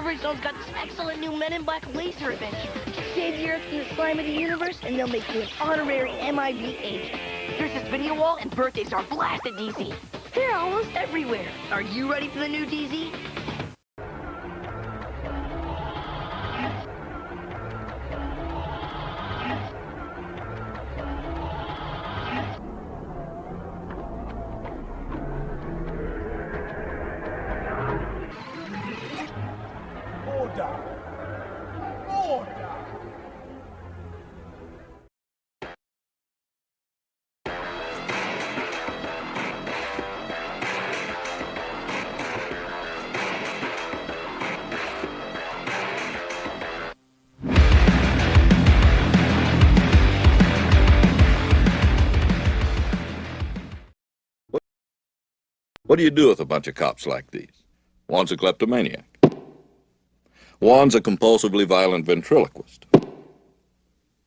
Discovery Zone's got this excellent new Men in Black laser adventure. Save the Earth from the slime of the universe, and they'll make you an honorary MIB agent. There's this video wall, and birthdays are blasted, DZ. They're almost everywhere. Are you ready for the new DZ? What do you do with a bunch of cops like these? One's a kleptomaniac. One's a compulsively violent ventriloquist.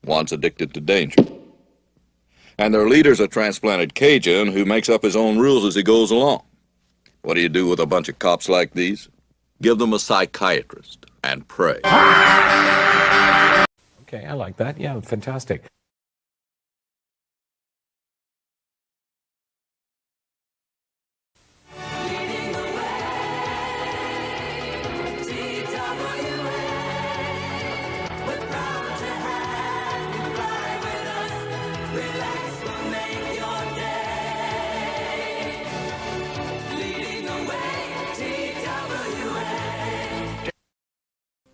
One's addicted to danger. And their leader's a transplanted Cajun who makes up his own rules as he goes along. What do you do with a bunch of cops like these? Give them a psychiatrist and pray. Okay, I like that. Yeah, fantastic.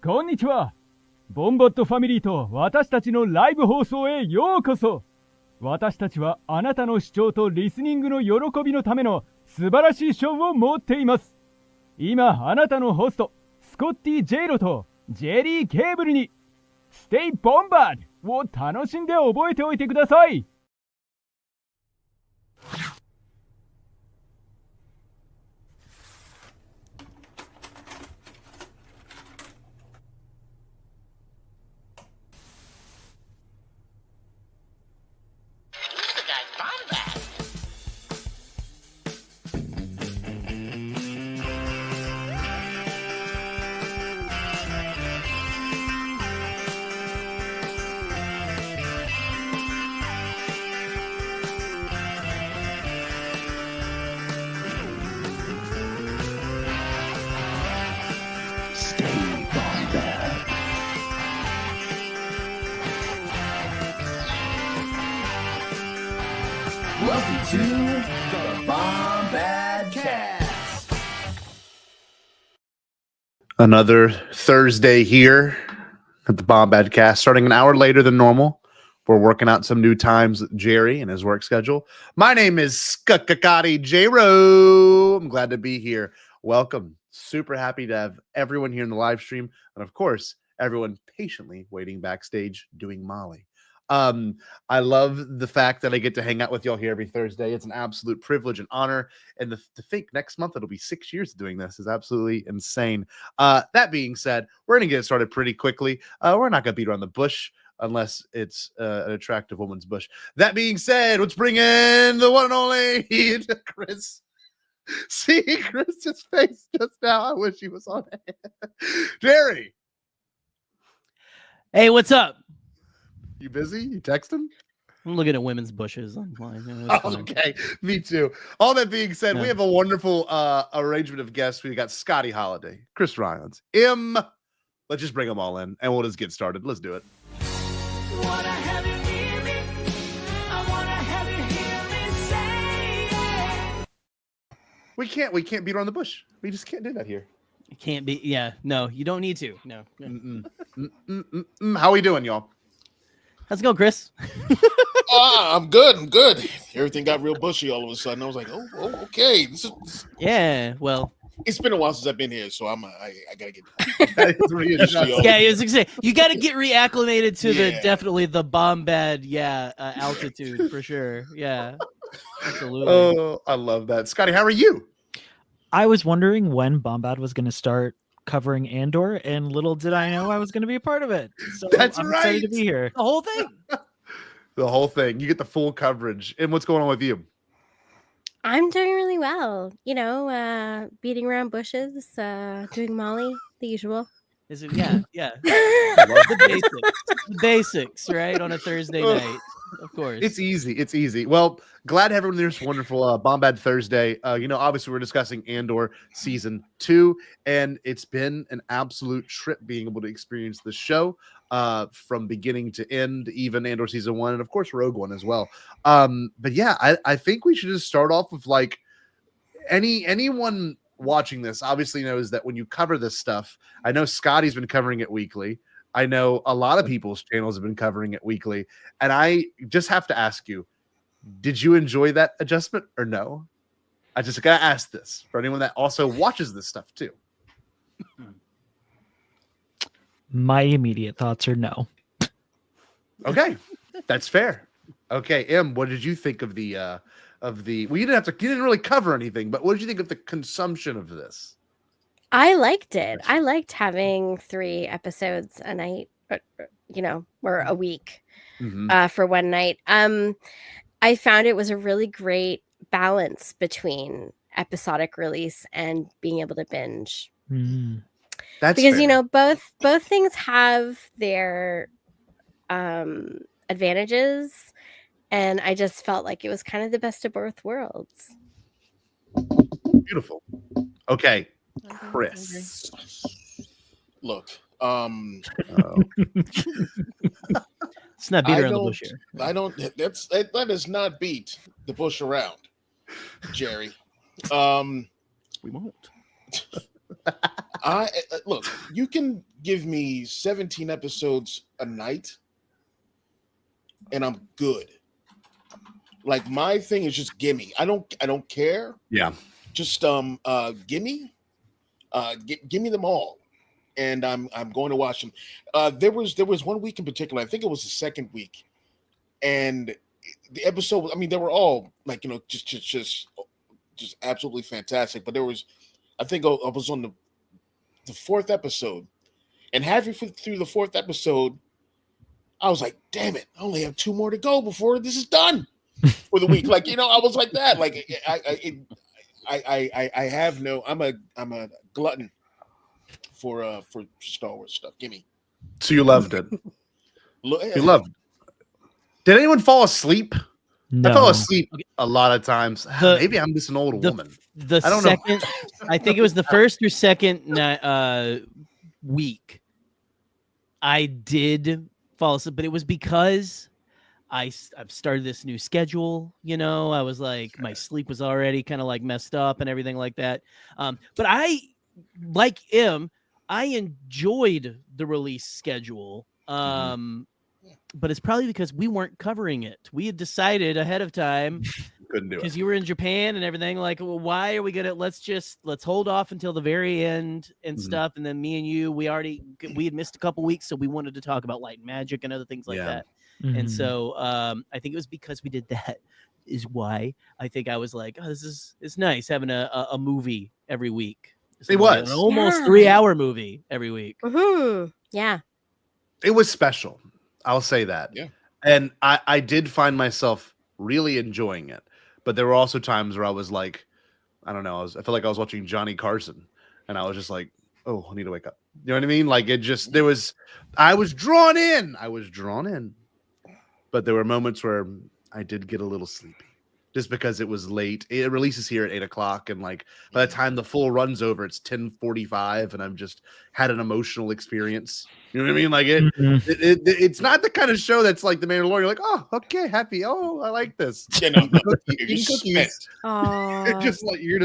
Konnichiwa! こんにちは。ボンボットファミリーと私たちのライブ放送へようこそ。私たちはあなたの視聴とリスニングの喜びのための素晴らしいショーを持っています。今あなたのホストスコッティ・ジェイロとジェリー・ケーブルにステイ・ボンバードを楽しんで覚えておいてください。Welcome to the Bombad Cast. Another Thursday here at the Bombad Cast, starting an hour later than normal. We're working out some new times with Jerry and his work schedule. My name is Skakakati J-Ro. I'm glad to be here. Welcome. Super happy to have everyone here in the live stream. And of course, everyone patiently waiting backstage doing Molly. I love the fact that I get to hang out with y'all here every Thursday. It's an absolute privilege and honor. And to think next month it'll be 6 years of doing this is absolutely insane. That being said, we're going to get started pretty quickly. We're not going to beat around the bush unless it's an attractive woman's bush. That being said, let's bring in the one and only Chris. See Chris's face just now. I wish he was on it. Jerry. Hey, what's up? You busy? You texting? I'm looking at women's bushes online. Okay, me too. All that being said, we have a wonderful arrangement of guests. We got Scotty Holiday, Chris Rylands, Let's just bring them all in, and we'll just get started. Let's do it. We can't beat around the bush. We just can't do that here. It can't be. Yeah, no, you don't need to. No. How we doing, y'all? How's it going, Chris? I'm good. Everything got real bushy all of a sudden. I was like, oh okay. Yeah, well, it's been a while since I've been here, so I gotta get. You got to get reacclimated to definitely the Bombad, altitude for sure. Yeah, absolutely. Oh, I love that, Scotty. How are you? I was wondering when Bombad was going to start covering Andor, and little did I know I was going to be a part of it. So That's I'm right. excited to be here. The whole thing. The whole thing. You get the full coverage. And what's going on with you? I'm doing really well. You know, beating around bushes, doing Molly. the usual. Is it? Yeah. The basics, right? On a Thursday night, of course. It's easy. Well, glad to have everyone there. This wonderful Bombad Thursday. Obviously we're discussing Andor season 2, and it's been an absolute trip being able to experience the show from beginning to end, even Andor season 1, and of course Rogue One as well. But yeah, I think we should just start off with like anyone watching this obviously knows that when you cover this stuff, I know Scotty's been covering it weekly. I know a lot of people's channels have been covering it weekly. And I just have to ask you, did you enjoy that adjustment or no? I just got to ask this for anyone that also watches this stuff too. My immediate thoughts are no. Okay, that's fair. Okay, Em, what did you think of the well, you didn't really cover anything, but what did you think of the consumption of this? I liked it. I liked having 3 episodes a night, or a week for one night. I found it was a really great balance between episodic release and being able to binge. That's because fair. both things have their advantages, and I just felt like it was kind of the best of both worlds. Beautiful. Okay, Chris. Look, It's not beat around the bush here. That does not beat the bush around, Jerry. We won't. Look, you can give me 17 episodes a night and I'm good. Like, my thing is just gimme. I don't care. Yeah. Just gimme. Give me them all. And I'm going to watch them. There was one week in particular, I think it was the second week, and the episode, I mean, they were all like, just absolutely fantastic. But there was, I think I was on the 4th episode, and halfway through the 4th episode, I was like, damn it, I only have 2 more to go before this is done for the week. Like, I was like that. Like, I have no, I'm a glutton for Star Wars stuff. Gimme. So you loved it. You loved it. Did anyone fall asleep? No. I fell asleep a lot of times. Maybe I'm just an old woman. I don't know. I think it was the first or second week I did fall asleep, but it was because I've started this new schedule. I was like, my sleep was already kind of like messed up and everything like that. But I, like him, I enjoyed the release schedule. But it's probably because we weren't covering it. We had decided ahead of time, couldn't do it because you were in Japan and everything. Like, well, why are we gonna? Let's hold off until the very end and stuff. And then me and you, we had missed a couple weeks, so we wanted to talk about Light and Magic and other things like that. And so I think it was because we did that is why I think I was like, oh, it's nice having a movie every week. It was an almost 3-hour movie every week. Yeah, it was special. I'll say that. Yeah. And I did find myself really enjoying it. But there were also times where I was like, I don't know, I felt like I was watching Johnny Carson, and I was just like, oh, I need to wake up. You know what I mean? Like, I was drawn in. But there were moments where I did get a little sleepy just because it was late. It releases here at 8:00. And like, by the time the full run's over, it's 10:45, and I've just had an emotional experience. You know what I mean? Like it's not the kind of show that's like The Mandalorian. You're like, oh, okay, happy. Oh, I like this. Yeah, no, You're just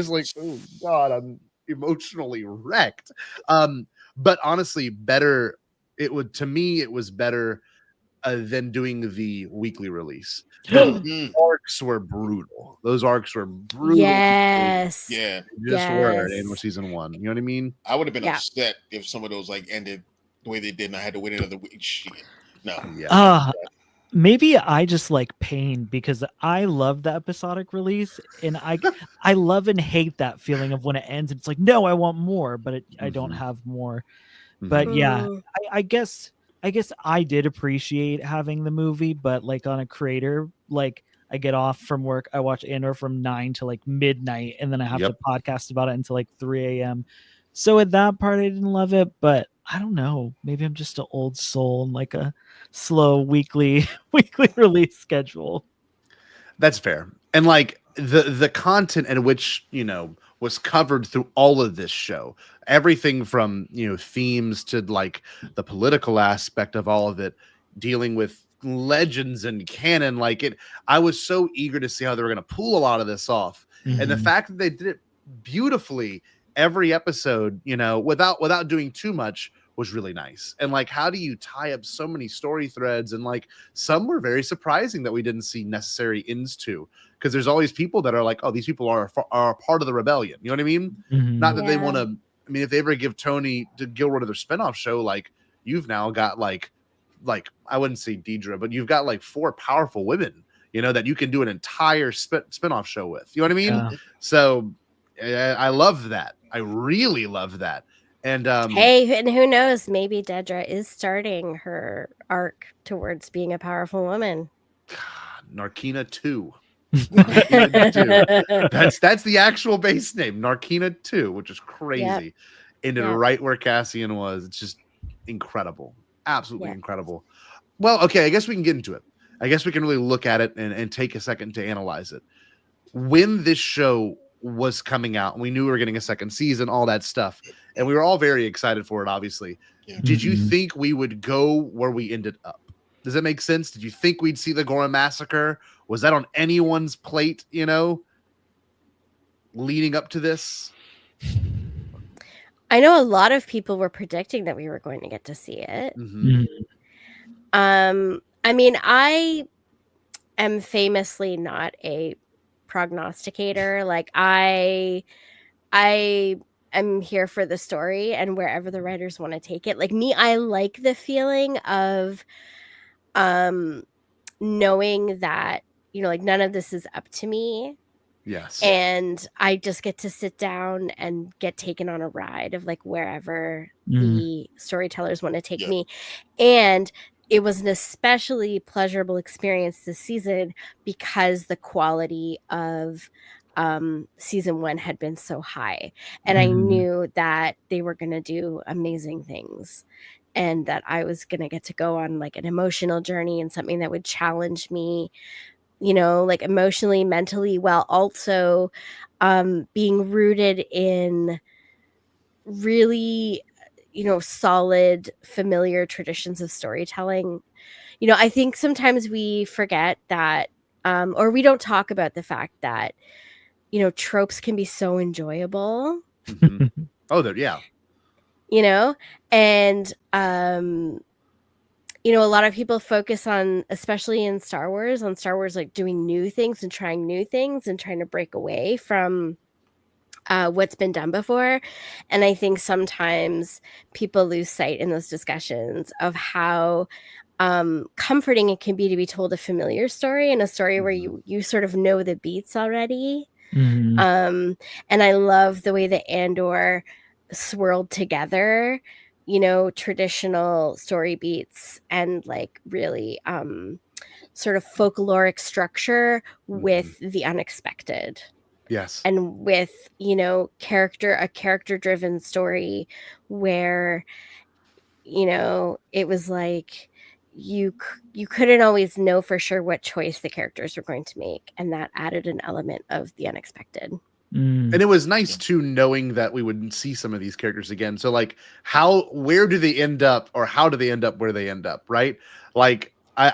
like, oh God, I'm emotionally wrecked. But honestly, better. It was better than doing the weekly release. The arcs were brutal. Those arcs were brutal. Yes. Yeah. Were at Andor season 1. You know what I mean? I would have been upset if some of those like ended the way they did, and I had to wait another week. Shit. No. Yeah. Maybe I just like pain because I love the episodic release, and I love and hate that feeling of when it ends. It's like, no, I want more, but I don't have more. But yeah, I guess I did appreciate having the movie, but like on a creator, like I get off from work, I watch Andor from 9 to like midnight, and then I have to podcast about it until like 3 a.m. So at that part, I didn't love it, but I don't know. Maybe I'm just an old soul and like a slow weekly release schedule. That's fair. And like the content in which, was covered through all of this show, everything from, themes to like the political aspect of all of it, dealing with legends and canon, I was so eager to see how they were going to pull a lot of this off. And the fact that they did it beautifully every episode, without doing too much, was really nice. And like, how do you tie up so many story threads? And like, some were very surprising that we didn't see necessary ends to, because there's always people that are like, oh, these people are a part of the rebellion. You know what I mean? Not that they want to. I mean, if they ever give Tony to Gilroy to their spinoff show, like you've now got like I wouldn't say Deidre, but you've got like 4 powerful women, that you can do an entire spinoff show with. You know what I mean? Yeah. So I love that. I really love that. And hey, and who knows? Maybe Dedra is starting her arc towards being a powerful woman. Narkina 2. Narkina 2. That's the actual base name, Narkina 2, which is crazy. Ended right where Cassian was. It's just incredible. Absolutely incredible. Well, okay, I guess we can get into it. I guess we can really look at it and take a second to analyze it. When this show was coming out, and we knew we were getting a second season, all that stuff, and we were all very excited for it, obviously. Did you think we would go where we ended up? Does that make sense? Did you think we'd see the Gorham Massacre? Was that on anyone's plate, leading up to this? I know a lot of people were predicting that we were going to get to see it. I mean, I am famously not a prognosticator. Like I am here for the story and wherever the writers want to take it. Like me, I like the feeling of knowing that, like none of this is up to me. Yes. And I just get to sit down and get taken on a ride of like wherever the storytellers want to take me. And it was an especially pleasurable experience this season because the quality of season 1 had been so high. And I knew that they were going to do amazing things and that I was going to get to go on like an emotional journey and something that would challenge me, like emotionally, mentally, while also being rooted in really, solid, familiar traditions of storytelling. I think sometimes we forget that, or we don't talk about the fact that, tropes can be so enjoyable. Oh, yeah. And, a lot of people focus on, especially in Star Wars, like doing new things and trying new things and trying to break away from what's been done before. And I think sometimes people lose sight in those discussions of how comforting it can be to be told a familiar story and a story where you sort of know the beats already. And I love the way that Andor swirled together, traditional story beats and like really sort of folkloric structure with the unexpected. Yes. And with, a character driven story where, it was like you couldn't always know for sure what choice the characters were going to make. And that added an element of the unexpected. And it was nice too, knowing that we would see some of these characters again. So like where do they end up, or how do they end up where they end up? Right. Like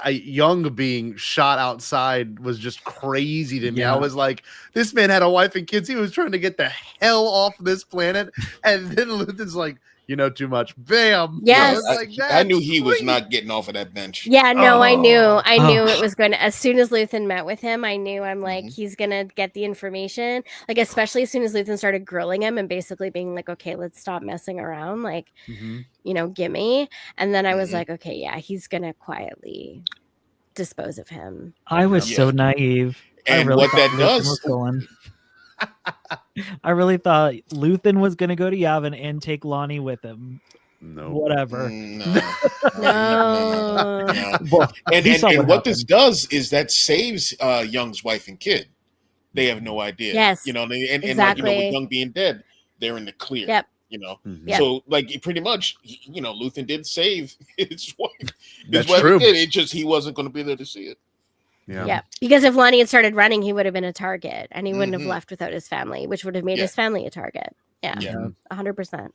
Young being shot outside was just crazy to me. I was like, this man had a wife and kids. He was trying to get the hell off this planet. And then Luthen's like, too much. Bam. Yes. I knew he was not getting off of that bench. Yeah, no, I knew it was going to, as soon as Luthen met with him, I knew he's going to get the information. Like, especially as soon as Luthen started grilling him and basically being like, okay, let's stop messing around. Like, gimme. And then I was like, okay, yeah, he's going to quietly dispose of him. I was so naive. And really what that does. I really thought Luthen was going to go to Yavin and take Lonnie with him. No. Whatever. No. Well, and what this does is that saves Young's wife and kid. They have no idea. Yes. And exactly. with Young being dead, they're in the clear. Yep. You know, Yeah. so like pretty much, you know, Luthen did save his wife. That's wife true. did. It just he wasn't going to be there to see it. Yeah. Because if Lonnie had started running, he would have been a target, and he wouldn't have Mhm. left without his family, which would have made Yeah. his family a target. Yeah. Yeah. 100%.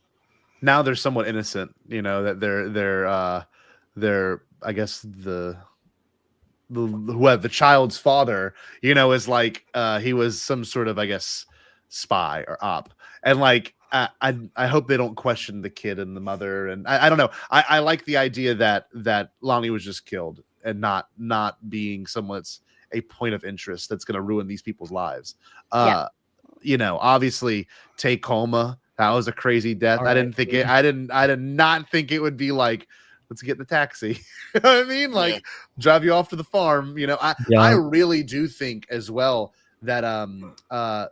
Now they're somewhat innocent, you know, that they're I guess the child's father, you know, is like he was some sort of, I guess, spy or op, and like I hope they don't question the kid and the mother, and I don't know. I like the idea that Lonnie was just killed and not being someone that's a point of interest that's going to ruin these people's lives. You know, obviously Tacoma, that was a crazy death. I didn't think it. I did not think it would be like, let's get in the taxi. You know what I mean? Like drive you off to the farm. You know, I really do think as well that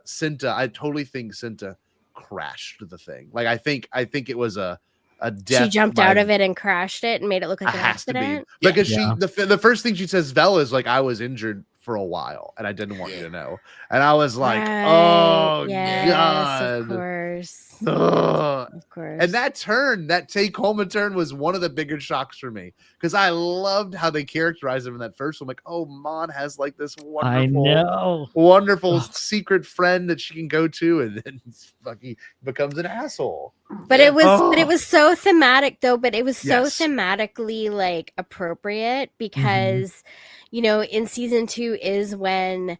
Cinta, I totally think Cinta crashed the thing. Like I think it was a death. She jumped out of it and crashed it and made it look like an accident. Because the first thing she says, Vel, is like, I was injured for a while and I didn't want you to know. And I was like, oh God. Of course. Ugh. Of course. And that take home turn was one of the bigger shocks for me, because I loved how they characterized him in that first one. Like, oh, Mon has like this wonderful secret friend that she can go to, and then he becomes an asshole. But it was so thematic though, but it was so thematically like appropriate, because you know, in season 2 is when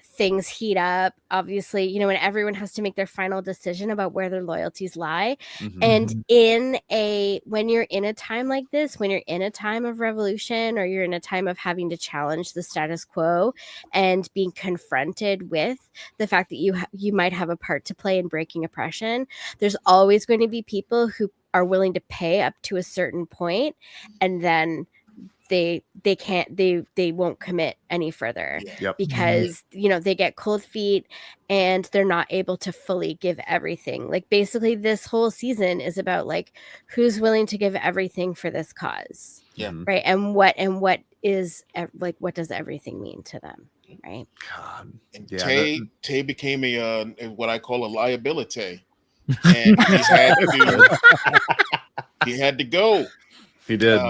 things heat up, obviously, you know, when everyone has to make their final decision about where their loyalties lie. And when you're in a time like this, when you're in a time of revolution, or you're in a time of having to challenge the status quo and being confronted with the fact that you might have a part to play in breaking oppression, there's always going to be people who are willing to pay up to a certain point, and then they won't commit any further because you know, they get cold feet and they're not able to fully give everything. Like basically this whole season is about like, who's willing to give everything for this cause, right? And what is like, what does everything mean to them, right? God. And Tay became a what I call a liability, and he had to go. He did.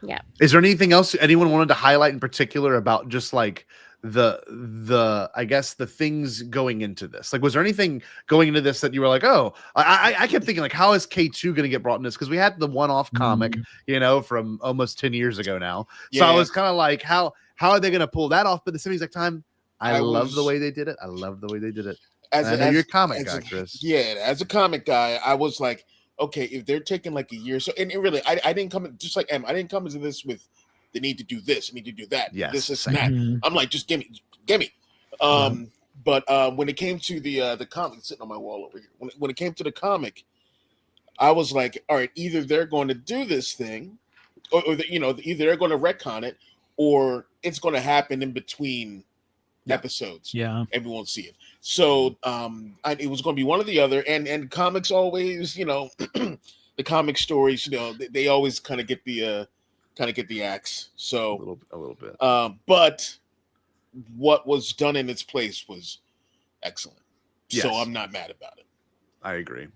Yeah. Is there anything else anyone wanted to highlight in particular about just like the I guess the things going into this? Like, was there anything going into this that you were like, oh, I kept thinking like, how is K2 going to get brought in this? Because we had the one-off comic, you know, from almost 10 years ago now. So I was kind of like, how are they going to pull that off? But at the same exact time, I love the way they did it. I love the way they did it. You're a comic guy, Chris. As a comic guy, I was like, okay, if they're taking like a year, so and really, I didn't come just like I didn't come into this with the need to do this, need to do that, this is that. I'm like, just give me. But when it came to the comic sitting on my wall over here, when it came to the comic, I was like, all right, either they're going to do this thing, or you know, either they're going to retcon it, or it's going to happen in between episodes, and we won't see it. So it was going to be one or the other, and comics always, you know, the comic stories, you know, they always kind of get the axe. So a little bit. But what was done in its place was excellent. So I'm not mad about it. I agree.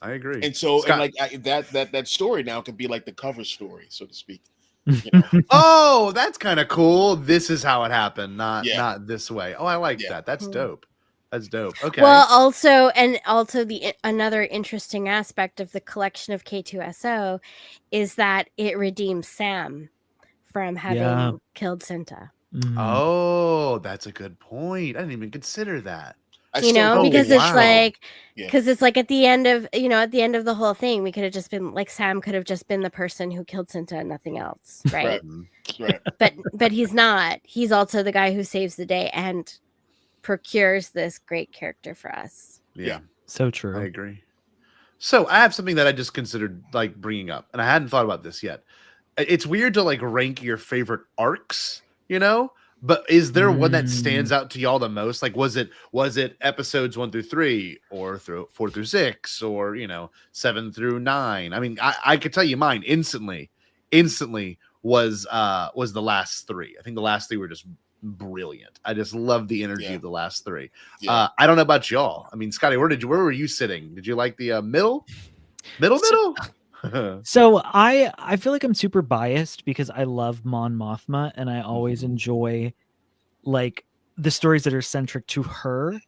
And so Scott, and like that story now can be like the cover story, so to speak. You know? Oh, that's kind of cool. This is how it happened, not this way. Oh, I like that. That's dope. That's dope. Okay. Well, also the another interesting aspect of the collection of K2SO is that it redeems Sam from having killed Cinta. Oh, that's a good point. I didn't even consider that. You know, because it's like, because it's like at the end of the whole thing, we could have just been like, Sam could have just been the person who killed Cinta and nothing else, right? Right. But he's not. He's also the guy who saves the day and procures this great character for us. Yeah. So true. I agree. So I have something that I just considered like bringing up, and I hadn't thought about this yet. It's weird to like rank your favorite arcs, you know? But is there one that stands out to y'all the most? Like, was it episodes 1 through 3, or 4 through 6, or, you know, 7 through 9? I mean, I could tell you mine instantly was the last 3. I think the last 3 were just brilliant. I just love the energy Yeah. of the last three. Yeah. I don't know about y'all. I mean, Scotty, where were you sitting? Did you like the middle? So I feel like I'm super biased because I love Mon Mothma and I always enjoy like the stories that are centric to her.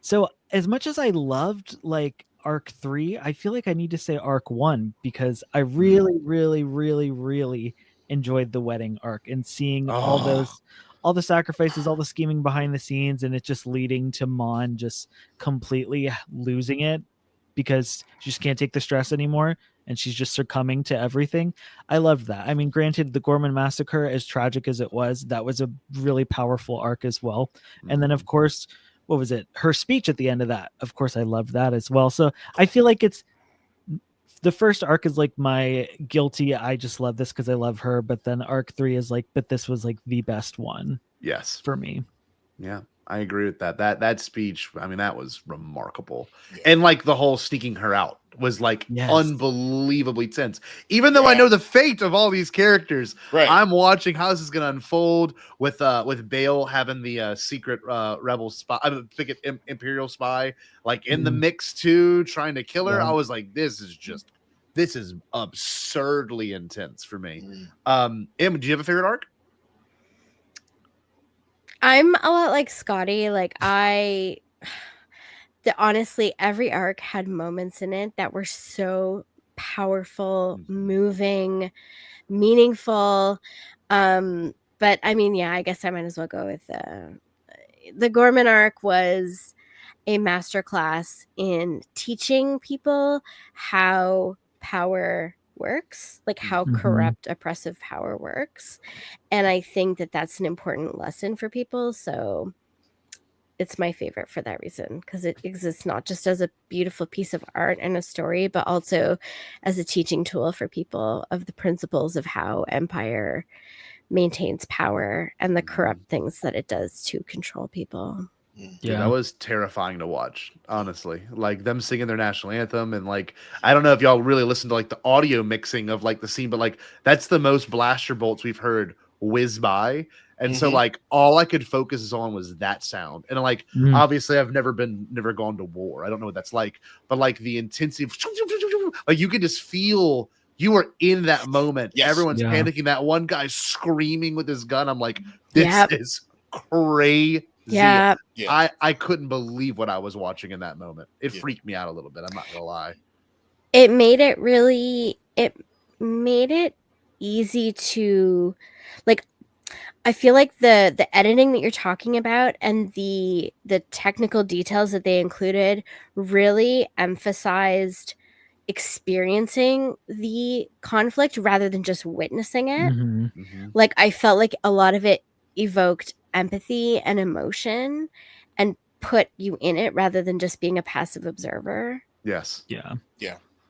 So as much as I loved like arc 3, I feel like I need to say arc 1 because I really really enjoyed the wedding arc and seeing all the sacrifices, all the scheming behind the scenes, and it just leading to Mon just completely losing it because she just can't take the stress anymore and she's just succumbing to everything. I loved that. I mean, granted, the Gorman massacre, as tragic as it was, that was a really powerful arc as well. And then, of course, what was it? Her speech at the end of that. Of course, I loved that as well. So I feel like it's the first arc is like my guilty. I just love this because I love her. But then arc 3 is like, but this was like the best one. Yes, for me. Yeah, I agree with that. That speech, I mean, that was remarkable. And like the whole sneaking her out was like unbelievably tense. Even though I know the fate of all these characters, I'm watching how this is going to unfold with Bale having the secret rebel spy, I think Imperial spy, like in the mix too, trying to kill her. I was like, this is absurdly intense for me. Em, do you have a favorite arc? I'm a lot like Scotty. Like honestly, every arc had moments in it that were so powerful, moving, meaningful. But I mean, yeah, I guess I might as well go with the Gorman arc was a masterclass in teaching people how power works, like how corrupt, oppressive power works. And I think that that's an important lesson for people. So it's my favorite for that reason, because it exists not just as a beautiful piece of art and a story, but also as a teaching tool for people of the principles of how empire maintains power and the corrupt things that it does to control people. Yeah, that was terrifying to watch, honestly. Like them singing their national anthem, and like I don't know if y'all really listened to like the audio mixing of like the scene, but like that's the most blaster bolts we've heard whiz by. And so like all I could focus on was that sound. And like obviously I've never gone to war. I don't know what that's like, but like the intensity, like you could just feel you were in that moment. Everyone's panicking. That one guy screaming with his gun. I'm like, this is crazy. Yeah. I couldn't believe what I was watching in that moment. It freaked me out a little bit. I'm not gonna lie. It made it easy to like, I feel like the editing that you're talking about and the technical details that they included really emphasized experiencing the conflict rather than just witnessing it. Like I felt like a lot of it evoked empathy and emotion and put you in it rather than just being a passive observer. Yes. Yeah.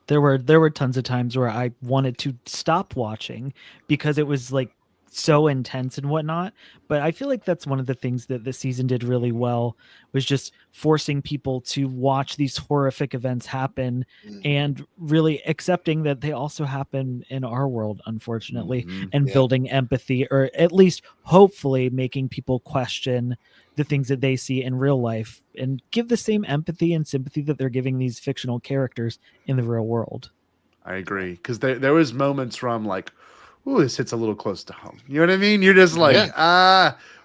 There were tons of times where I wanted to stop watching because it was like so intense and whatnot. But I feel like that's one of the things that the season did really well, was just forcing people to watch these horrific events happen and really accepting that they also happen in our world, unfortunately, and building empathy, or at least hopefully making people question the things that they see in real life and give the same empathy and sympathy that they're giving these fictional characters in the real world. I agree, because there was moments where I'm like, ooh, this hits a little close to home. You know what I mean? You're just like,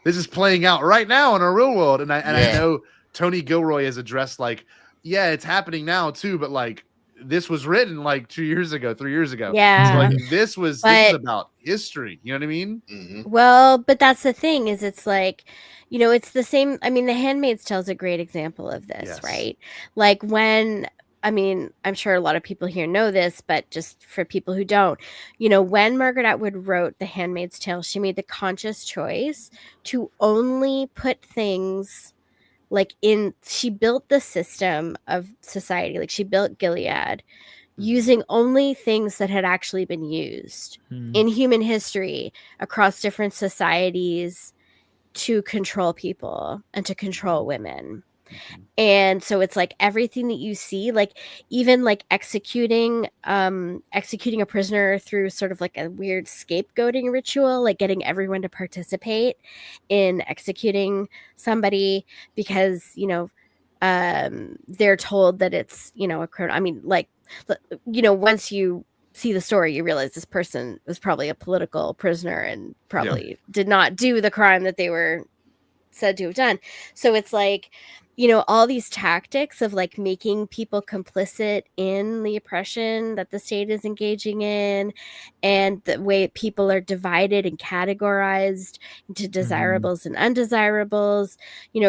this is playing out right now in our real world. And I know Tony Gilroy has addressed like, it's happening now too, but like this was written like 2 years ago, 3 years ago. Yeah. So like this is about history. You know what I mean? Well, but that's the thing, is it's like, you know, it's the same. I mean, The Handmaid's Tale is a great example of this, right? Like when, I mean, I'm sure a lot of people here know this, but just for people who don't, you know, when Margaret Atwood wrote The Handmaid's Tale, she made the conscious choice to only put things like she built the system of society, like she built Gilead using only things that had actually been used in human history across different societies to control people and to control women. And so it's like everything that you see, like even like executing a prisoner through sort of like a weird scapegoating ritual, like getting everyone to participate in executing somebody because, they're told that it's, a criminal. I mean, like, once you see the story, you realize this person was probably a political prisoner and probably did not do the crime that they were said to have done. So it's like, all these tactics of like making people complicit in the oppression that the state is engaging in, and the way people are divided and categorized into desirables and undesirables,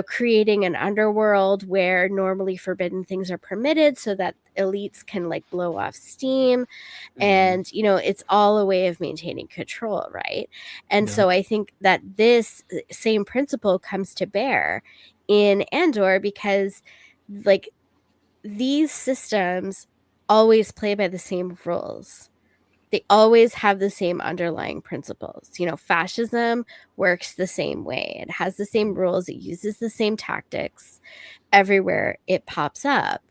creating an underworld where normally forbidden things are permitted so that elites can like blow off steam. And it's all a way of maintaining control, right? And so I think that this same principle comes to bear in Andor, because like these systems always play by the same rules. They always have the same underlying principles. Fascism works the same way. It has the same rules. It uses the same tactics everywhere it pops up.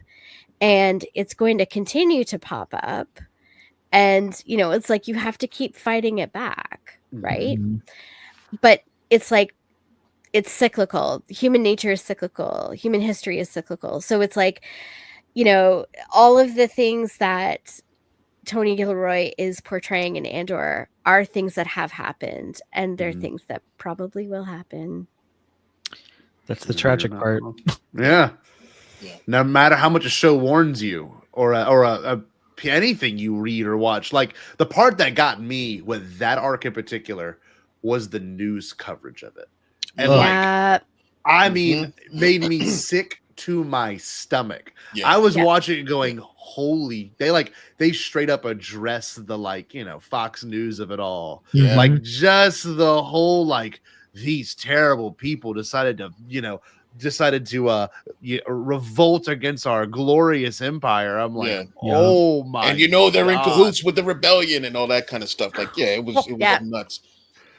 And it's going to continue to pop up. And, it's like you have to keep fighting it back, right? But it's like, it's cyclical. Human nature is cyclical. Human history is cyclical. So it's like, all of the things that Tony Gilroy is portraying in Andor are things that have happened, and they're things that probably will happen. That's the tragic part. Yeah. No matter how much a show warns you, or anything you read or watch, like the part that got me with that arc in particular was the news coverage of it. And made me sick to my stomach. I was watching it going, holy, they straight up address the Fox News of it all. Like just the whole these terrible people decided to revolt against our glorious empire. I'm like, oh my! And they're in cahoots with the rebellion and all that kind of stuff. Like, it was nuts.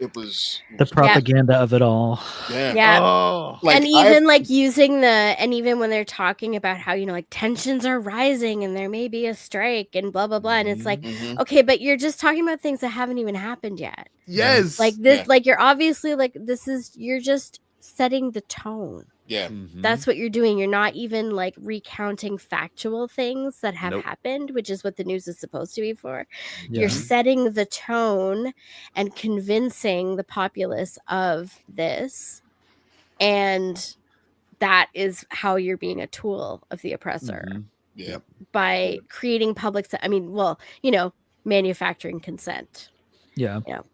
It was the propaganda of it all. Oh. And even even when they're talking about how tensions are rising and there may be a strike and blah blah blah, and it's like, okay, but you're just talking about things that haven't even happened yet. Yes, like this, like you're obviously you're just setting the tone. That's what you're doing. You're not even recounting factual things that have happened, which is what the news is supposed to be for. You're setting the tone and convincing the populace of this, and that is how you're being a tool of the oppressor. By creating manufacturing consent.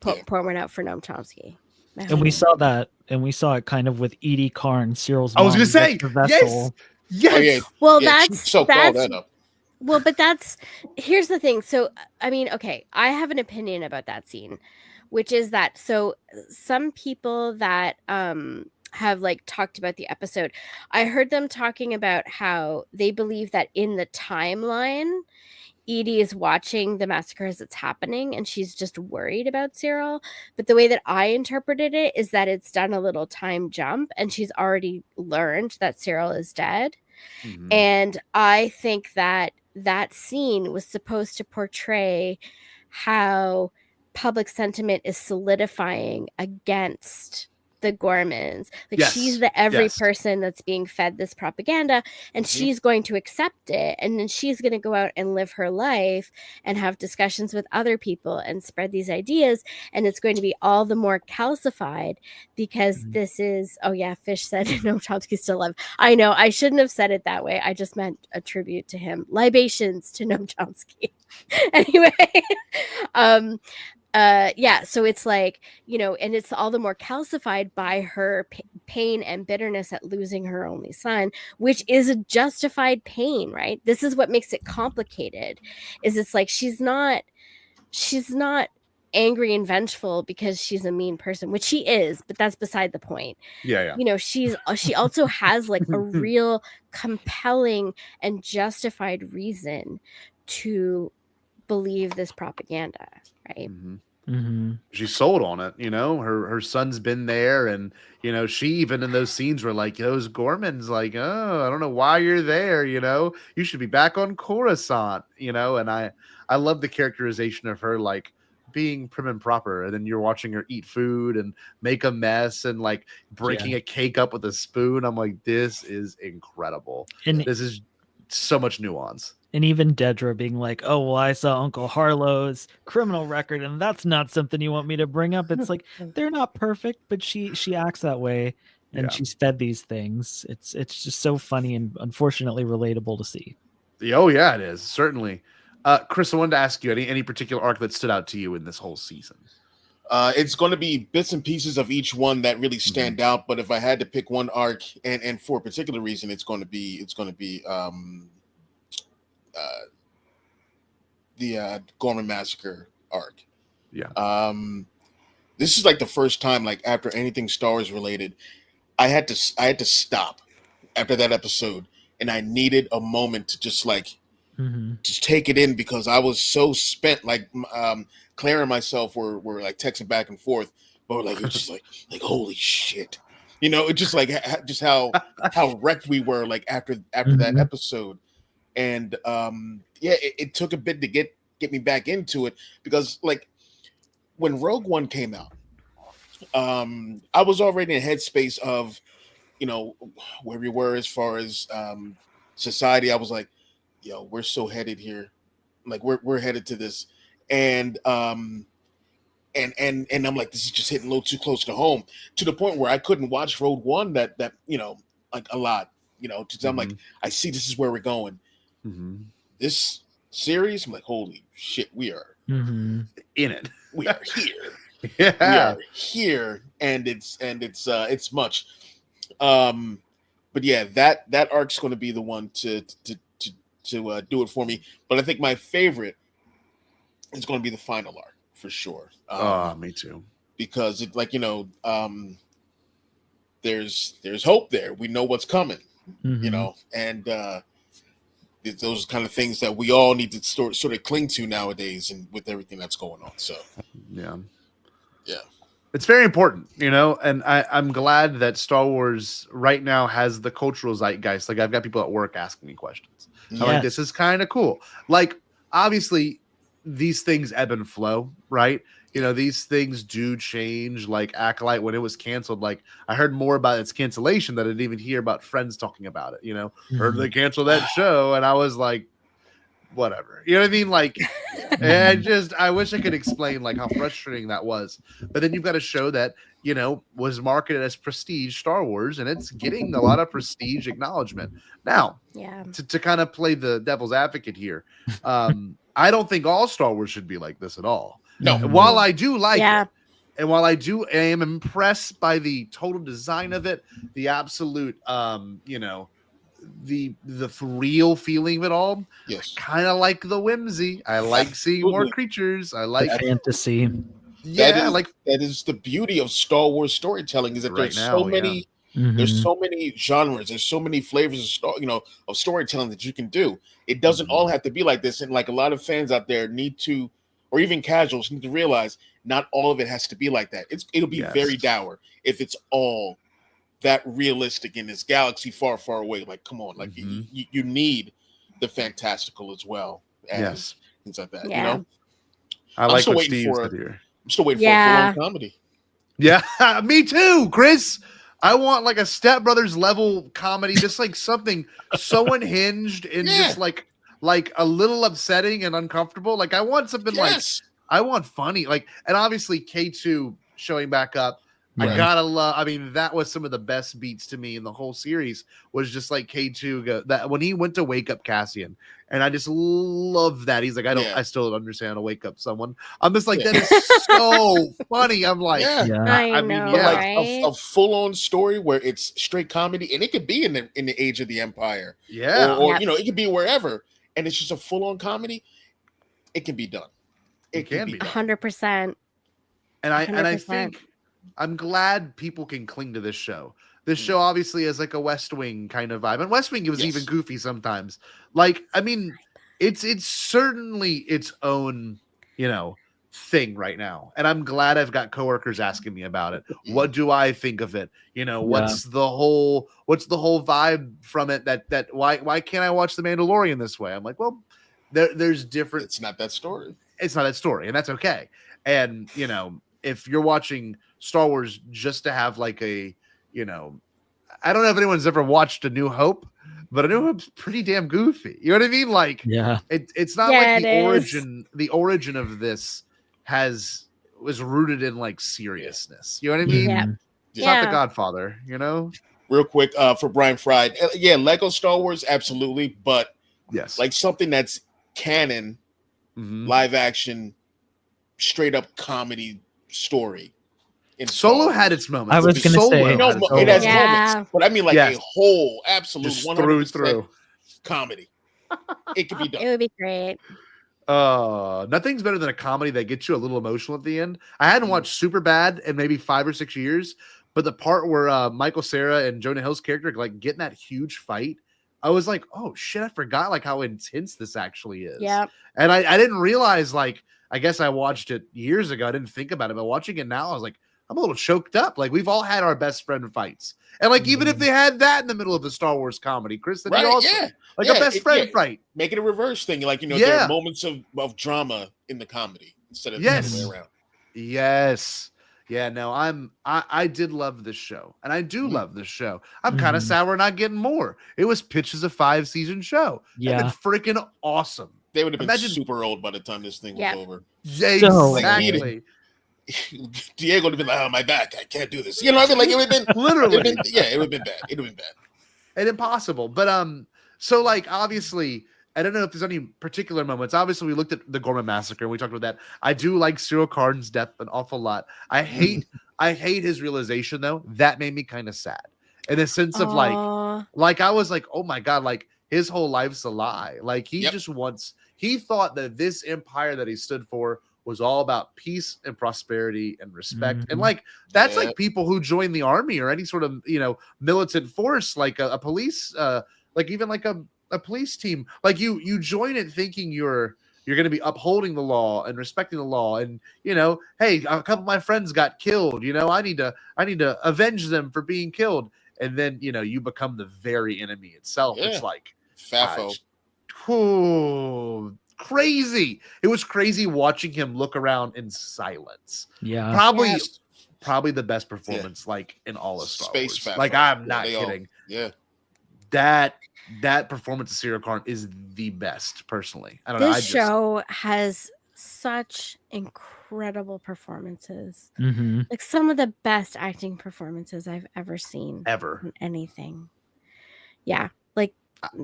Pour one out for Noam Chomsky. And we saw that, and we saw it kind of with Edie Carr, Cyril's mom. I was going to say, the vessel. Yes. Well, that's well, but here's the thing. So, okay, I have an opinion about that scene, which is that, so some people that have talked about the episode, I heard them talking about how they believe that in the timeline, Edie is watching the massacre as it's happening, and she's just worried about Cyril. But the way that I interpreted it is that it's done a little time jump, and she's already learned that Cyril is dead. And I think that scene was supposed to portray how public sentiment is solidifying against the Gormans. She's the person that's being fed this propaganda, and she's going to accept it, and then she's going to go out and live her life and have discussions with other people and spread these ideas, and it's going to be all the more calcified because this is Fish said Noam Chomsky's still alive. I know I shouldn't have said it that way. I just meant a tribute to him. Libations to Noam Chomsky. Anyway, so it's and it's all the more calcified by her pain and bitterness at losing her only son, which is a justified pain, right? This is what makes it complicated, is it's she's not angry and vengeful because she's a mean person, which she is, but that's beside the point. She also has a real compelling and justified reason to believe this propaganda, right? She's sold on it. Her son's been there, and she even in those scenes were like, those Gorman's like, oh, I don't know why you're there. You should be back on Coruscant. And I love the characterization of her like being prim and proper, and then you're watching her eat food and make a mess and like breaking a cake up with a spoon. I'm like, this is incredible. And this is so much nuance. And even Dedra being like, oh, well, I saw Uncle Harlow's criminal record, and that's not something you want me to bring up. It's like, they're not perfect, but she acts that way, and she's fed these things. It's just so funny and unfortunately relatable to see. Oh, yeah, it is. Certainly. Chris, I wanted to ask you, any particular arc that stood out to you in this whole season? It's going to be bits and pieces of each one that really stand out. But if I had to pick one arc, and for a particular reason, it's going to be the Gorman Massacre arc. Yeah. This is like the first time, like after anything Star Wars related, I had to stop after that episode, and I needed a moment to just like just take it in, because I was so spent. Like Claire and myself were like texting back and forth, but like it was just like holy shit, it just like just how wrecked we were like after that episode. And it took a bit to get me back into it, because like when Rogue One came out, I was already in a headspace of where we were as far as society. I was like, yo, we're so headed here, like we're headed to this, and I'm like, this is just hitting a little too close to home, to the point where I couldn't watch Rogue One that like a lot, because I'm like, I see this is where we're going. This series, I'm like, holy shit, we are in it. We are here. Yeah, we are here, and it's much. But yeah, that arc's going to be the one to do it for me. But I think my favorite is going to be the final arc for sure. Me too. Because it, like, there's hope there. We know what's coming. And those kind of things that we all need to sort of cling to nowadays, and with everything that's going on. So yeah, it's very important, and I'm glad that Star Wars right now has the cultural zeitgeist. Like, I've got people at work asking me questions. I'm like, this is kind of cool. Like, obviously these things ebb and flow, right? These things do change. Like Acolyte, when it was canceled, like I heard more about its cancellation than I didn't even hear about friends talking about it. Heard they canceled that show, and I was like, whatever. You know what I mean? Like, I wish I could explain like how frustrating that was. But then you've got a show that was marketed as prestige Star Wars, and it's getting a lot of prestige acknowledgement now. To kind of play the devil's advocate here, I don't think all Star Wars should be like this at all. No. While I do like it, and while I am impressed by the total design of it, the absolute the real feeling of it all. Yes. Kind of like the whimsy. I like seeing more creatures. I like fantasy. That is the beauty of Star Wars storytelling, is that there's so many genres, there's so many flavors of storytelling that you can do. It doesn't all have to be like this. And like a lot of fans out there need to, or even casuals need to realize, not all of it has to be like that. It'll be very dour if it's all that realistic in this galaxy far, far away. Like, come on, like you need the fantastical as well. And things like that. I like what Steve said here. I'm still waiting for a full-on comedy. Yeah, me too, Chris. I want like a Step Brothers level comedy, just like something so unhinged and just like a little upsetting and uncomfortable. Like, I want something like, I want funny, like, and obviously K2 showing back up. I gotta love. I mean, that was some of the best beats to me in the whole series. Was just like K2 that when he went to wake up Cassian, and I just love that. He's like, I still don't understand how to wake up someone. I'm just like, that is so funny. I'm like, I mean, like a full-on story where it's straight comedy, and it could be in the age of the Empire, or it could be wherever, and it's just a full-on comedy. It can be done. It can be 100%. And I think. I'm glad people can cling to this show. This show obviously has like a West Wing kind of vibe, and West Wing was even goofy sometimes. Like, I mean, it's certainly its own, thing right now, and I'm glad I've got coworkers asking me about it. What do I think of it? You know, what's the whole vibe from it? That why can't I watch The Mandalorian this way? I'm like, well, there's different. It's not that story. It's not that story, and that's okay. And you know, if you're watching Star Wars just to have like a, you know, I don't know if anyone's ever watched A New Hope, but A New Hope's pretty damn goofy. You know what I mean? Like, it's not like the origin of this was rooted in like seriousness. You know what I mean? Yeah. It's not The Godfather, you know? Real quick, for Brian Fried, Lego Star Wars, absolutely, but yes, like something that's canon, live action, straight up comedy story. Solo had its moments. I was going to say, it has moments, but I mean like a whole absolute 100% comedy. It could be done. It would be great. Nothing's better than a comedy that gets you a little emotional at the end. I hadn't watched Superbad in maybe 5 or 6 years, but the part where Michael Cera and Jonah Hill's character like getting that huge fight, I was like, oh shit, I forgot like how intense this actually is. Yeah. And I didn't realize, like, I guess I watched it years ago. I didn't think about it, but watching it now, I was like, I'm a little choked up. Like, we've all had our best friend fights. And like, even if they had that in the middle of the Star Wars comedy, Chris, that'd be awesome. Like a best friend fight. Make it a reverse thing. Like, you know, there are moments of drama in the comedy instead of the other way around. Yes. Yeah, no, I did love this show. And I do love this show. I'm kind of sad we're not getting more. It was pitched as a 5-season show. Yeah. And it's freaking awesome. They would have been super old by the time this thing was over. Yeah, exactly. Like, Diego would have been like, oh, my back, I can't do this. You know what I mean? Like, it would have been literally. It would have been bad. It would have been bad. And impossible. But so like obviously, I don't know if there's any particular moments. Obviously, we looked at the Gorman Massacre and we talked about that. I do like Cyril Karn's death an awful lot. I hate his realization though. That made me kind of sad. In a sense of like I was like, oh my God, like his whole life's a lie. Like he just he thought that this empire that he stood for was all about peace and prosperity and respect. And like, that's like people who join the army or any sort of, you know, militant force, like a police, like even like a police team, like you join it thinking you're going to be upholding the law and respecting the law. And, you know, hey, a couple of my friends got killed, you know, I need to avenge them for being killed. And then, you know, you become the very enemy itself. It's like, Fafo. Crazy. It was crazy watching him look around in silence. Yeah. Probably the best performance like in all of Star Wars. Fafo. Like, I'm not kidding. That performance of Cyril Karn is the best, personally. I don't know. This show has such incredible performances. Like some of the best acting performances I've ever seen. Ever. In anything. Yeah. Like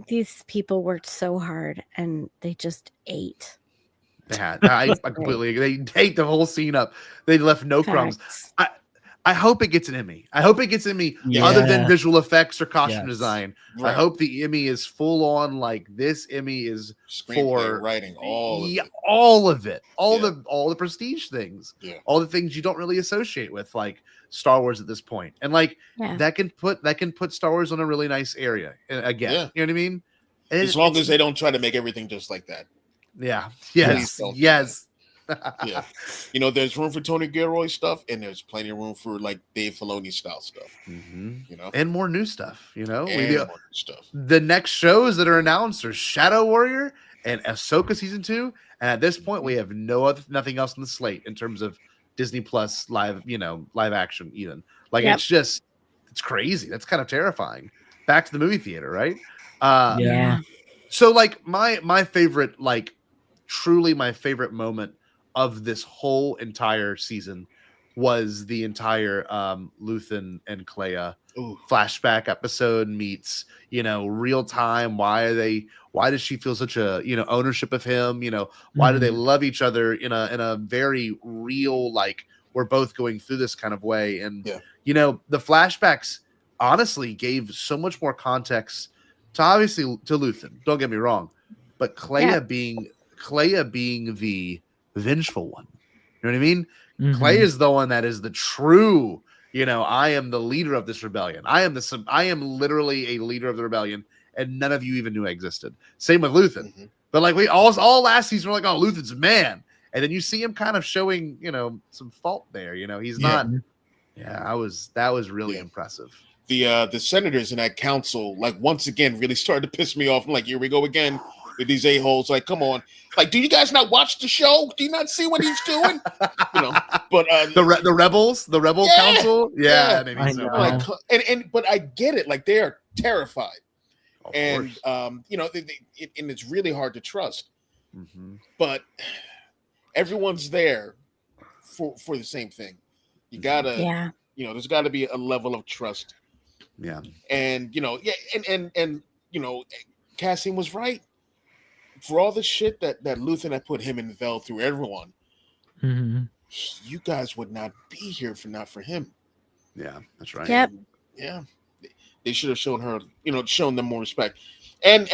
these people worked so hard and they just ate. They had. I completely. They ate the whole scene up. They left no crumbs. I hope it gets an Emmy. I hope it gets an Emmy other than visual effects or costume design. Right. I hope the Emmy is full on. Like this Emmy is for writing all of it, all the prestige things, all the things you don't really associate with like Star Wars at this point, and like that can put Star Wars on a really nice area again. You know what I mean? And as long as they don't try to make everything just like that. Yeah. Yes. Yes. Yeah, you know, there's room for Tony Gilroy stuff, and there's plenty of room for like Dave Filoni style stuff. You know, and more new stuff. You know, more new stuff. The next shows that are announced are Shadow Warrior and Ahsoka season 2, and at this point, we have nothing else on the slate in terms of Disney Plus live action. Even like it's crazy. That's kind of terrifying. Back to the movie theater, right? So like my favorite, like truly my favorite moment of this whole entire season was the entire Luthen and Clea flashback episode meets, you know, real time. Why does she feel such a, you know, ownership of him? You know, why do they love each other in a very real, like we're both going through this kind of way? And, you know, the flashbacks honestly gave so much more context to Luthen. Don't get me wrong, but Clea being the vengeful one. You know what I mean? Clea is the one that is the true, you know, I am the leader of this rebellion. I am literally a leader of the rebellion, and none of you even knew I existed. Same with Luthen. But like we all last season were like, oh, Luthen's a man. and then you see him kind of showing, some fault there. He's not. Yeah, that was really impressive. The senators in that council, like, once again, really started to piss me off. I'm like, here we go again with these a-holes. Like, come on. Like, do you guys not watch the show? Do you not see what he's doing? But the rebel council. Yeah. I know. Like, but I get it. Like, they are terrified. Of And, course. and it's really hard to trust. Mhm. But everyone's there for the same thing. You gotta, there's got to be a level of trust. Yeah. And and Cassian was right. For all the shit that Luthen had put him and Vel through everyone, you guys would not be here if not for him. Yeah, that's right. Yep. Yeah. They should have shown her, shown them more respect. And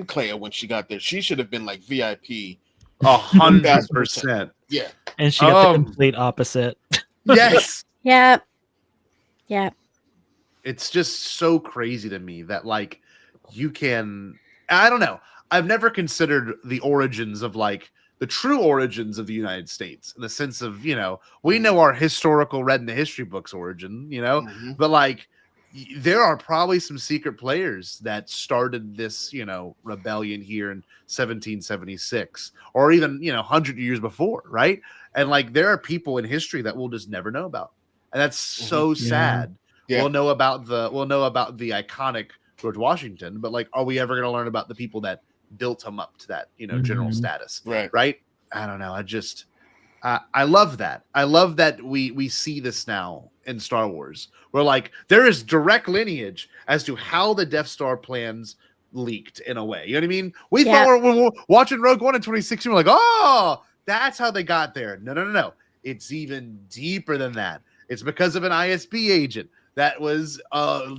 Clea, when she got there, she should have been like VIP. 100%. Yeah. And she got the complete opposite. Yes. Yep. It's just so crazy to me that, like, I don't know. I've never considered the origins of, like, the true origins of the United States, in the sense of, we know our historical read in the history books origin, but, like, there are probably some secret players that started this, rebellion here in 1776, or even, 100 years before, right? And, like, there are people in history that we'll just never know about, and that's so sad. Yeah. We'll know about the iconic George Washington, but, like, are we ever going to learn about the people that built him up to that, general status? Right? I don't know. I love that. I love that we see this now in Star Wars, where, like, there is direct lineage as to how the Death Star plans leaked in a way. You know what I mean? We thought when we're watching Rogue One in 2016, we're like, oh, that's how they got there. No. It's even deeper than that. It's because of an ISB agent that was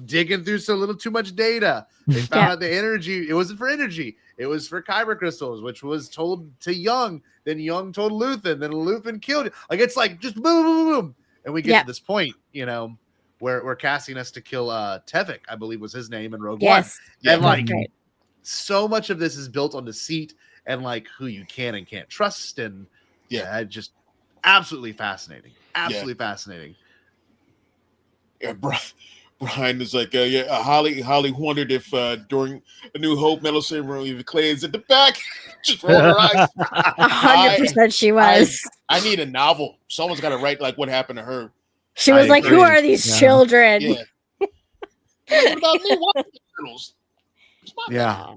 digging through a little too much data. They found out the energy. It wasn't for energy. It was for kyber crystals, which was told to Young. Then Young told Luthen. Then Luthen killed it. Like, it's like just boom, boom, boom, boom. And we get to this point, where we're casting us to kill Tevik, I believe was his name in Rogue One. And, like, so much of this is built on deceit and, like, who you can and can't trust. And just absolutely fascinating. Absolutely fascinating. Yeah, Brian is like, Holly wondered if during A New Hope medal ceremony, the Clay is at the back. Just roll her eyes. 100% she was. I need a novel. Someone's got to write, like, what happened to her. She was like, who are these children? Yeah. What about me? What girls? Yeah.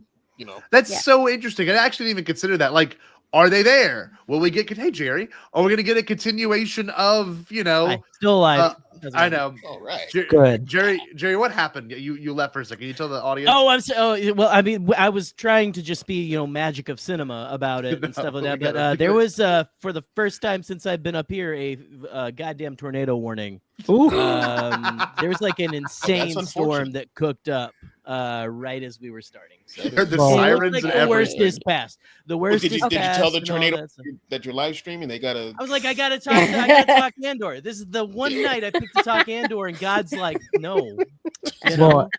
That's so interesting. I actually didn't even consider that. Like, are they there? Will we get? Hey, Jerry, are we going to get a continuation of, still alive? I know. All right. Good. Jerry, what happened? You left for a second. Can you tell the audience? Well, I mean, I was trying to just be, magic of cinema about it and stuff like that. But there was, for the first time since I've been up here, a goddamn tornado warning. Ooh. There was like an insane storm that cooked up right as we were starting. So the sirens like and the worst everything. is past. The worst is past. Did you tell the and tornado all that you're live streaming? They gotta. I was like, I gotta talk Andor. This is the one night I picked to talk Andor, and God's like, no. Well,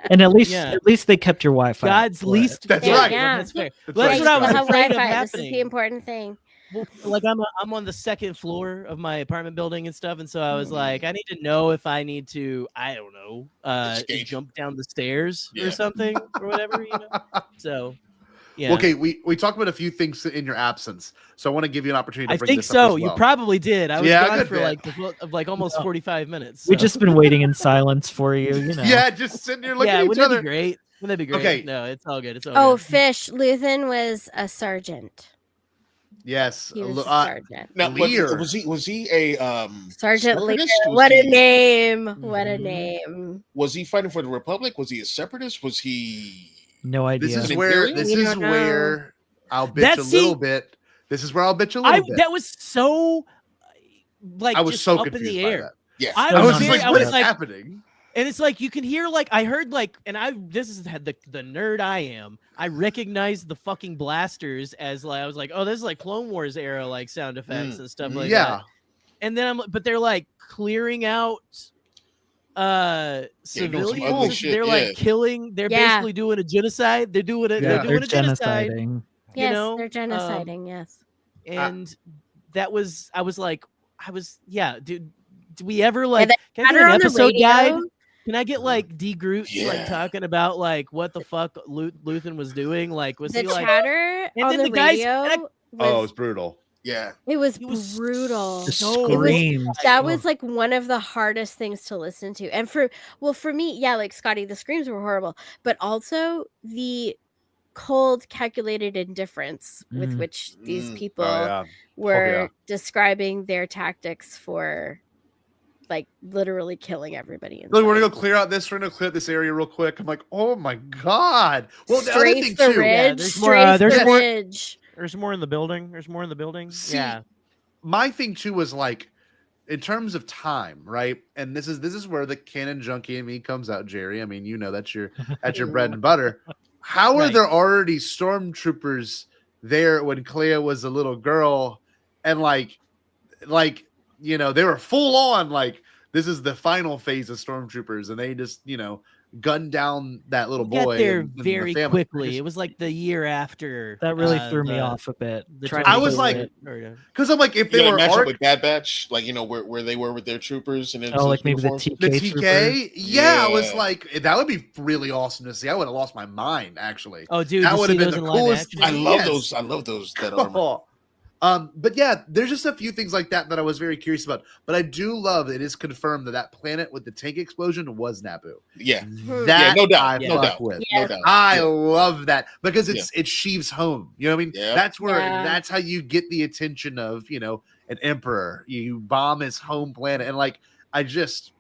and at least they kept your Wi-Fi. God's least. That's right. Yeah. That's fair. That's That's right. what I was Have afraid of Wi-Fi. happening. This is the important thing. Well, like I'm on the second floor of my apartment building and stuff, and so I was like, I need to know if I need to, I don't know, jump down the stairs or something or whatever, So, yeah. Okay, we talked about a few things in your absence, so I want to give you an opportunity to I bring think this so. up as well. You probably did. I was gone for bit. like almost 45 minutes. We've just been waiting in silence for you. Yeah, just sitting here looking at each wouldn't other. that be great? Wouldn't that be great? Okay. No, it's all good. It's all Oh, good. Fish. Luthen was a sergeant. Yes. He was a sergeant. Now, Lear. was he a Sergeant Lear. separatist? What a name. What a name. Was he fighting for the Republic? Was he a separatist? Was he? No idea. This is An where Imperial? I'll bitch a little bit. This is where I'll bitch a little bit. That was so like I was just so up in confused the by air. that. Yeah. I was like, what is happening? And it's like you can hear like I heard like this is the nerd I am. I recognized the fucking blasters as like I was like, oh, this is like Clone Wars era like sound effects and stuff like that. And then but they're like clearing out civilians. They're like killing. They're basically doing a genocide. They're doing a genocide. Yes, they're genociding. Yes. and I was like, dude, do we ever like? the Can I get chatter an on the episode guide? radio Can I get like D Groot like Yeah. talking about like what the fuck Luthen was doing? Like, was the he like? chatter And on then the the guys- radio and Oh, it was was brutal. Yeah. it was It was brutal. The so screams. That was like one of the hardest things to listen to. And for me, yeah, like Scotty, the screams were horrible, but also the cold, calculated indifference with which these people Oh, yeah. were describing their tactics for like literally killing everybody. Look, we're inside. gonna go clear out this. We're gonna clear out this area real quick. I'm like, oh my god. Well, the other Strafe thing the too. ridge, there's more, strafe there's the more- ridge. There's more in the building. See, Yeah. My thing too was like, in terms of time, right? And this is where the canon junkie in me comes out, Jerry. I mean, you know that's your bread and butter. How are Right. there already stormtroopers there when Clea was a little girl, and like you know they were full on like this is the final phase of stormtroopers, and they just gunned down that little We got boy there and the very family. quickly. It was like the year after. That really threw me the- off a bit. the Trying I to was do like, it. because I'm like, if They they were match up arc- with Bad Batch, like where they were with their troopers and Oh, like maybe the uniforms. the TK, TK, yeah, I was Yeah. like, that would be really awesome to see. I would have lost my mind actually. Oh, dude, that you would see have been those the in live coolest. action? I love Yes. those. I love those. That armor. Oh. But yeah, there's just a few things like that I was very curious about. But I do love it is confirmed that planet with the tank explosion was Naboo. Yeah. That no doubt. I No fuck doubt. with. No doubt. I Yeah. love that because it's Sheev's home. You know what I mean? Yeah. That's where Yeah. that's how you get the attention of an emperor. You bomb his home planet, and like I just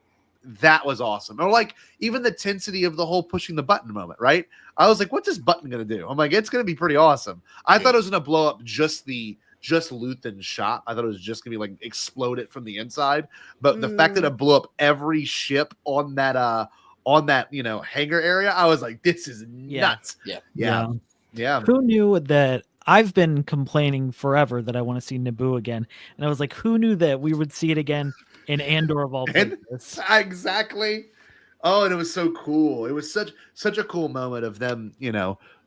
that was awesome. Or like even the tensity of the whole pushing the button moment, right? I was like, what's this button gonna do? I'm like, it's gonna be pretty awesome. I thought it was gonna blow up just Luthen's shop. I thought it was just gonna be like explode it from the inside. But the fact that it blew up every ship on that hangar area, I was like, this is nuts. Yeah. Who knew that? I've been complaining forever that I want to see Naboo again, and I was like, who knew that we would see it again in Andor of all places? Exactly. Oh, and it was so cool. It was such a cool moment of them,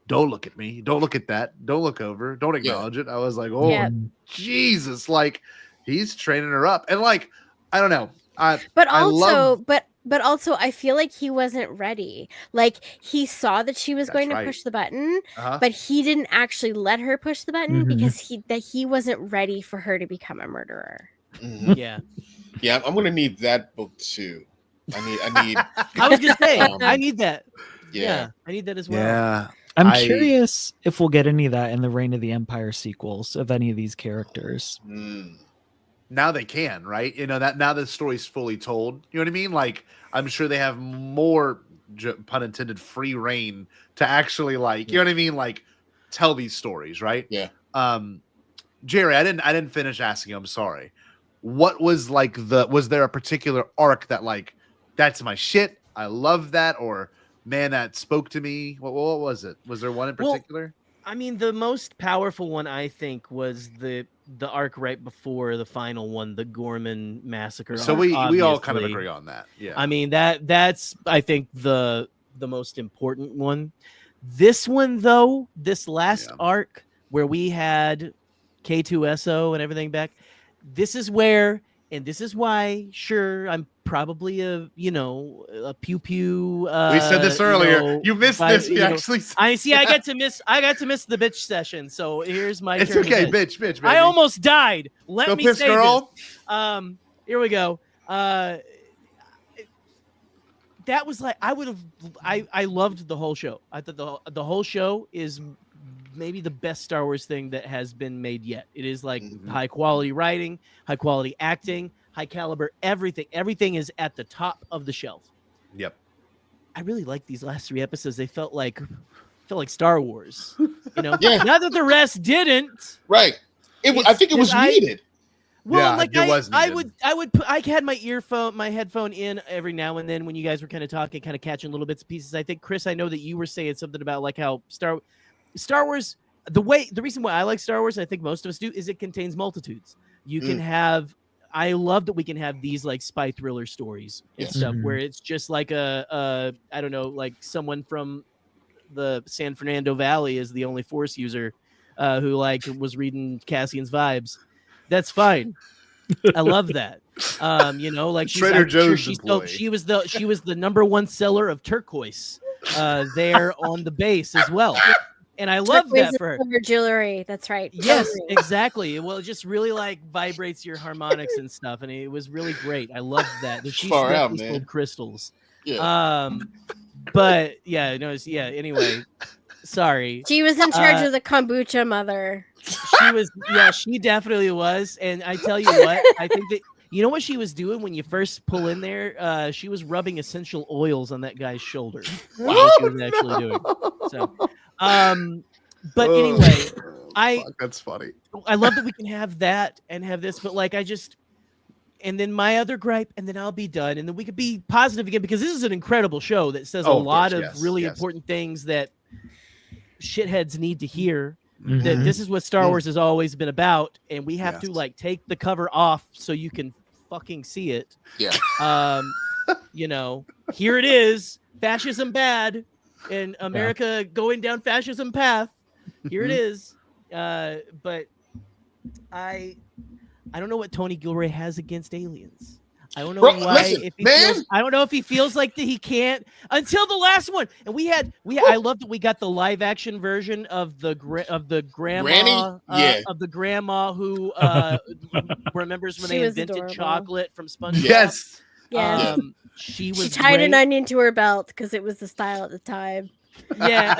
don't look at me, don't look at that, don't look over, don't acknowledge it. I was like, oh Yeah. Jesus, like he's training her up. And like, I don't know. But I also, love- but also, I feel like he wasn't ready. Like he saw that she was That's going right. to push the button, Uh-huh. but he didn't actually let her push the button Mhm. because he wasn't ready for her to become a murderer. Mhm. Yeah. Yeah, I'm gonna need that book too. I need. I was gonna say, Um, I need that. Yeah. I need that as well. Yeah. I'm I- curious if we'll get any of that in the Reign of the Empire sequels of any of these characters. Now they can, right? That now the story's fully told. You know what I mean? Like, I'm sure they have more, pun intended, free reign to actually, like, you know what I mean? Like, tell these stories, right? Yeah. Jerry, I didn't finish asking you. I'm sorry. What was like was there a particular arc that like that's my shit? I love that, or man, that spoke to me. What was it? Was there one in Well, particular? I mean, the most powerful one I think was the arc right before the final one, the Gorman massacre. So arc, we all kind of obviously. agree on that. Yeah. I mean that's I think the most important one. This one though, this last arc where we had K2SO and everything back, this is where, and this is why, sure, I'm probably a pew pew. We said this earlier. You missed this. We actually. I see. I got to miss the bitch session. So here's my. It's turn to okay, bitch. bitch. I baby. almost died. Let Go me piss, say girl. this. Here we go. That was like I loved the whole show. I thought the whole show is maybe the best Star Wars thing that has been made yet. It is like high quality writing, high quality acting, high caliber everything. Everything is at the top of the shelf. Yep. I really like these last 3 episodes. They felt like Star Wars. Not that the rest didn't. Right. I think it was needed. Well, Yeah, like it was I needed. would put. I had my headphone in every now and then when you guys were kind of talking, kind of catching little bits and pieces. I think Chris, I know that you were saying something about like how Star Wars. The reason why I like Star Wars, and I think most of us do, is it contains multitudes. You can have. I love that we can have these like spy thriller stories and stuff where it's just like a I don't know, like someone from the San Fernando Valley is the only Force user. who like was reading Cassian's vibes. That's fine. I love that. You know, like Trader Joe's she employee. she was the #1 seller of turquoise there on the base as well. And I love Turquoise that for her. silver jewelry. That's right. Yes, Totally. exactly. Well, it just really like vibrates your harmonics and stuff, and it was really great. I loved that. She Far out, definitely man. sold crystals. Yeah. But yeah, no, anyway, sorry. She was in charge of the kombucha mother. She was, yeah, she definitely was. And I tell you what, I think that you know what she was doing when you first pull in there? She was rubbing essential oils on that guy's shoulder. What she was actually doing. So, but anyway, Fuck, that's funny. I love that we can have that and have this, but like and then my other gripe, and then I'll be done, and then we could be positive again because this is an incredible show that says a lot of really important things that shitheads need to hear. That this is what Star Wars has always been about, and we have to like take the cover off so you can fucking see it. Yeah. You know, here it is, fascism bad, and America going down fascism path. Here it is. But I don't know what Tony Gilroy has against aliens. I don't know I don't know if he feels like that he can't until the last one. And I love that we got the live action version of the grandma of the grandma who remembers when they invented chocolate from SpongeBob. Yes. Yeah. She tied an onion to her belt because it was the style at the time. Yeah.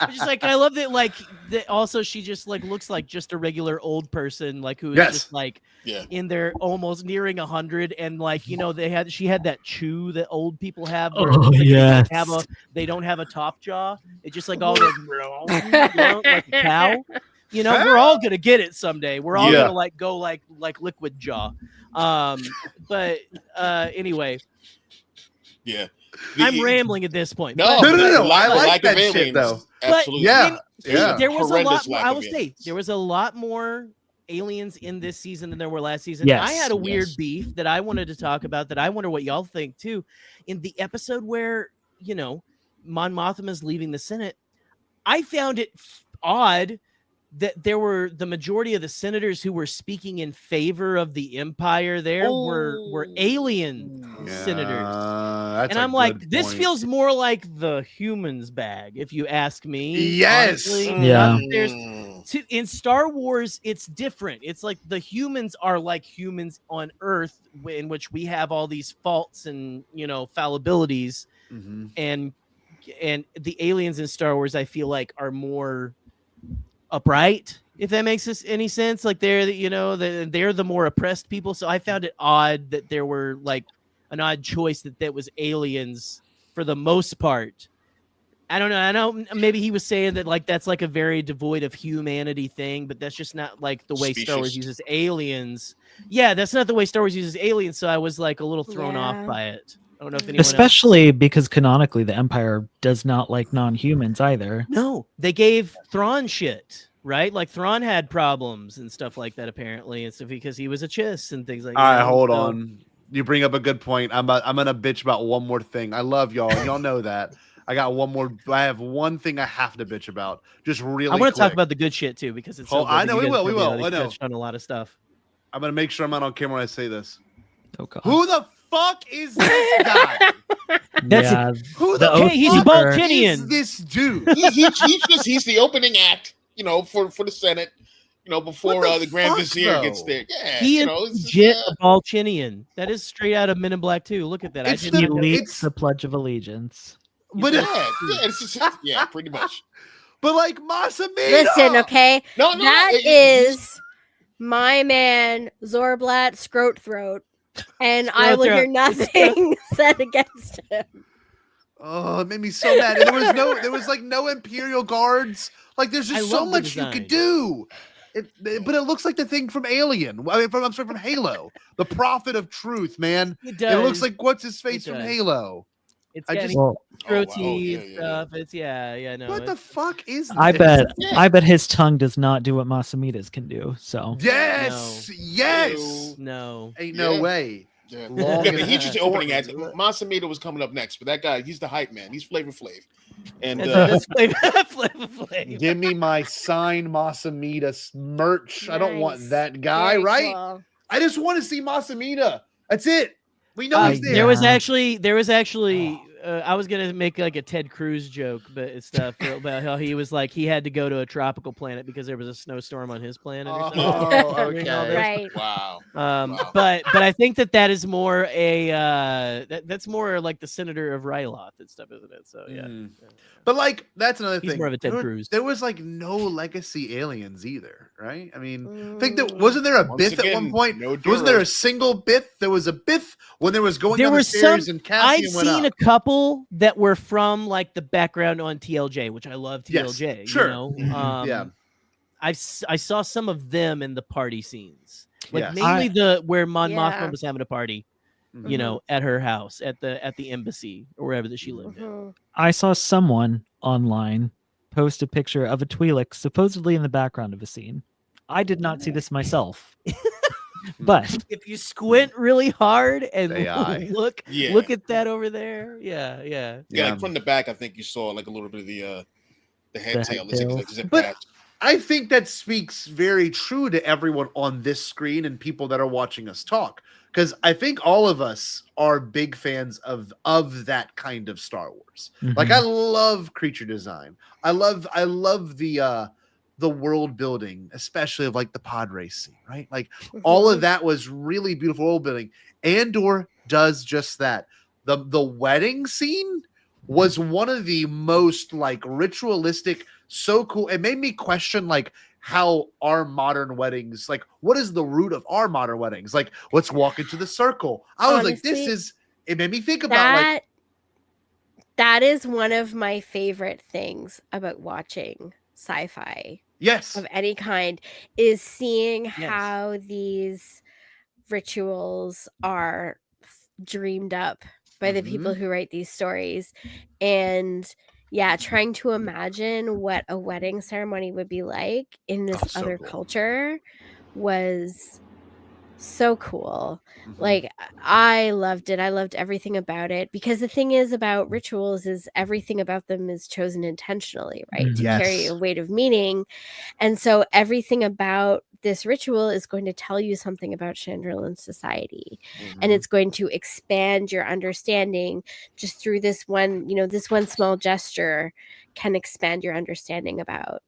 Just like I love that that also she just like looks like just a regular old person like who is just like in their almost nearing 100 and like you know she had that chew that old people have where they don't have a top jaw. It just like all goes like a cow. You know, we're all gonna get it someday. We're all gonna like go like liquid jaw. But anyway. Yeah. I'm rambling at this point. No. I like that shit though. Absolutely. There was a lot. I will say there was a lot more aliens in this season than there were last season. Yes. I had a weird beef that I wanted to talk about that I wonder what y'all think too. In the episode where Mon Mothma's leaving the Senate, I found it odd that there were the majority of the senators who were speaking in favor of the Empire were alien senators. And I'm like, this feels more like the humans bag, if you ask me. Yes. Honestly. In Star Wars, it's different. It's like the humans are like humans on Earth, in which we have all these faults and fallibilities. And the aliens in Star Wars, I feel like, are more upright, if that makes any sense. Like they're the more oppressed people. So I found it odd that there were like an odd choice that was aliens for the most part. I don't know. I know maybe he was saying that like that's like a very devoid of humanity thing, but that's just not like the way Star Wars uses aliens. Yeah, that's not the way Star Wars uses aliens. So I was like a little thrown off by it. I don't know if anyone especially because canonically the Empire does not like non-humans either. No, they gave Thrawn shit, right? Like Thrawn had problems and stuff like that apparently, and stuff because he was a chiss and things like that. All right, hold on. You bring up a good point. I'm gonna bitch about one more thing. I love y'all. Y'all know that. I got one more. I have one thing I have to bitch about. Just really. I want to talk about the good shit too because it's. So I know we will. We will. I know. Touched on a lot of stuff. I'm gonna make sure I'm not on camera when I say this. Oh God. Who the fuck is this guy? Who the fuck he's Baltinian. Is this dude? He's the opening act. For the Senate. Before the Grand Vizier gets there. Yeah, he is legit a Baltinian. That is straight out of Men in Black 2. Look at that. It's the Pledge of Allegiance. But yeah, pretty much. But like Masamune. Listen, okay. No, that is my man Zorblat Scroat Throat, and I will hear nothing said against him. Oh, it made me so mad. And there was like no Imperial guards. Like there's just so much you could do. But it looks like the thing from Alien. I mean, from Halo. The Prophet of Truth, man. It does. It looks like what's his face from Halo. It's protein stuff. It's no. What the fuck is this? I bet his tongue does not do what Masamida's can do. So yes, No. ain't Yeah. no way. Yeah, Long yeah, and but he's just the opening act. important. Masamita was coming up next, but that guy, he's the hype man. He's Flavor Flav. And That's Flavor Flav. Give me my signed Masamita merch. I don't want Nice. that guy, Very right? cool. I just want to see Masamita. That's it. We know he's there. There was actually I was gonna make like a Ted Cruz joke, but it's stuff about how he was like he had to go to a tropical planet because there was a snowstorm on his planet or something. Oh, During all okay. this. Right. wow. But I think that is more a that's more like the senator of Ryloth and stuff, isn't it? So yeah. But like that's another He's thing. more of a Ted Cruz. There was like no legacy aliens either, right? I mean, I think that wasn't there a Once Biff at again, one point? no Wasn't there a Duros. single Biff? There was a Biff when there was going There down the were stairs some. and Cassian I've went seen up. a couple that were from like the background on TLJ, which I love Yes, TLJ. sure. You know? Mhm, yeah. I saw some of them in the party scenes, like Yes. mainly the where Mon Yeah. Mothma was having a party, Mhm. you know, at her house at the embassy or wherever that she lived in. Mhm. I saw someone online post a picture of a Twi'lek supposedly in the background of a scene. I did not see this myself, but If you squint really hard and AI. look Yeah. look at that over there, yeah. Yeah, like from the back, I think you saw like a little bit of the head The tail. head It's like, tail. like zip But- past. I think that speaks very true to everyone on this screen and people that are watching us talk. Because I think all of us are big fans of that kind of Star Wars. Like I love creature design. I love the world building, especially of like the pod race scene, right? Like all of that was really beautiful world building. Andor does just that. The wedding scene was one of the most like ritualistic, so cool. It made me question like how our modern weddings, like what is the root of our modern weddings? Like let's walk into the circle. I was like, Honestly, it made me think about like that is one of my favorite things about watching sci-fi yes. of any kind is seeing how these rituals are dreamed up by the people who write these stories, and trying to imagine what a wedding ceremony would be like in this so other cool. culture was so cool. Like I loved it. I loved everything about it, because the thing is about rituals is everything about them is chosen intentionally, right? To carry a weight of meaning. And so everything about this ritual is going to tell you something about Chandrilan society, and it's going to expand your understanding just through this one, this one small gesture can expand your understanding about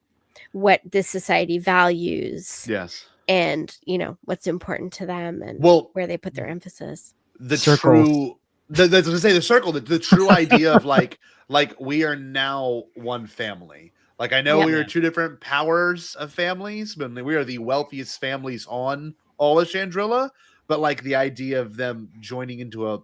what this society values. Yes. And what's important to them and where they put their emphasis. The Circle. the true idea of like we are now one family. Like I know we are two different powers of families, but we are the wealthiest families on all of Chandrila. But like the idea of them joining into a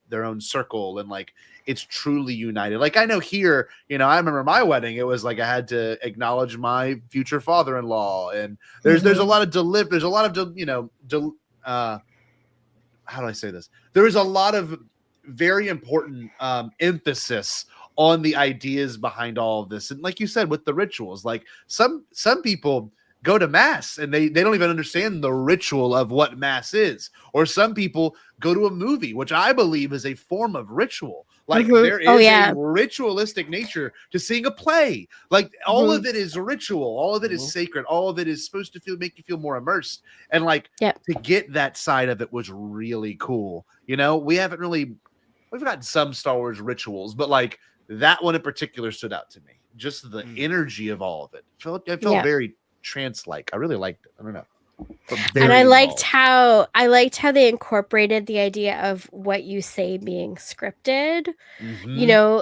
their own circle, and like it's truly united. Like I know here, I remember my wedding. It was like I had to acknowledge my future father-in-law, and there's a lot of how do I say this? There is a lot of very important emphasis on the ideas behind all of this, and like you said, with the rituals, like some people go to mass and they don't even understand the ritual of what mass is, or some people go to a movie, which I believe is a form of ritual. Like there is a ritualistic nature to seeing a play. Like all of it is ritual, all of it is sacred, all of it is supposed to make you feel more immersed, and like to get that side of it was really cool. We've got some Star Wars rituals, but like that one in particular stood out to me. Just the energy of all of it. I felt very trance-like. I really liked it. I don't know. And I liked how they incorporated the idea of what you say being scripted.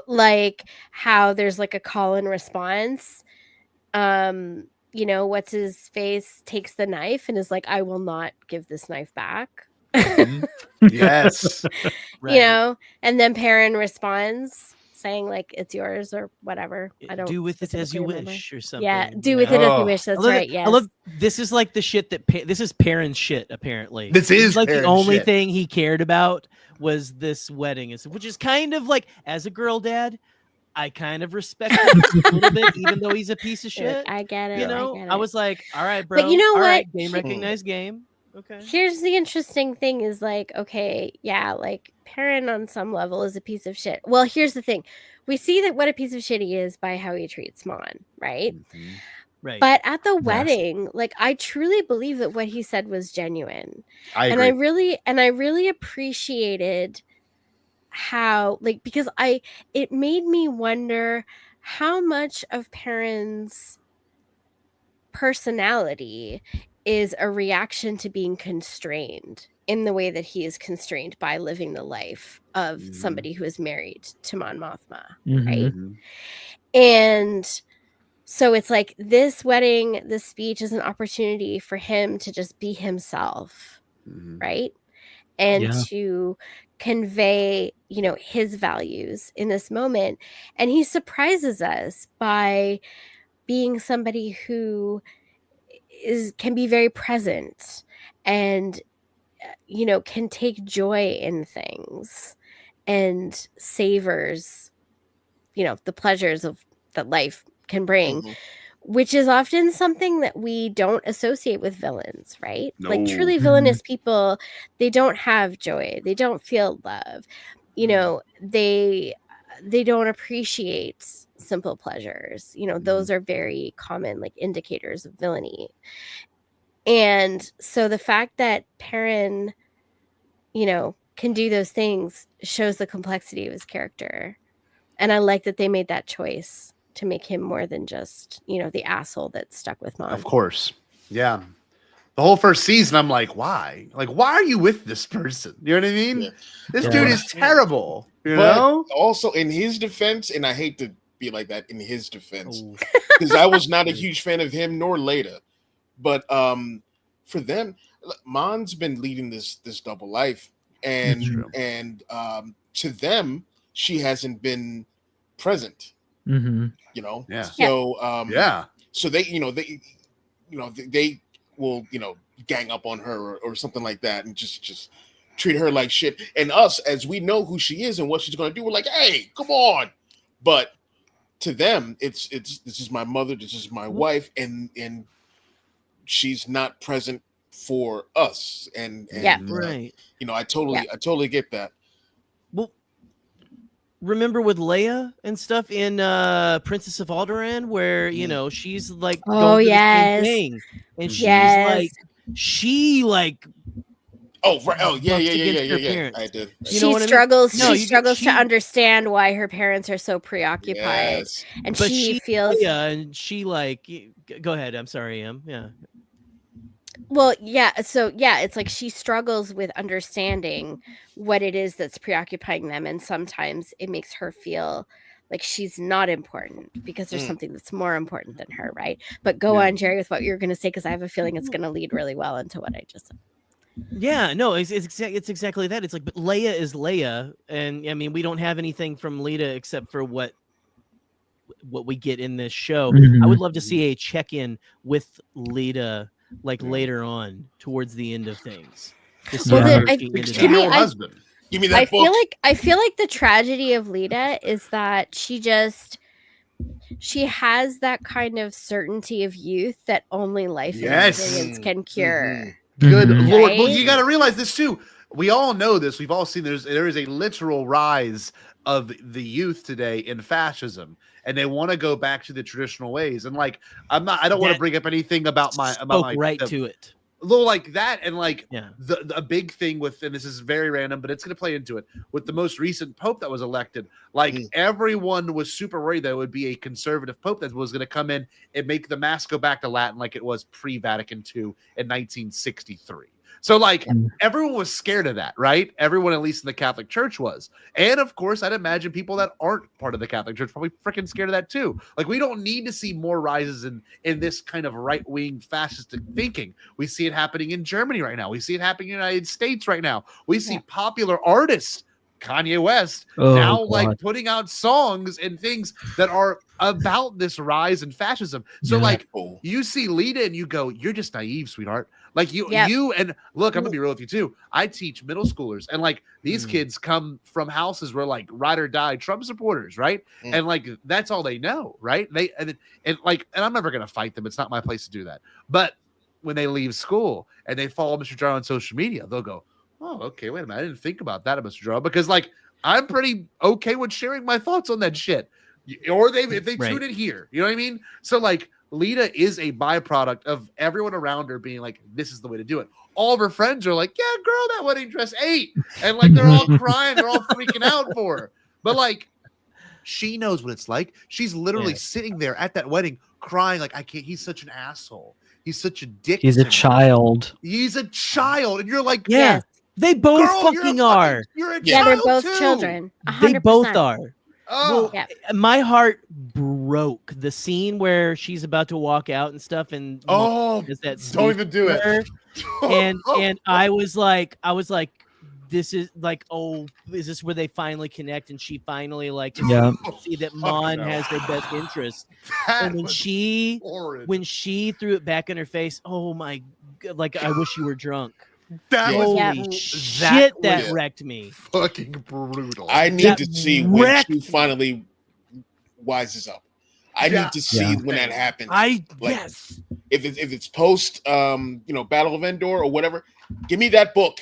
Like how there's like a call and response. What's his face takes the knife and is like, I will not give this knife back. Yes. And then Perrin responds saying like it's yours or whatever. I don't do with it as you wish or something. Yeah, do with it as you wish. That's right. Yes. I love this is like the shit that this is Perrin's shit. Apparently, this is like Perrin's the only shit. thing he cared about was this wedding, which is kind of like, as a girl dad, I kind of respect it a little bit, even though he's a piece of shit. I get it. I was like, all right, bro. But you know all what? right, game recognized game. Okay. Here's the interesting thing is like, okay, yeah, like Perrin on some level is a piece of shit. Well, here's the thing. We see that what a piece of shit he is by how he treats Mon, right? Right. But at the Yes. wedding, like I truly believe that what he said was genuine. I And agree. I really appreciated how like because it made me wonder how much of Perrin's personality is a reaction to being constrained in the way that he is constrained by living the life of somebody who is married to Mon Mothma, right? And so it's like this wedding, this speech is an opportunity for him to just be himself, right? And Yeah. to convey, you know, his values in this moment. And he surprises us by being somebody who can be very present and you know can take joy in things and savors you know the pleasures of that life can bring, which is often something that we don't associate with villains, right? Like truly villainous people, they don't have joy, they don't feel love, you know, they don't appreciate simple pleasures, you know, those are very common like indicators of villainy. And so the fact that Perrin, you know, can do those things shows the complexity of his character. And I like that they made that choice to make him more than just, you know, the asshole that stuck with Mon. Of course. Yeah. The whole first season, I'm like, why? Like, why are you with this person? You know what I mean? Yeah. This Yeah. dude is terrible. You But know? also in his defense, and I hate to be like that in his defense, because I was not a huge fan of him nor Leda. But for them, Mon's been leading this double life, and to them, she hasn't been present. You know, Yeah. So so they they will gang up on her or something like that, and just treat her like shit. And us, as we know who she is and what she's going to do, we're like, hey, come on. But to them, it's this is my mother, this is my wife, and she's not present for us. And Right. you know, I totally get that. Well, remember with Leia and stuff in Princess of Alderaan, where you know she's like going through the same thing, and she's like, she like. Oh right! Oh yeah! I did. She struggles. She struggles to understand why her parents are so preoccupied, and but she feels. And she like. Go ahead. I'm sorry, Em. Yeah. Well, yeah. So yeah, it's like she struggles with understanding what it is that's preoccupying them, and sometimes it makes her feel like she's not important because there's something that's more important than her, right? But go on, Jerry, with what you're going to say, because I have a feeling it's going to lead really well into what I just said. Yeah, no, it's exactly that. It's like, but Leia is Leia, and I mean, we don't have anything from Leda except for what we get in this show. I would love to see a check-in with Leda, like later on towards the end of things. Give me that book. I feel like the tragedy of Leda is that she has that kind of certainty of youth that only life experience can cure. Good Lord. Well, Right? you got to realize this too. We all know this. We've all seen there is a literal rise of the youth today in fascism, and they want to go back to the traditional ways. And like, I don't want to bring up anything about my to it. Little like that, and like the big thing with, and this is very random, but it's going to play into it with the most recent pope that was elected. Like everyone was super worried that it would be a conservative pope that was going to come in and make the mass go back to Latin like it was pre-Vatican II in 1963. So like everyone was scared of that, right? Everyone, at least in the Catholic Church, was. And of course, I'd imagine people that aren't part of the Catholic Church probably freaking scared of that too. Like we don't need to see more rises in this kind of right-wing fascistic thinking. We see it happening in Germany right now. We see it happening in the United States right now. We see popular artists, Kanye West, like putting out songs and things that are about this rise in fascism. So like you see Leda and you go, you're just naive, sweetheart. Like you and look, I'm gonna be real with you too. I teach middle schoolers, and like these kids come from houses where like ride or die Trump supporters, right? And like that's all they know, right? And I'm never gonna fight them. It's not my place to do that. But when they leave school and they follow Mr. Jar on social media, they'll go, "Oh, okay, wait a minute, I didn't think about that, Mr. Jar," because like I'm pretty okay with sharing my thoughts on that shit. Or if they tune in here, you know what I mean? So like Lita is a byproduct of everyone around her being like, "This is the way to do it." All of her friends are like, "Yeah, girl, that wedding dress ate," and like they're all crying, they're all freaking out for her. But like, she knows what it's like. She's literally sitting there at that wedding crying, like, "I can't." He's such an asshole. He's such a dick. He's a child. He's a child, and you're like, Yeah, they both girl, fucking are. You're a Yeah, child they're both too. children. They 100%. both are. Oh, Yeah. My heart broke. The scene where she's about to walk out and stuff, and is that don't even do it. And I was like, this is like, oh, is this where they finally connect? And she finally like see that Mon has their best interest. And when she threw it back in her face, oh my god, like I wish you were drunk. Holy shit, that wrecked me. Fucking brutal. I need to see when she finally wises up. I need to see when that happens. If it's post Battle of Endor or whatever, give me that book.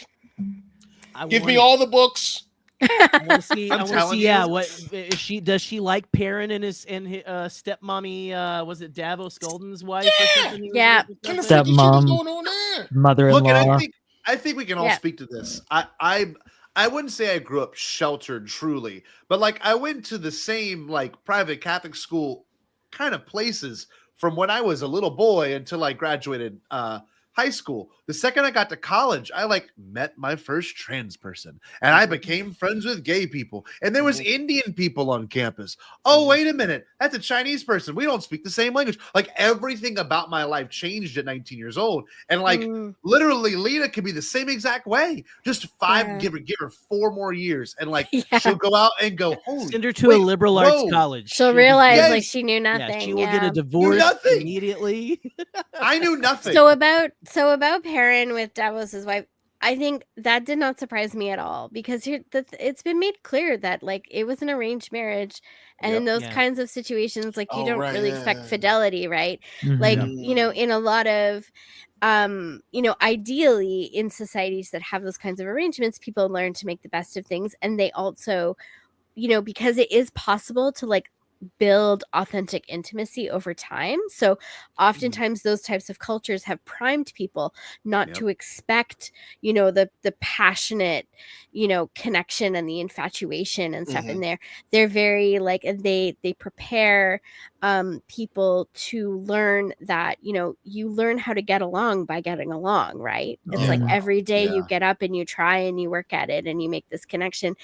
Give me all the books. I want to see. What is she? Does she like Perrin and his stepmommy? Was it Davos Golden's wife? Or something? Yeah. Stepmom, mother-in-law. Look, I think we can all speak to this. I wouldn't say I grew up sheltered truly, but like I went to the same like private Catholic school kind of places from when I was a little boy until I graduated high school. The second I got to college, I like met my first trans person and I became friends with gay people. And there was Indian people on campus. Oh, wait a minute. That's a Chinese person. We don't speak the same language. Like everything about my life changed at 19 years old. And like literally Lita could be the same exact way. Just give her 4 more years. And like she'll go out and go, holy, send her to a liberal arts college. She'll realize like she knew nothing. Yeah, she will get a divorce immediately. I knew nothing. So about Perrin with Davos's wife, I think that did not surprise me at all because it's been made clear that like it was an arranged marriage, and in those kinds of situations, like you don't really expect fidelity, right? Like in a lot of ideally in societies that have those kinds of arrangements, people learn to make the best of things, and they also, because it is possible to like build authentic intimacy over time. So oftentimes those types of cultures have primed people not to expect, the passionate, connection and the infatuation and stuff in there. They're very like, they prepare people to learn that, you learn how to get along by getting along, right? It's like every day you get up and you try and you work at it and you make this connection.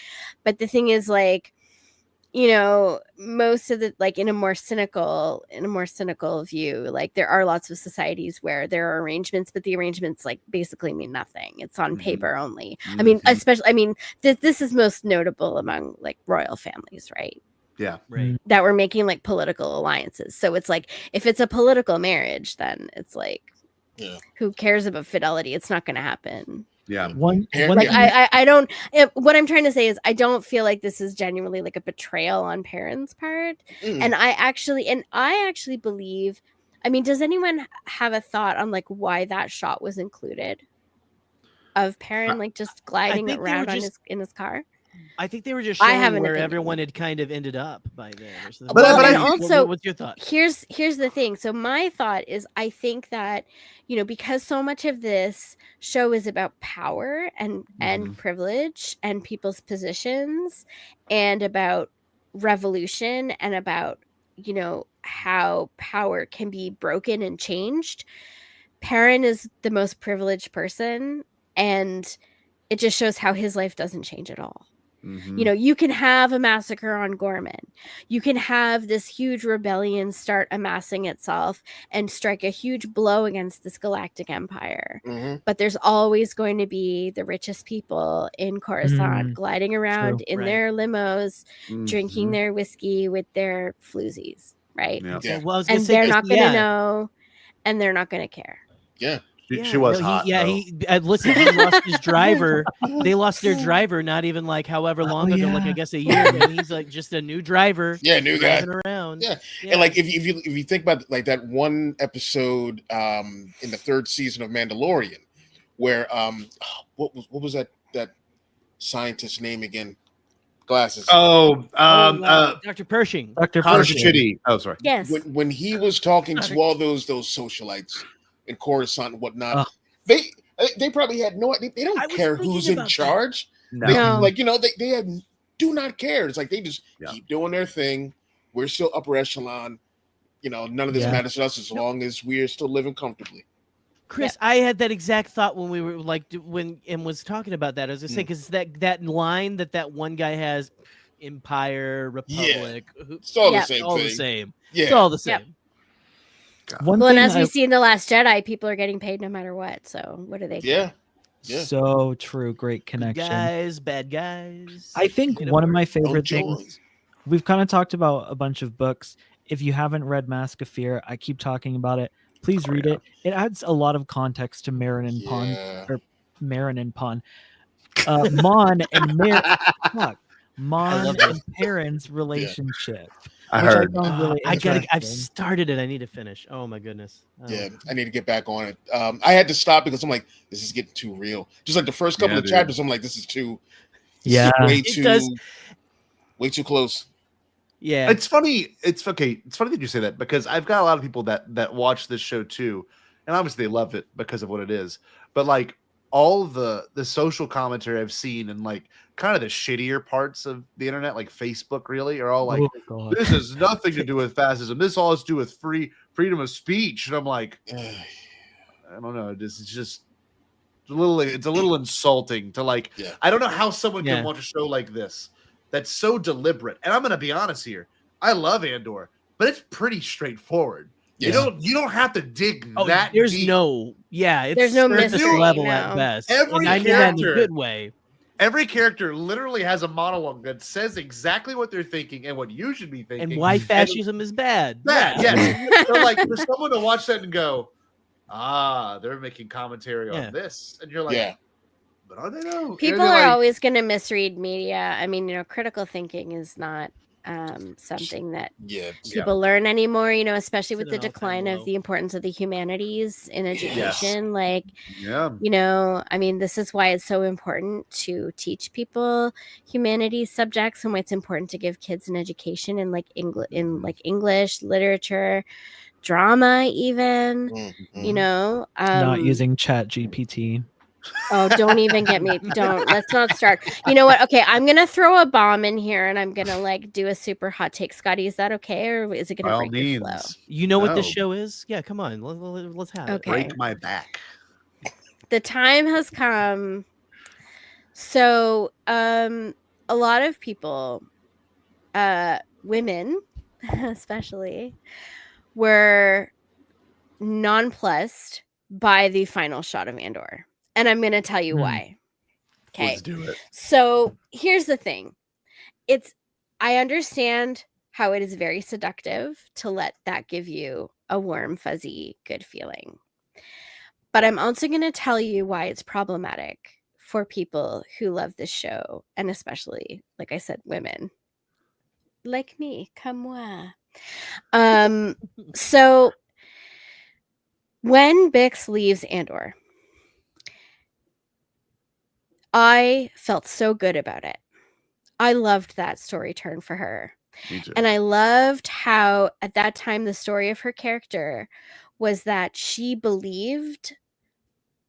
But the thing is like, most of the like in a more cynical view, like there are lots of societies where there are arrangements, but the arrangements like basically mean nothing. It's on paper only. I mean, this is most notable among like royal families, right? Yeah. Right. That we're making like political alliances. So it's like if it's a political marriage, then it's like who cares about fidelity? It's not going to happen. Yeah. I don't. What I'm trying to say is, I don't feel like this is genuinely like a betrayal on Perrin's part, and I actually believe. I mean, does anyone have a thought on like why that shot was included of Perrin like just gliding around in his car? I think they were just showing where everyone had kind of ended up by then. But also, what's your thought? Here's the thing. So my thought is, I think that because so much of this show is about power and privilege and people's positions and about revolution and about how power can be broken and changed. Perrin is the most privileged person, and it just shows how his life doesn't change at all. You can have a massacre on Gorman. You can have this huge rebellion start amassing itself and strike a huge blow against this galactic empire. But there's always going to be the richest people in Coruscant gliding around in their limos, drinking their whiskey with their floozies, right? Yeah. Well, and they're not going to know, and they're not going to care. Yeah. She was hot. Listen, he lost his driver. They lost their driver not even like however long ago, like I guess a year ago. He's like just a new driver. Yeah, new guy driving around. Yeah. And like if you think about like that one episode in the 3rd season of Mandalorian, where what was that scientist's name again? Glasses. Dr. Pershing. Dr. Pershing. Oh, sorry. Yes. When he was talking to all those socialites in Coruscant and whatnot, they probably had no idea. They don't care who's in charge. No. They do not care. It's like they just keep doing their thing. We're still upper echelon. None of this matters to us as long as we're still living comfortably. Chris, I had that exact thought when we were like when Em was talking about that. I was just saying because that line that one guy has, Empire, Republic, it's all the same all thing. The same. Yeah, it's all the same. Well, and as we see in The Last Jedi, people are getting paid no matter what. So what do they? Yeah. So true. Great connection. Good guys, bad guys. I think one of my favorite things. We've kind of talked about a bunch of books. If you haven't read Mask of Fear, I keep talking about it. Please read it. It adds a lot of context to Marin and Mon and Perrin's relationship. I heard. I've started it. I need to finish. Oh my goodness. I need to get back on it. I had to stop because I'm like, this is getting too real. Just like the first couple of chapters, I'm like, this is way too close. Yeah, it's funny. It's okay. It's funny that you say that because I've got a lot of people that watch this show too, and obviously they love it because of what it is. But like all the social commentary I've seen and like kind of the shittier parts of the internet, like Facebook, really are all like, this has nothing to do with fascism. This all has to do with freedom of speech. And I'm like, I don't know. It's just a little insulting to like. Yeah. I don't know how someone can watch a show like this. That's so deliberate. And I'm going to be honest here. I love Andor, but it's pretty straightforward. Yes. You don't have to dig that there's deep. There's no mystery level at best. Every character, in a good way. Every character literally has a monologue that says exactly what they're thinking and what you should be thinking. And why fascism is bad. Yes. So like for someone to watch that and go, they're making commentary on this. And you're like, but are they though? People are always going to misread media. I mean, critical thinking is not something that people learn anymore, especially with the decline of the importance of the humanities in education. I mean, this is why it's so important to teach people humanities subjects and why it's important to give kids an education in English, literature, drama, even, not using Chat GPT. Oh, don't even get me. Let's not start. You know what? Okay, I'm going to throw a bomb in here and I'm going to do a super hot take. Scotty, is that okay? Or is it going to break your flow? You know what this show is? Yeah, come on. Let's have it. Break my back. The time has come. So, a lot of people, women especially, were nonplussed by the final shot of Andor. And I'm going to tell you why. Okay. Let's do it. So here's the thing. I understand how it is very seductive to let that give you a warm, fuzzy, good feeling. But I'm also going to tell you why it's problematic for people who love this show. And especially, like I said, women. Like me. Comme moi. So when Bix leaves Andor, I felt so good about it. I loved that story turn for her. Me too. And I loved how at that time the story of her character was that she believed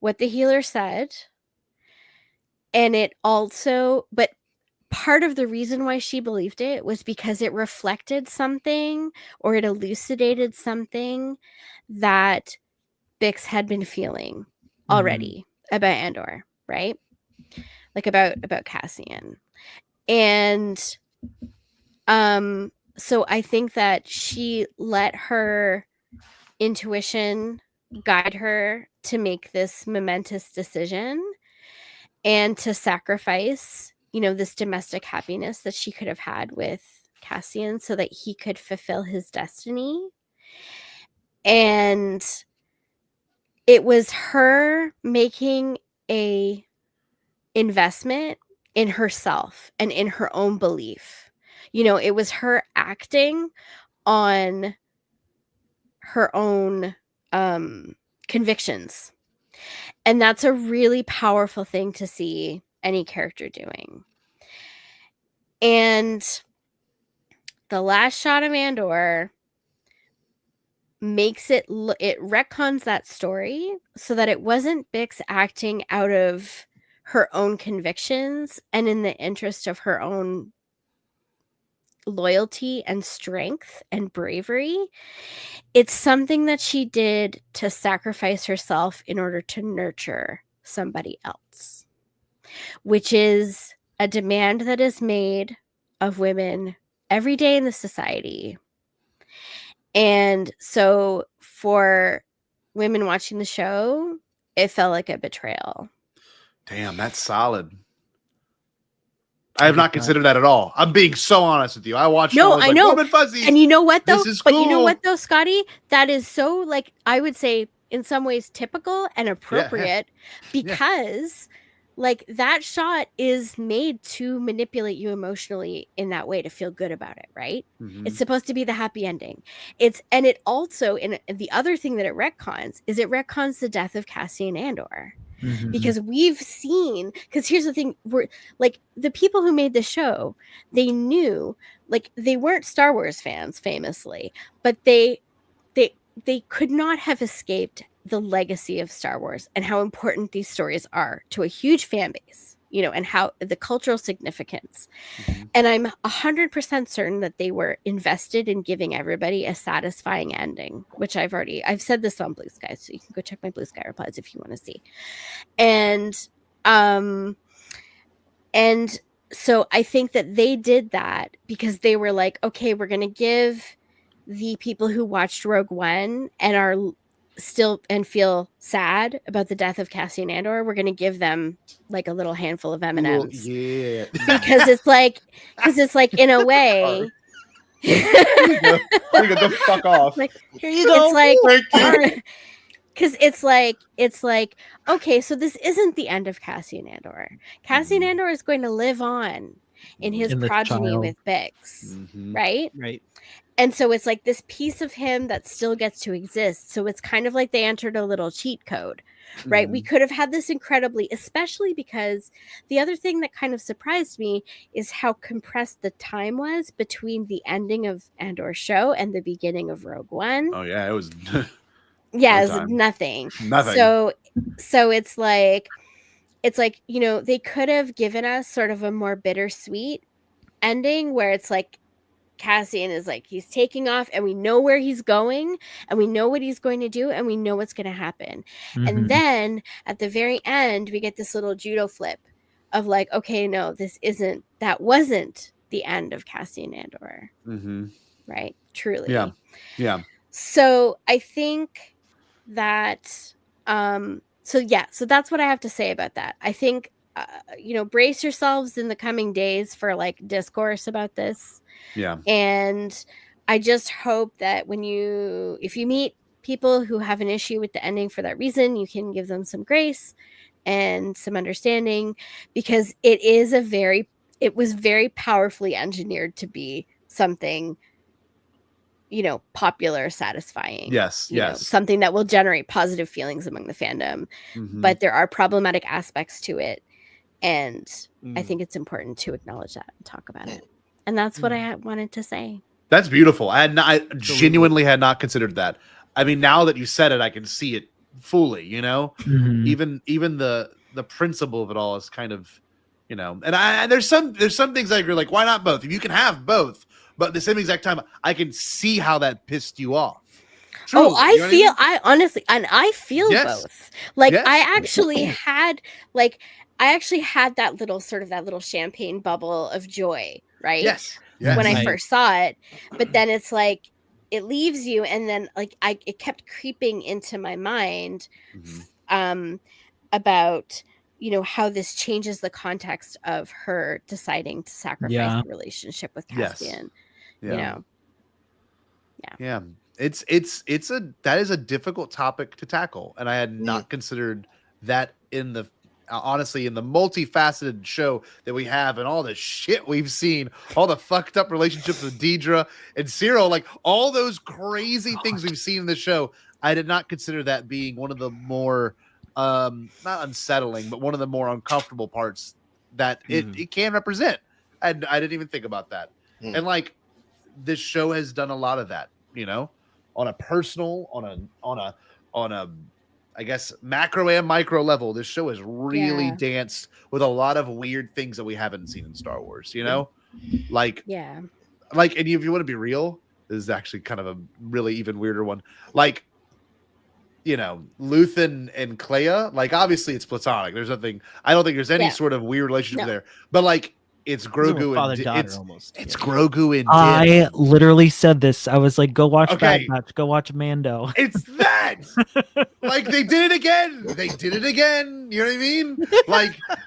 what the healer said. And it also, but part of the reason why she believed it was because it reflected something or it elucidated something that Bix had been feeling already about Andor, right? Like about Cassian. And so I think that she let her intuition guide her to make this momentous decision and to sacrifice, this domestic happiness that she could have had with Cassian so that he could fulfill his destiny. And it was her making a investment in herself and in her own belief. It was her acting on her own convictions. And that's a really powerful thing to see any character doing. And the last shot of Andor makes it retcons that story so that it wasn't Bix acting out of her own convictions and in the interest of her own loyalty and strength and bravery. It's something that she did to sacrifice herself in order to nurture somebody else, which is a demand that is made of women every day in the society. And so for women watching the show, it felt like a betrayal. Damn, that's solid. I have not considered that at all. I'm being so honest with you. I watched. No, I know. Warm and fuzzy. And you know what though? This is cool. But you know what though, Scotty? That is so, like, I would say in some ways typical and appropriate because like that shot is made to manipulate you emotionally in that way to feel good about it, right? Mhm. It's supposed to be the happy ending. And it also, and the other thing that it retcons is it retcons the death of Cassian Andor. Mhm. Because we've seen, because here's the thing, we're like the people who made the show, they knew, like, they weren't Star Wars fans famously, but they could not have escaped the legacy of Star Wars and how important these stories are to a huge fan base, and how the cultural significance. Mhm. And I'm 100% certain that they were invested in giving everybody a satisfying ending, which I've said this on Blue Sky, so you can go check my Blue Sky replies if you want to see. And so I think that they did that because they were like, okay, we're going to give the people who watched Rogue One and are still and feel sad about the death of Cassian Andor, we're going to give them like a little handful of M&Ms. Yeah. Because it's like in a way. There you go. Go fuck off. Like, Here you go. It's like, because it's like, okay, so this isn't the end of Cassian Andor. Cassian Andor is going to live on in his In the progeny child. with Bix, Mhm. right? Right. And so it's like this piece of him that still gets to exist. So it's kind of like they entered a little cheat code, right? We could have had this incredibly, especially because the other thing that kind of surprised me is how compressed the time was between the ending of Andor's show and the beginning of Rogue One. Oh yeah, it was. Yeah, no it's time. nothing. Nothing. So it's like, they could have given us sort of a more bittersweet ending where it's like Cassian is like, he's taking off and we know where he's going and we know what he's going to do and we know what's going to happen. Mhm. And then at the very end, we get this little judo flip of like, okay, no, that wasn't the end of Cassian Andor. Mm-hmm. Right. Truly. Yeah. Yeah. So I think that, so that's what I have to say about that. I think, brace yourselves in the coming days for like discourse about this. Yeah. And I just hope that if you meet people who have an issue with the ending for that reason, you can give them some grace and some understanding, because it was very powerfully engineered to be something, popular, satisfying. Yes. Yes. Something that will generate positive feelings among the fandom. Mhm. But there are problematic aspects to it. And I think it's important to acknowledge that and talk about it. And that's what I wanted to say. That's beautiful. I genuinely had not considered that. I mean, now that you said it, I can see it fully. Mhm. Even the principle of it all is kind of, and there's some things I agree. Like, why not both? If you can have both, but at the same exact time, I can see how that pissed you off. Truly, I honestly, and I feel Yes. both. Like, Yes. I actually had that little champagne bubble of joy, right? Yes. When I Right. first saw it, but then it's like it leaves you, and then like it kept creeping into my mind about how this changes the context of her deciding to sacrifice Yeah. the relationship with Yes. Caspian. Yeah. Yeah. that is a difficult topic to tackle, and I had not considered that in the honestly in the multifaceted show that we have and all the shit we've seen, all the fucked up relationships with Deidre and Cyril, like all those crazy things we've seen in the show. I did not consider that being one of the more not unsettling, but one of the more uncomfortable parts that it can represent. And I didn't even think about that. And like this show has done a lot of that, you know, on a personal, on a I guess macro and micro level. This show has really danced with a lot of weird things that we haven't seen in Star Wars, you know? Like and if you want to be real, this is actually kind of a really even weirder one. Like, you know, Luthen and Clea, like obviously it's platonic. There's nothing, I don't think there's any sort of weird relationship there. But like it's Grogu and it's Grogu and Din. I literally said this. I was like, go watch Bad Batch, go watch Mando. It's that. Like they did it again. They did it again. You know what I mean?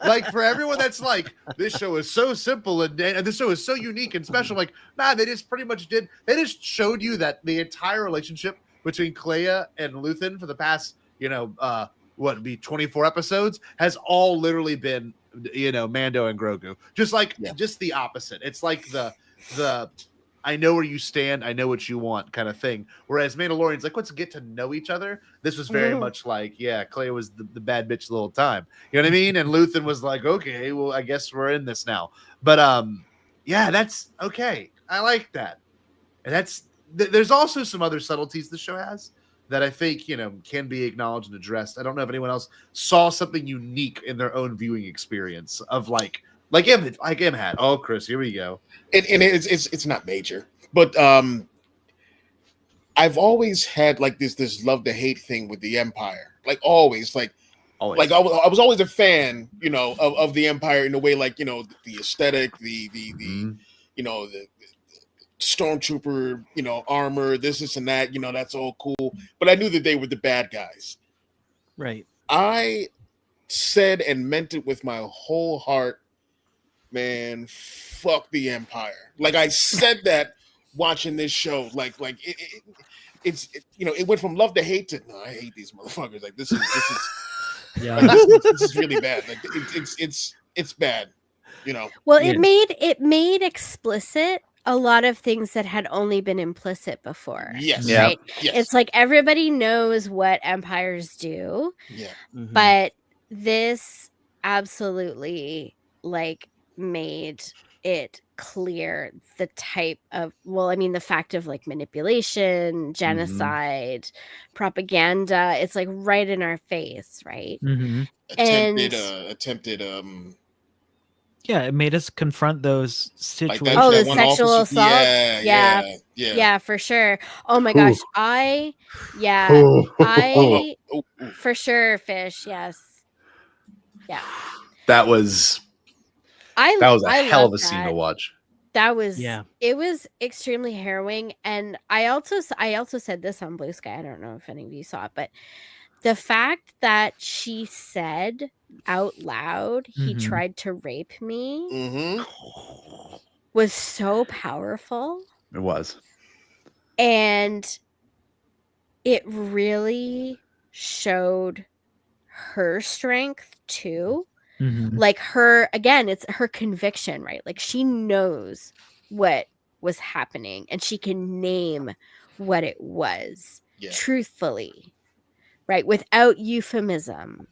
Like for everyone that's like, this show is so simple and this show is so unique and special. Like, nah, they just pretty much did. They just showed you that the entire relationship between Clea and Luthen for the past, you know, what would be 24 episodes has all literally been, you know, Mando and Grogu. Just like just the opposite. It's like the I know where you stand, I know what you want kind of thing. Whereas Mandalorian's like, let's get to know each other. This was very much like, Clea was the bad bitch the whole time. You know what I mean? And Luthen was like, okay, well, I guess we're in this now. But that's okay. I like that. And there's also some other subtleties the show has that I think, you know, can be acknowledged and addressed. I don't know if anyone else saw something unique in their own viewing experience of like him had. Oh, Chris, here we go. And it's not major, but I've always had like this love to hate thing with the Empire. Like always. Like I was always a fan, you know, of the Empire in a way, like, you know, the aesthetic, the you know, the stormtrooper, you know, armor, this and that, you know, that's all cool. But I knew that they were the bad guys. Right. I said and meant it with my whole heart, man, fuck the Empire. Like I said that watching this show, like it's you know, it went from love to hate to, no, I hate these motherfuckers. Like this is yeah, like, this is really bad. Like it's bad, you know. Well, it made explicit a lot of things that had only been implicit before. Yes. Right. Yes. It's like everybody knows what empires do. Yeah. But this absolutely like made it clear the type of, well, I mean, the fact of like manipulation, genocide, propaganda. It's like right in our face, right? Attempted yeah, it made us confront those situations. Like the sexual assault. Yeah, for sure. Oh my gosh. For sure, Fish. Yes. Yeah. That was a hell of a scene to watch. That was it was extremely harrowing. And I also said this on Blue Sky. I don't know if any of you saw it, but the fact that she said out loud he tried to rape me was so powerful. It was. And it really showed her strength too. Like her, again, it's her conviction, right? Like she knows what was happening and she can name what it was truthfully, right? Without euphemism,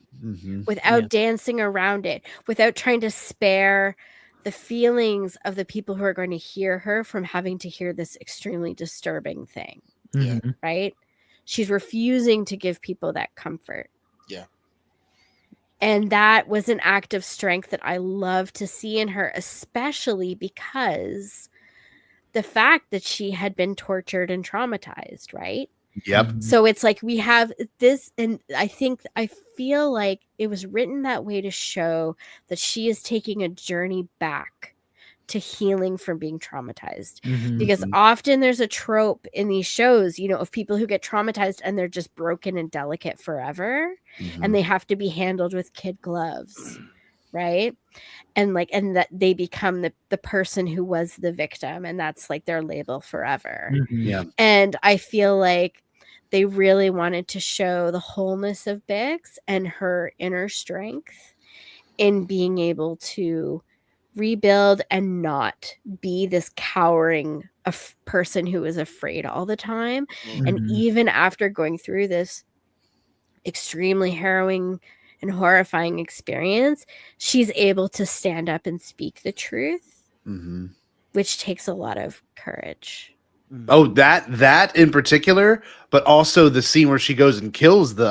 without dancing around it, without trying to spare the feelings of the people who are going to hear her from having to hear this extremely disturbing thing, right? She's refusing to give people that comfort. Yeah. And that was an act of strength that I love to see in her, especially because the fact that she had been tortured and traumatized, right? Yep. So it's like we have this, and I feel like it was written that way to show that she is taking a journey back to healing from being traumatized. Because often there's a trope in these shows, you know, of people who get traumatized and they're just broken and delicate forever and they have to be handled with kid gloves, right? And that they become the person who was the victim, and that's like their label forever. Yeah. And I feel like they really wanted to show the wholeness of Bix and her inner strength in being able to rebuild and not be this cowering person who is afraid all the time. And even after going through this extremely harrowing and horrifying experience, she's able to stand up and speak the truth, which takes a lot of courage. Oh, that in particular, but also the scene where she goes and kills the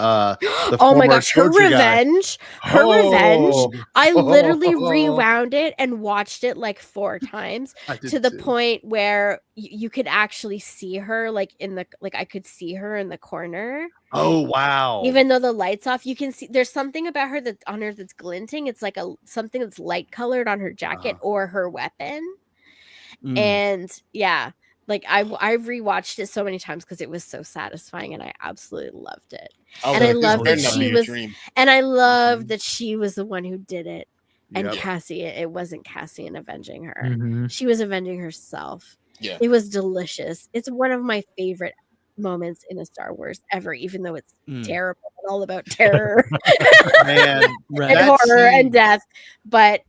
oh my gosh, her torture guy. revenge. Her revenge. I literally rewound it and watched it like 4 times to the point where you could actually see her I could see her in the corner. Oh wow. Even though the light's off, you can see there's something about her that's glinting. It's like something that's light colored on her jacket or her weapon. And yeah, like I've rewatched it so many times because it was so satisfying and I absolutely loved it. And I love that she was I love that she was the one who did it. And Cassie, it wasn't Cassian avenging her. She was avenging herself. Yeah. It was delicious. It's one of my favorite moments in a Star Wars ever, even though it's terrible and all about terror Man, and horror and death. But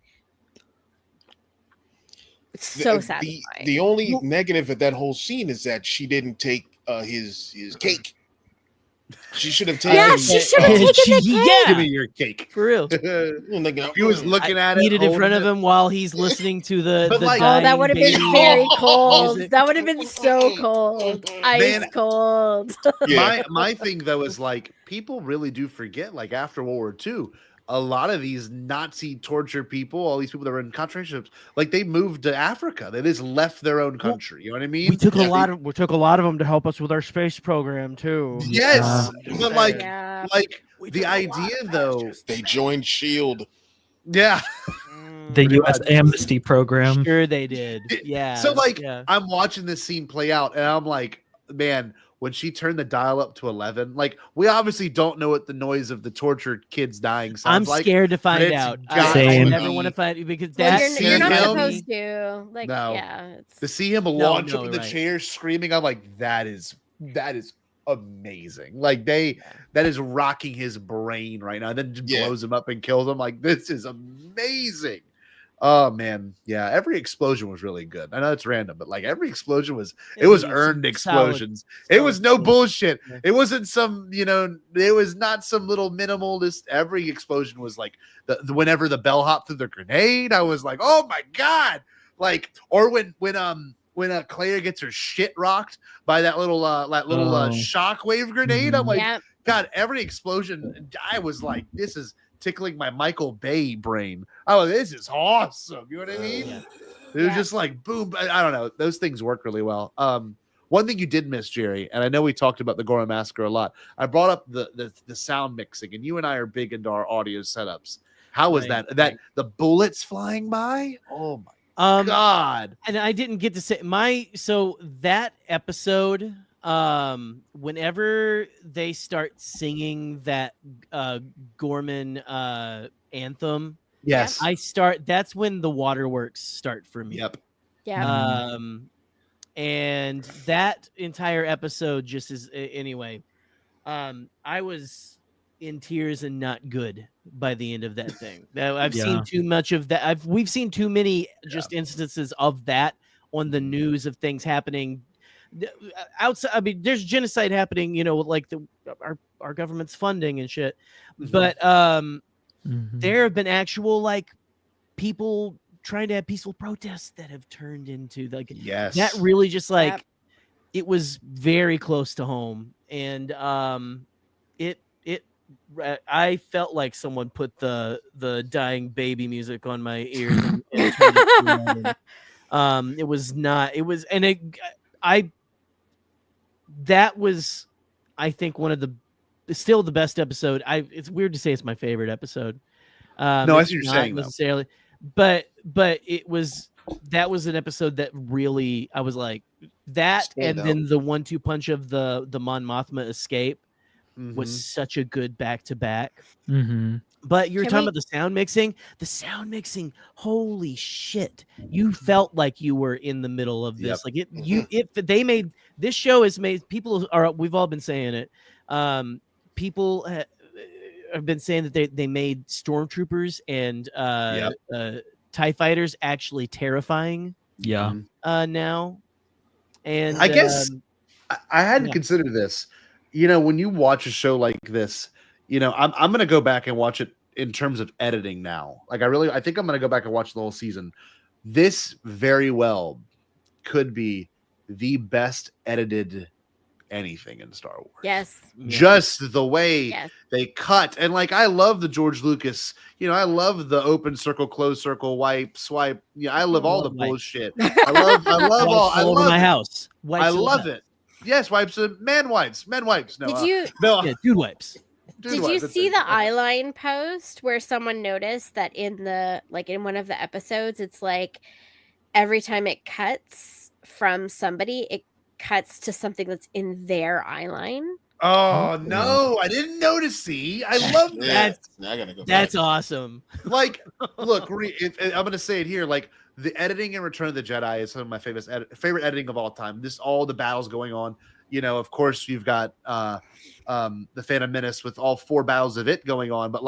it's so satisfying. The only negative of that whole scene is that she didn't take his cake. She should have taken. Yeah, she should have taken the cake. Give me your cake For real. He was looking at it. Eat it in front of him while he's listening to the that would have been dying very baby cold. music. That would have been so cold. Ice cold. My thing though is like people really do forget, like after World War II, a lot of these Nazi torture people, all these people that were in concentration camps, like they moved to Africa. They just left their own country. You know what I mean? We took a lot of them to help us with our space program too. Yes, but like the idea though, they joined Shield. Yeah. The U.S. Amnesty Program. Sure, they did. Yeah. So like, I'm watching this scene play out, and I'm like, man, when she turned the dial up to 11, like we obviously don't know what the noise of the tortured kids dying sounds like. I'm scared to find out. I never want to find because you're not supposed to. Like, to see him launch up in the chair screaming, I'm like, that is amazing. Like that is rocking his brain right now. And then just blows him up and kills him. Like, this is amazing. Oh man, yeah. Every explosion was really good. I know it's random, but like every explosion was earned explosions. It was no bullshit. It wasn't some, it was not some little minimalist. Every explosion was like whenever the bellhop threw the grenade, I was like, oh my god. Like, or when Claire gets her shit rocked by that little shockwave grenade, I'm like, God, every explosion, I was like, this is tickling my Michael Bay brain. Oh, this is awesome. You know what I mean? It was just like boom. I don't know. Those things work really well. One thing you did miss, Jerry, and I know we talked about the Gorham Massacre a lot. I brought up the sound mixing, and you and I are big into our audio setups. How was that? The bullets flying by? Oh my god. And I didn't get to say that episode, whenever they start singing that Gorman anthem, yes, that's when the waterworks start for me. Yep. Yeah. And that entire episode just is anyway. I was in tears and not good by the end of that thing. I've seen too much of that. We've seen too many just instances of that on the news of things happening outside. I mean, there's genocide happening, like our government's funding and shit. But there have been actual like people trying to have peaceful protests that have turned into like that really just like it was very close to home. And I felt like someone put the dying baby music on my ears and turned it on. It was not, it was, and that was, I think, one of still the best episode. It's weird to say it's my favorite episode. No, as you're saying necessarily, but that was an episode that really, I was like that. And then the 1-2 punch of the Mon Mothma escape was such a good back-to-back. Mm-hmm. But you're Can talking we- about the sound mixing. The sound mixing, holy shit! You felt like you were in the middle of this. Like they made this show is made. People are. We've all been saying it. People have been saying that they made stormtroopers and TIE fighters actually terrifying. Yeah. Now, and I guess I hadn't considered this. When you watch a show like this, I'm going to go back and watch it in terms of editing now. Like I think I'm going to go back and watch the whole season. This very well could be the best edited anything in Star Wars. Yes. Just the way they cut. And I love the George Lucas, I love the open circle, closed circle, wipe, swipe. I love all the bullshit. I love all. I love my house. I love it. Yes, wipes, men wipes. No, dude wipes. Did you see the eyeline post where someone noticed that in one of the episodes, it's like every time it cuts from somebody, it cuts to something that's in their eyeline? Oh no, I didn't notice. See, I love that. I gotta go. That's awesome. Look, I'm gonna say it here. The editing in Return of the Jedi is some of my favorite editing of all time. All the battles going on. Of course, you've got the Phantom Menace with all 4 battles of it going on. But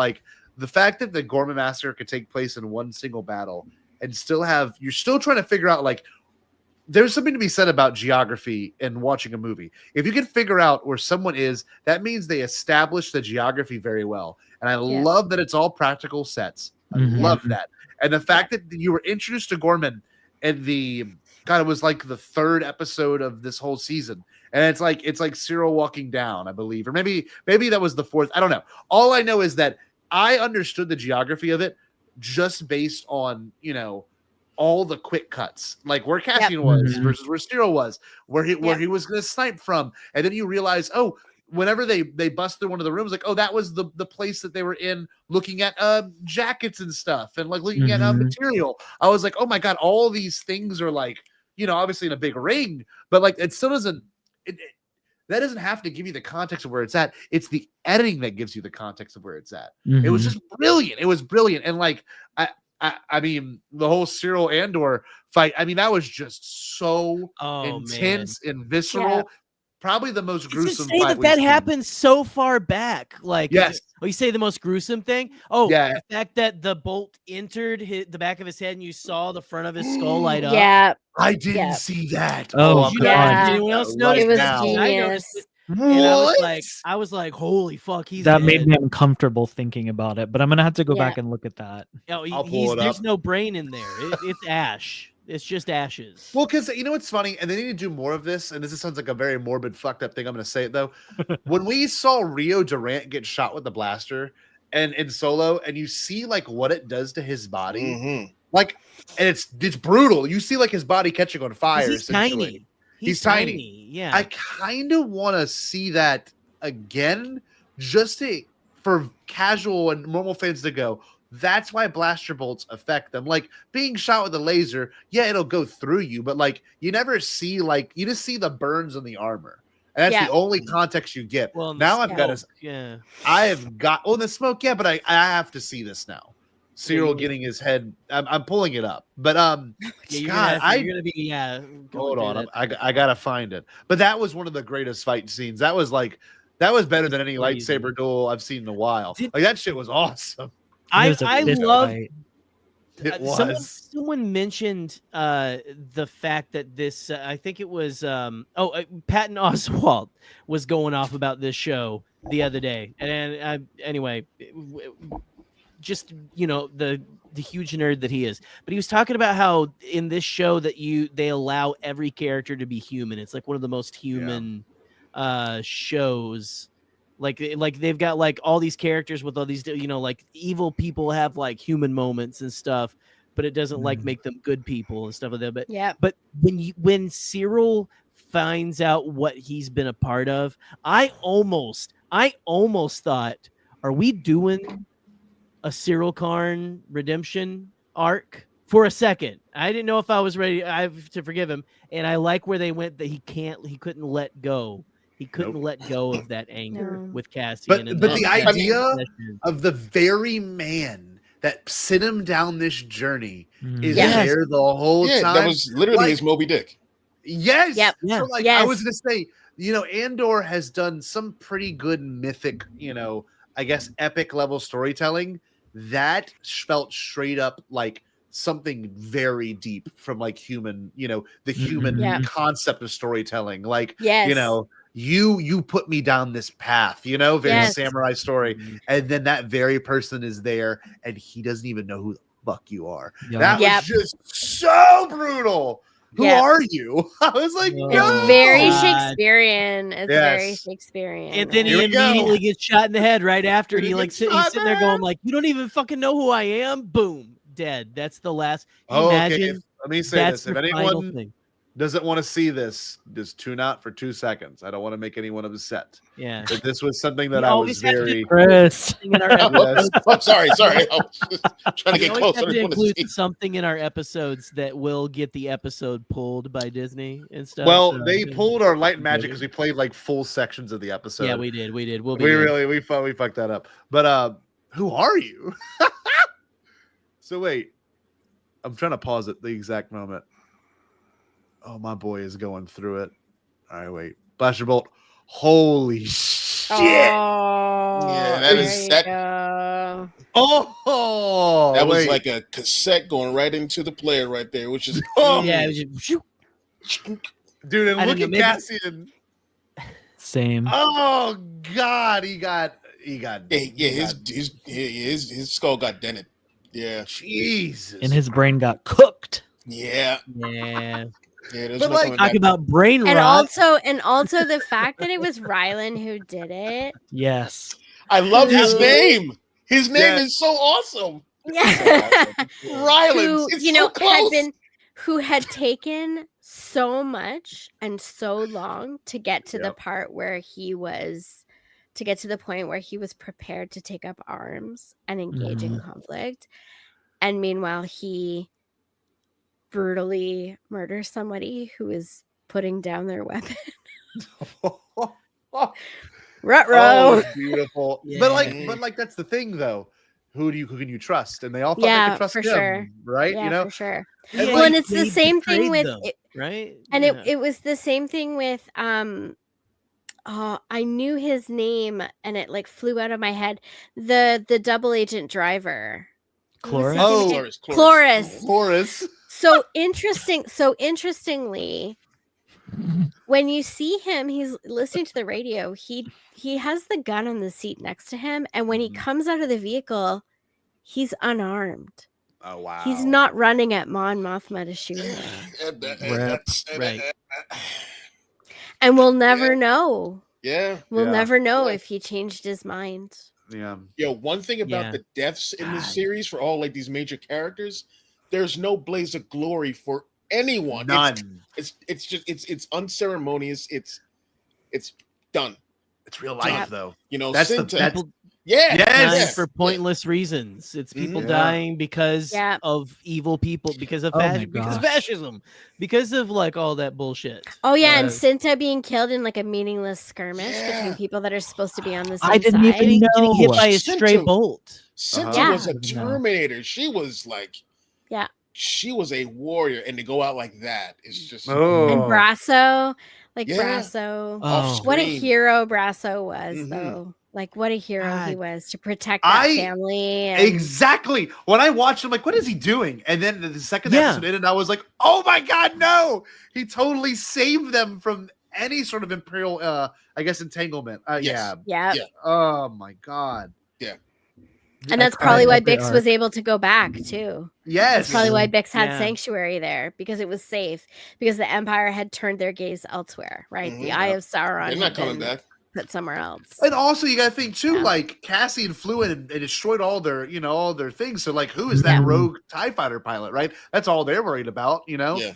the fact that the Gorman Massacre could take place in one single battle and you're still trying to figure out there's something to be said about geography in watching a movie. If you can figure out where someone is, that means they established the geography very well. And I love that it's all practical sets. I love that. And the fact that you were introduced to Gorman in it was the 3rd episode of this whole season. And it's like Cyril walking down, I believe. Or maybe that was the 4th. I don't know. All I know is that I understood the geography of it just based on, all the quick cuts, where Cassian was versus where Cyril was, where he was going to snipe from. And then you realize, whenever they bust through one of the rooms, that was the place that they were in, looking at jackets and stuff and looking at material. I was like, oh my God, all these things are obviously in a big ring, but it still doesn't, that doesn't have to give you the context of where it's at. It's the editing that gives you the context of where it's at. It was just brilliant. It was brilliant. And I mean, the whole Cyril Andor fight, I mean, that was just so intense and visceral. Yeah. Probably the most gruesome fight that happened so far back. Yes. You say the most gruesome thing? The fact that the bolt entered the back of his head and you saw the front of his skull light up. Yeah. I didn't see that. Oh, God. Anyone else notice? It was genius. And I was like, holy fuck, he's that dead. made me uncomfortable thinking about it, but I'm gonna have to go back and look at that. There's no brain in there. It's ash. It's just ashes. Well, because what's funny, and they need to do more of this, and this sounds like a very morbid, fucked up thing. I'm going to say it though. When we saw Rio Durant get shot with the blaster, and in Solo, and you see what it does to his body, and it's brutal. You see his body catching on fire. He's tiny. He's tiny. Yeah. I kind of want to see that again, just for casual and normal fans to go, that's why blaster bolts affect them. Being shot with a laser, it'll go through you, but you never see you just see the burns on the armor. And that's the only context you get. Well, now I've got the smoke, but I have to see this now. Cyril getting his head. I'm pulling it up, but you're gonna be hold on, I gotta find it. But that was one of the greatest fight scenes. That was better than any lightsaber duel I've seen in a while. That shit was awesome. I love. It was. Someone mentioned the fact that this. I think it was. Patton Oswalt was going off about this show the other day, and anyway. Just the huge nerd that he is, but he was talking about how in this show that they allow every character to be human. It's one of the most human shows. They've got all these characters with all these evil people have human moments and stuff, but it doesn't make them good people and stuff like that. But when Cyril finds out what he's been a part of, I almost thought, are we doing a Cyril Karn redemption arc for a second? I didn't know if I was ready to forgive him, and I like where they went that he couldn't let go. He couldn't let go of that anger No. with Cassian. But and the that idea obsession. of the very man that sent him down this journey is Yes. there the whole Yeah, time. that was literally Like, his Moby Dick. Yes. Yep. Yeah. So like Yes. I was gonna say, Andor has done some pretty good mythic, I guess epic level storytelling that felt straight up like something very deep from like human, the human Yeah. concept of storytelling. Like, Yes. you put me down this path, very Yes. samurai story, and then that very person is there and he doesn't even know who the fuck you are. Yeah. That Yep. was just so brutal. Who Yep. are you? I was like, Oh, no. It's very God. Shakespearean. It's very Yes. Shakespearean. And then Here he we go. immediately gets shot in the head right after. He He like gets he's shot sitting in there the going head. like, "You don't even fucking know who I am." Boom, dead. That's the last. Oh, okay. Imagine Let me say that's this. the If final anyone thing. doesn't want to see this, just tune out for 2 seconds. I don't want to make anyone upset. Yeah. But this was something We that I was always have to very. Chris. something in our Yes. episodes. Oh, sorry. I was just trying to We get always closer. have I to just want to include see. something in our episodes that will get the episode pulled by Disney and stuff. Well, so- they pulled our light and magic because we played like full sections of the episode. Yeah, we did. We'll be we good. really we fucked that up. But who are you? So wait, I'm trying to pause at the exact moment. Oh, my boy is going through it. All right, wait. Blaster Bolt. Holy shit. Oh, Yeah, that there is- you that- go. Oh, That was wait. like a cassette going right into the player right there, which is Oh, Yeah, it was just, shoo. dude, and I look don't at know, maybe- Cassian. Same. Oh God, he got yeah, he his skull got dented. Yeah, Jesus. And his brain got cooked. yeah, Yeah. There's But, no like, coming Talk back. about brain And rot. also the fact that it was Rylan who did it. Yes. I love his Who- name. His name Yeah. is so awesome. Yeah. Rylands. It's so close. Who had taken so much and so long to get to the part where he was to get to the point where he was prepared to take up arms and engage in conflict. And meanwhile, he brutally murders somebody who is putting down their weapon. Ruh-roh. Oh, beautiful. But like that's the thing though. Who can you trust? And they all thought they Yeah, could trust for him, sure. right? Yeah, for sure. And, Well, like, and it's the they same thing betrayed with them, right? and Yeah. it was the same thing with I knew his name and it like flew out of my head. The double agent driver. Cloris? Oh, Cloris. Cloris. So interestingly, when you see him, he's listening to the radio. He has the gun on the seat next to him, and when he comes out of the vehicle, he's unarmed. Oh wow. He's not running at Mon Mothma to shoot him. Right. And we'll never know. Yeah. We'll never know if he changed his mind. Yeah. Yo, one thing about Yeah. the deaths in this series for all like these major characters, there's no blaze of glory for anyone. None. It's just it's unceremonious. It's done. It's real life Yep. You know, That's Cinta, that's yeah, Yes. Dying for pointless reasons. It's people Mhm. dying because Yeah. of evil people, because of Oh my because of gosh. fascism, because of like all that bullshit. Oh yeah, and Uh, Cinta being killed in like a meaningless skirmish between people that are supposed to be on the same I didn't side. even getting hit know. by a stray Cinta- bolt. Cinta Yeah. was a No. Terminator. She was like, Yeah. she was a warrior, and to go out like that is just oh. And Brasso, like Yeah. Brasso. Oh. What a screen. hero Brasso was, Mhm. though. Like what a hero he God. was to protect that I- family. And Exactly. When I watched him, like, what is he doing? And then the second Yeah. episode ended, I was like, oh my God, no. He totally saved them from any sort of imperial, I guess, entanglement. Yes. yeah. Yeah. Oh my God. And that's I probably cried why every Bix arc. was able to go back too. Yes. That's probably why Bix had Yeah. sanctuary there, because it was safe, because the Empire had turned their gaze elsewhere, right? The Mhm. Eye of Sauron They're had not coming been back. put somewhere else. And also, you got to think too, Yeah. like Cassian flew in and destroyed all their, all their things. So, like, who is that Yeah. rogue TIE fighter pilot, right? That's all they're worried about, Yeah.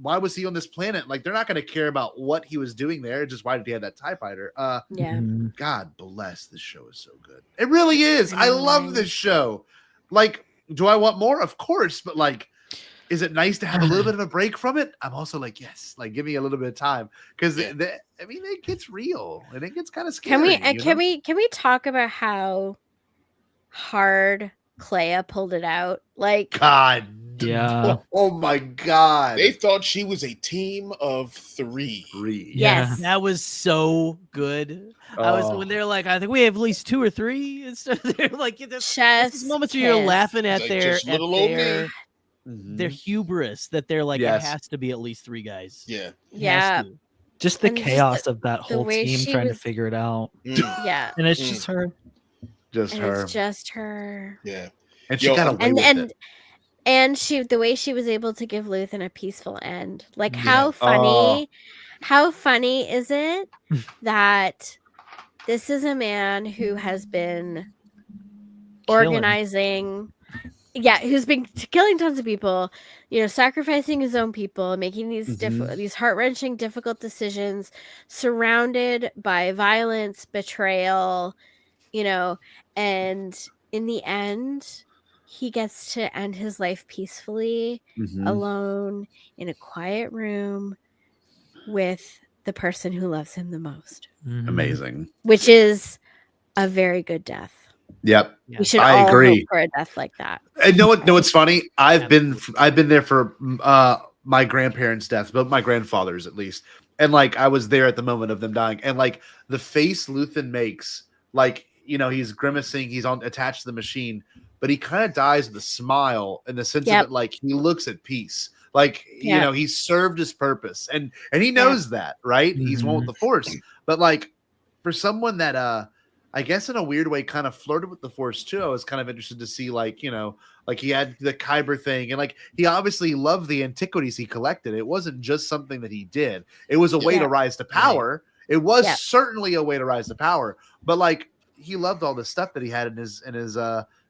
Why was he on this planet? Like, they're not going to care about what he was doing there. Just why did he have that TIE fighter? Yeah. Mhm. God bless, this show is so good. It really is. I love Right. this show. Like, do I want more? Of course, but like, is it nice to have a little bit of a break from it? I'm also like, yes, like give me a little bit of time because Yeah. I mean, it gets real and it gets kind of scary. Can we talk about how hard Clea pulled it out? Like, God, Yeah. oh my God, They thought she was a team of 3. yes, That was so good. I was when they're like, I think we have at least 2 or 3 and stuff. They're like, there's chef's moments where you're kiss. laughing at Like, their just little old me. their hubris that they're like, Yes. it has to be at least 3 guys. Yeah. It has Yeah. to. Just the And just chaos of that the whole way team she trying to was- figure it out. Yeah, And it's just her. just and her, it's just her. Yeah. and she Yo, got away with it. And the way she was able to give Luthen a peaceful end. Like, Yeah. how funny is it that this is a man who has been organizing, who's been killing tons of people, sacrificing his own people, making these these heart-wrenching, difficult decisions, surrounded by violence, betrayal, and in the end, he gets to end his life peacefully, alone, in a quiet room with the person who loves him the most. Amazing. Which is a very good death. Yep. We should I all agree. hope for a death like that. And know what's funny? I've been there for my grandparents' death, but my grandfather's at least. And like I was there at the moment of them dying. And like the face Luthen makes, like, he's grimacing, he's attached to the machine, but he kind of dies with a smile in the sense of it, like he looks at peace. Like, he's served his purpose. And he knows that, right? He's one with the Force. But like for someone that I guess in a weird way kind of flirted with the Force too, I was kind of interested to see, like, like he had the Kyber thing, and like he obviously loved the antiquities he collected. It wasn't just something that he did. It was a way to rise to power. It was certainly a way to rise to power, but like he loved all the stuff that he had in his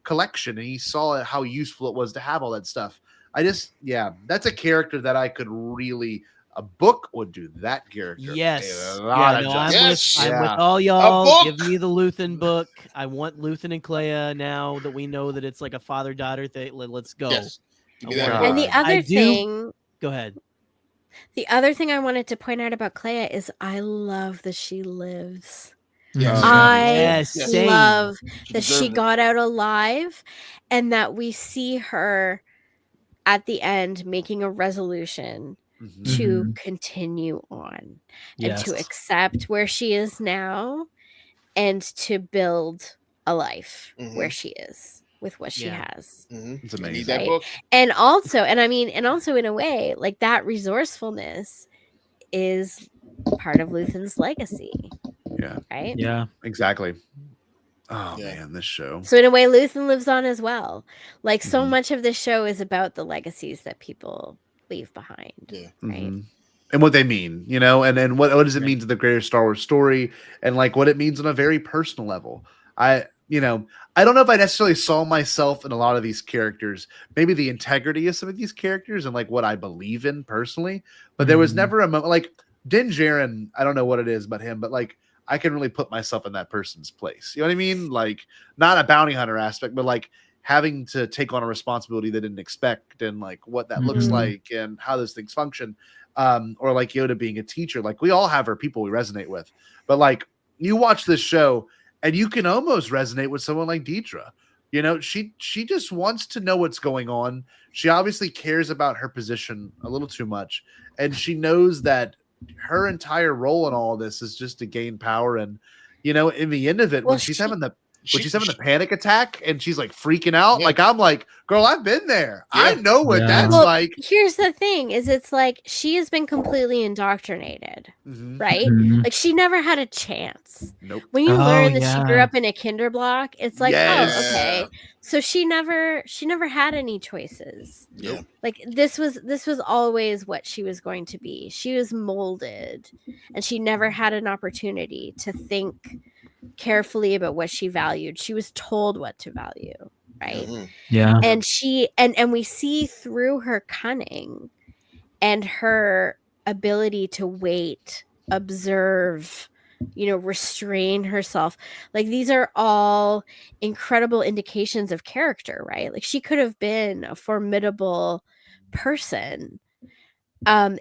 collection, and he saw how useful it was to have all that stuff. That's a character that I could really. A book would do that character. Yes. I'm with all y'all. Give me the Luthen book. I want Luthen and Clea now that we know that it's like a father-daughter thing. Let's go. Yes. And the other thing. Go ahead. The other thing I wanted to point out about Clea is I love that she lives. Yes. I Same. love that she got out alive, and that we see her at the end making a resolution to continue on and to accept where she is now and to build a life where she is with what she has. It's amazing. Need that book. And also in a way, like that resourcefulness is part of Luthen's legacy. Yeah. Right? Yeah. Exactly. Oh man, this show. So in a way, Luthen lives on as well. Like so much of this show is about the legacies that people leave behind. Yeah. Right. And what they mean, and what does it mean to the greater Star Wars story, and like what it means on a very personal level. I don't know if I necessarily saw myself in a lot of these characters, maybe the integrity of some of these characters and like what I believe in personally, but there was never a moment like Din Djarin. I don't know what it is about him, but like I can really put myself in that person's place. You know what I mean? Like not a bounty hunter aspect, but like having to take on a responsibility they didn't expect, and like what that looks like and how those things function. Or like Yoda being a teacher, like we all have our people we resonate with, but like you watch this show and you can almost resonate with someone like Deidre. She just wants to know what's going on. She obviously cares about her position a little too much, and she knows that her entire role in all this is just to gain power. And in the end of it, when she's having the panic attack and she's like freaking out, like I'm like, girl, I've been there. I know what that's like. Here's the thing: is it's like she has been completely indoctrinated, right? Like she never had a chance. Nope. When you learn that she grew up in a kinder block, it's like, oh, okay. So she never had any choices. Yeah. Like this was always what she was going to be. She was molded, and she never had an opportunity to think carefully about what she valued. She was told what to value, right? Yeah. And she and we see through her cunning and her ability to wait, observe, restrain herself. Like these are all incredible indications of character, right? Like she could have been a formidable person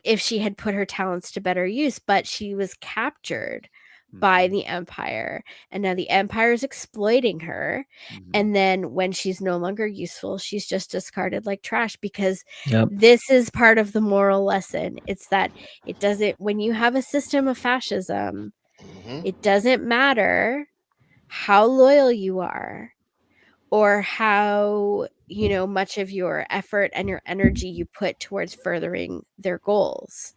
if she had put her talents to better use, but she was captured by the Empire, and now the Empire is exploiting her. And then when she's no longer useful, she's just discarded like trash, because this is part of the moral lesson. It's that it doesn't, when you have a system of fascism, it doesn't matter how loyal you are or how, you know, much of your effort and your energy you put towards furthering their goals.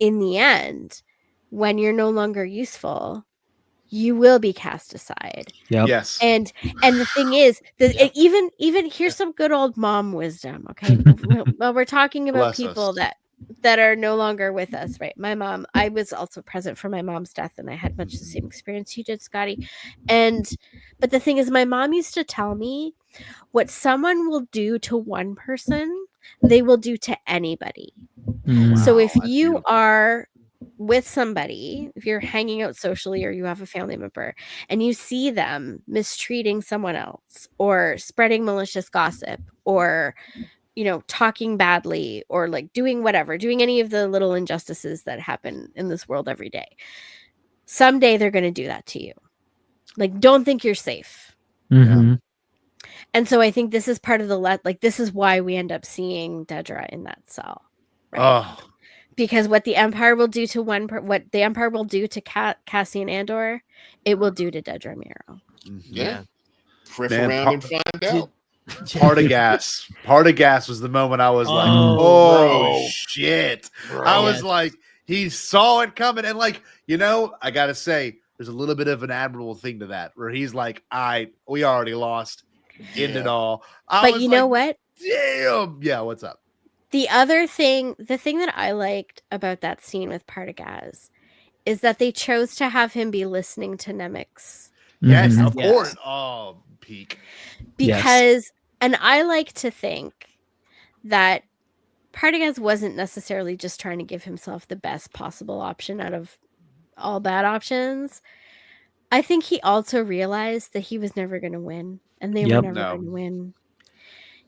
In the end, when you're no longer useful, you will be cast aside. Yes. And the thing is that even here's some good old mom wisdom. Okay. Well, we're talking about Bless people us. that are no longer with us, right? My mom, I was also present for my mom's death, and I had much the same experience you did, Scotty. But the thing is, my mom used to tell me, what someone will do to one person, they will do to anybody. So if you are with somebody, if you're hanging out socially or you have a family member and you see them mistreating someone else or spreading malicious gossip or, you know, talking badly or like doing whatever, doing any of the little injustices that happen in this world every day, someday they're going to do that to you. Like, don't think you're safe. And so I think this is part of the this is why we end up seeing Dedra in that cell, right? Because what the Empire will do to what the Empire will do to Cassian Andor, it will do to Dedra Miro. Yeah. Riff around and find out. Part of gas was the moment I was like, bro. shit. Bro. I was like, he saw it coming. And like, you know, I gotta say, there's a little bit of an admirable thing to that, where he's like, we already lost. End it all. But you know what? Damn. Yeah, what's up? The thing that I liked about that scene with Partagaz is that they chose to have him be listening to Nemik's. Yes, of course. Oh, peak. Because, and I like to think that Partagaz wasn't necessarily just trying to give himself the best possible option out of all bad options. I think he also realized that he was never going to win, and they were never going to win.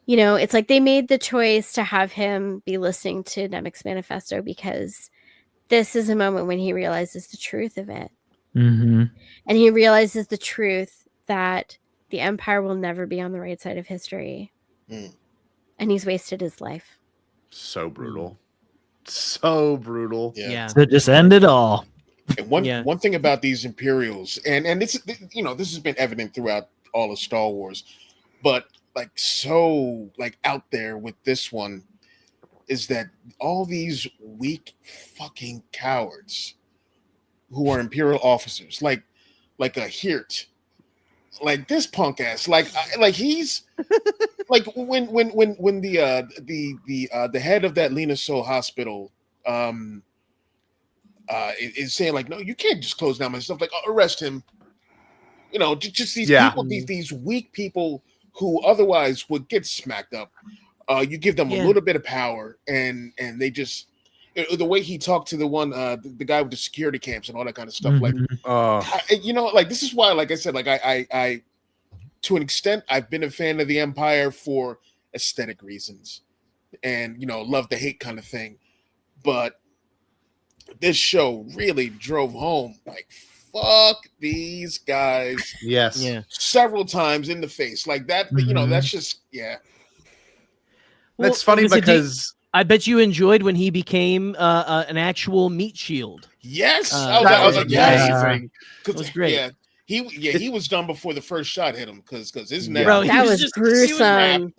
You know, it's like they made the choice to have him be listening to Nemik's manifesto because this is a moment when he realizes the truth of it. And he realizes the truth that the Empire will never be on the right side of history. And he's wasted his life. So brutal. So brutal. Yeah. So just end it all. And one thing about these Imperials, and this, you know, this has been evident throughout all of Star Wars, but like so like out there with this one is that all these weak fucking cowards who are Imperial officers, like a Hirt, like this punk ass, like he's like when the head of that Lena Soul hospital is saying like, no, you can't just close down my stuff, like arrest him. You know, just these people, these weak people who otherwise would get smacked up. You give them a little bit of power, and they just, the way he talked to the one, the guy with the security camps and all that kind of stuff. Like, you know, like this is why, like I said, like I to an extent, I've been a fan of the Empire for aesthetic reasons, and you know, love to hate kind of thing. But this show really drove home, like, fuck these guys. Yes. Several times in the face. Like that, you know, that's just, That's funny because I bet you enjoyed when he became an actual meat shield. Yes. I was like, yes. It was great. Yeah. He was done before the first shot hit him because his neck. Bro, that was gruesome.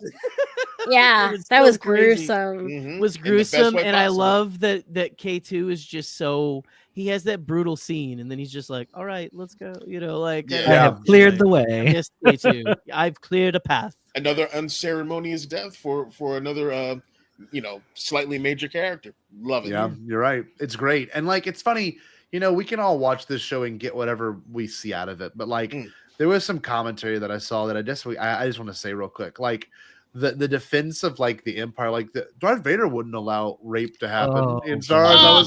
Yeah, that was gruesome. It was gruesome, and I love that K2 is just so, he has that brutal scene, and then he's just like, all right, let's go. You know, like, I have cleared the way. Yes, K2. I've cleared a path. Another unceremonious death for another you know, slightly major character. Love it. Yeah, you're right. It's great. And like, it's funny, you know, we can all watch this show and get whatever we see out of it. But like, there was some commentary that I saw that I just want to say real quick. Like, the defense of like the Empire, like Darth Vader wouldn't allow rape to happen in Star Wars. I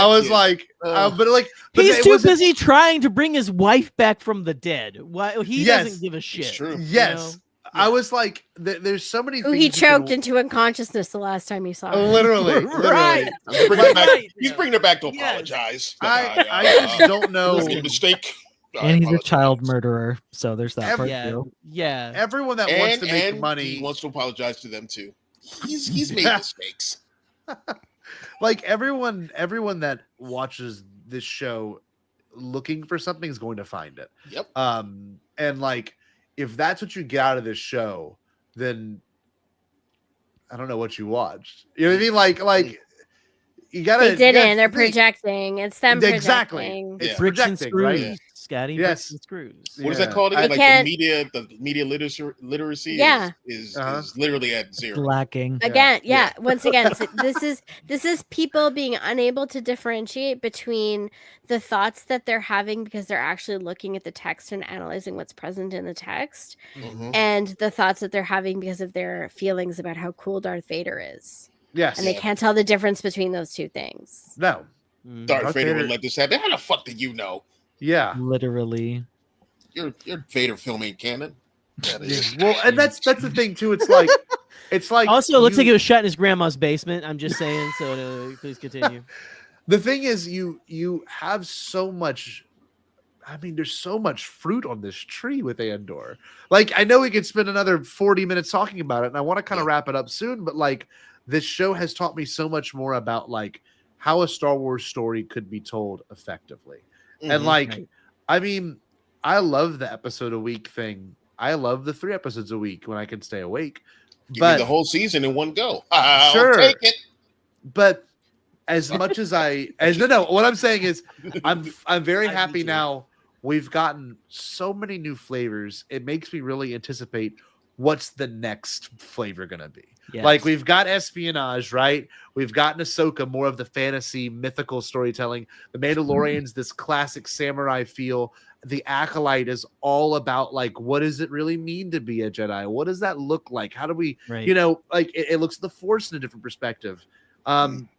was like, but he's too busy trying to bring his wife back from the dead. Why he doesn't give a shit. It's true. Yes. You know? I was like, there's so many Who things he you choked can- into unconsciousness the last time he saw him. literally. Right. He's bringing it back. Right. He's bringing it back to Yes. apologize. I just don't know. It was a mistake. I And he's a apologize. child murderer, so there's that part Yeah. too. Yeah. Everyone that wants to make And money, he wants to apologize to them too. He's made mistakes. like everyone that watches this show looking for something is going to find it. Yep. And like if that's what you get out of this show, then I don't know what you watched. You know what I mean? Like you gotta. They didn't. You gotta They're think. projecting. It's them Exactly. projecting. It's Yeah. Bricks and projecting, screws, right? Scotty. Yes. Bricks and screws. What is Yeah. that called I again? Like can't- the media literacy Yeah. is Uh-huh. literally at zero. Lacking. Again, yeah. Once again, so this is people being unable to differentiate between the thoughts that they're having because they're actually looking at the text and analyzing what's present in the text, Mhm. and the thoughts that they're having because of their feelings about how cool Darth Vader is, Yes. and they can't tell the difference between those two things. No. Darth Darth Vader Vader- would let this happen. How the fuck did you know? Yeah. Literally. Your Vader film ain't canon. That is. Well, and that's the thing too. It's like Also, looks you- like it was shot in his grandma's basement. I'm just saying. So please continue. the thing is you have so much. I mean, there's so much fruit on this tree with Andor. Like, I know we could spend another 40 minutes talking about it, and I want to kind of wrap it up soon, but like this show has taught me so much more about like how a Star Wars story could be told effectively. And like, Right. I mean, I love the episode a week thing. I love the 3 episodes a week when I can stay awake. Give me But the whole season in one go. I'll Sure. take it. but as much as no, what I'm saying is I'm very I do happy too. now. We've gotten so many new flavors. It makes me really anticipate what's the next flavor gonna be. Yes. Like we've got espionage, right? We've gotten Ahsoka, more of the fantasy, mythical storytelling. The Mandalorian's this classic samurai feel. The Acolyte is all about like, what does it really mean to be a Jedi? What does that look like? How do we, Right. you know, like it looks at the Force in a different perspective.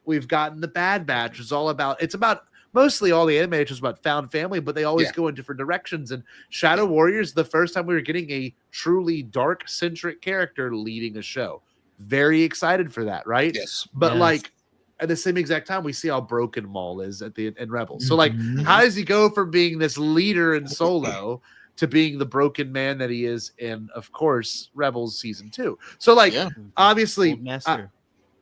We've gotten the Bad Batch. It's about mostly all the animation is about found family, but they always go in different directions. And Shadow Warriors, the first time we were getting a truly dark centric character leading a show. Very excited for that, right? Yes. But Yes. like at the same exact time, we see how broken Maul is in Rebels. So like, how does he go from being this leader in Solo to being the broken man that he is in, of course, Rebels season 2? So like, obviously, Old master.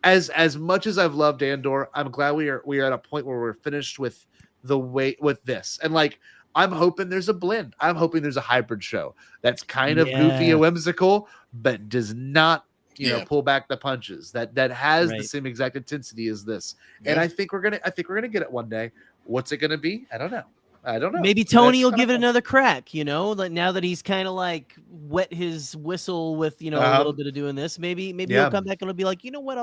as much as I've loved Andor, I'm glad we are at a point where we're finished with this. And like, I'm hoping there's a blend. I'm hoping there's a hybrid show that's kind of goofy and whimsical, but does not, you know, pull back the punches. That has the same exact intensity as this. And I think we're gonna get it one day. What's it gonna be? I don't know. Maybe Tony will give it another crack, you know, like now that he's kind of like wet his whistle with, you know, a little bit of doing this. Maybe he'll come back and he'll be like, you know what,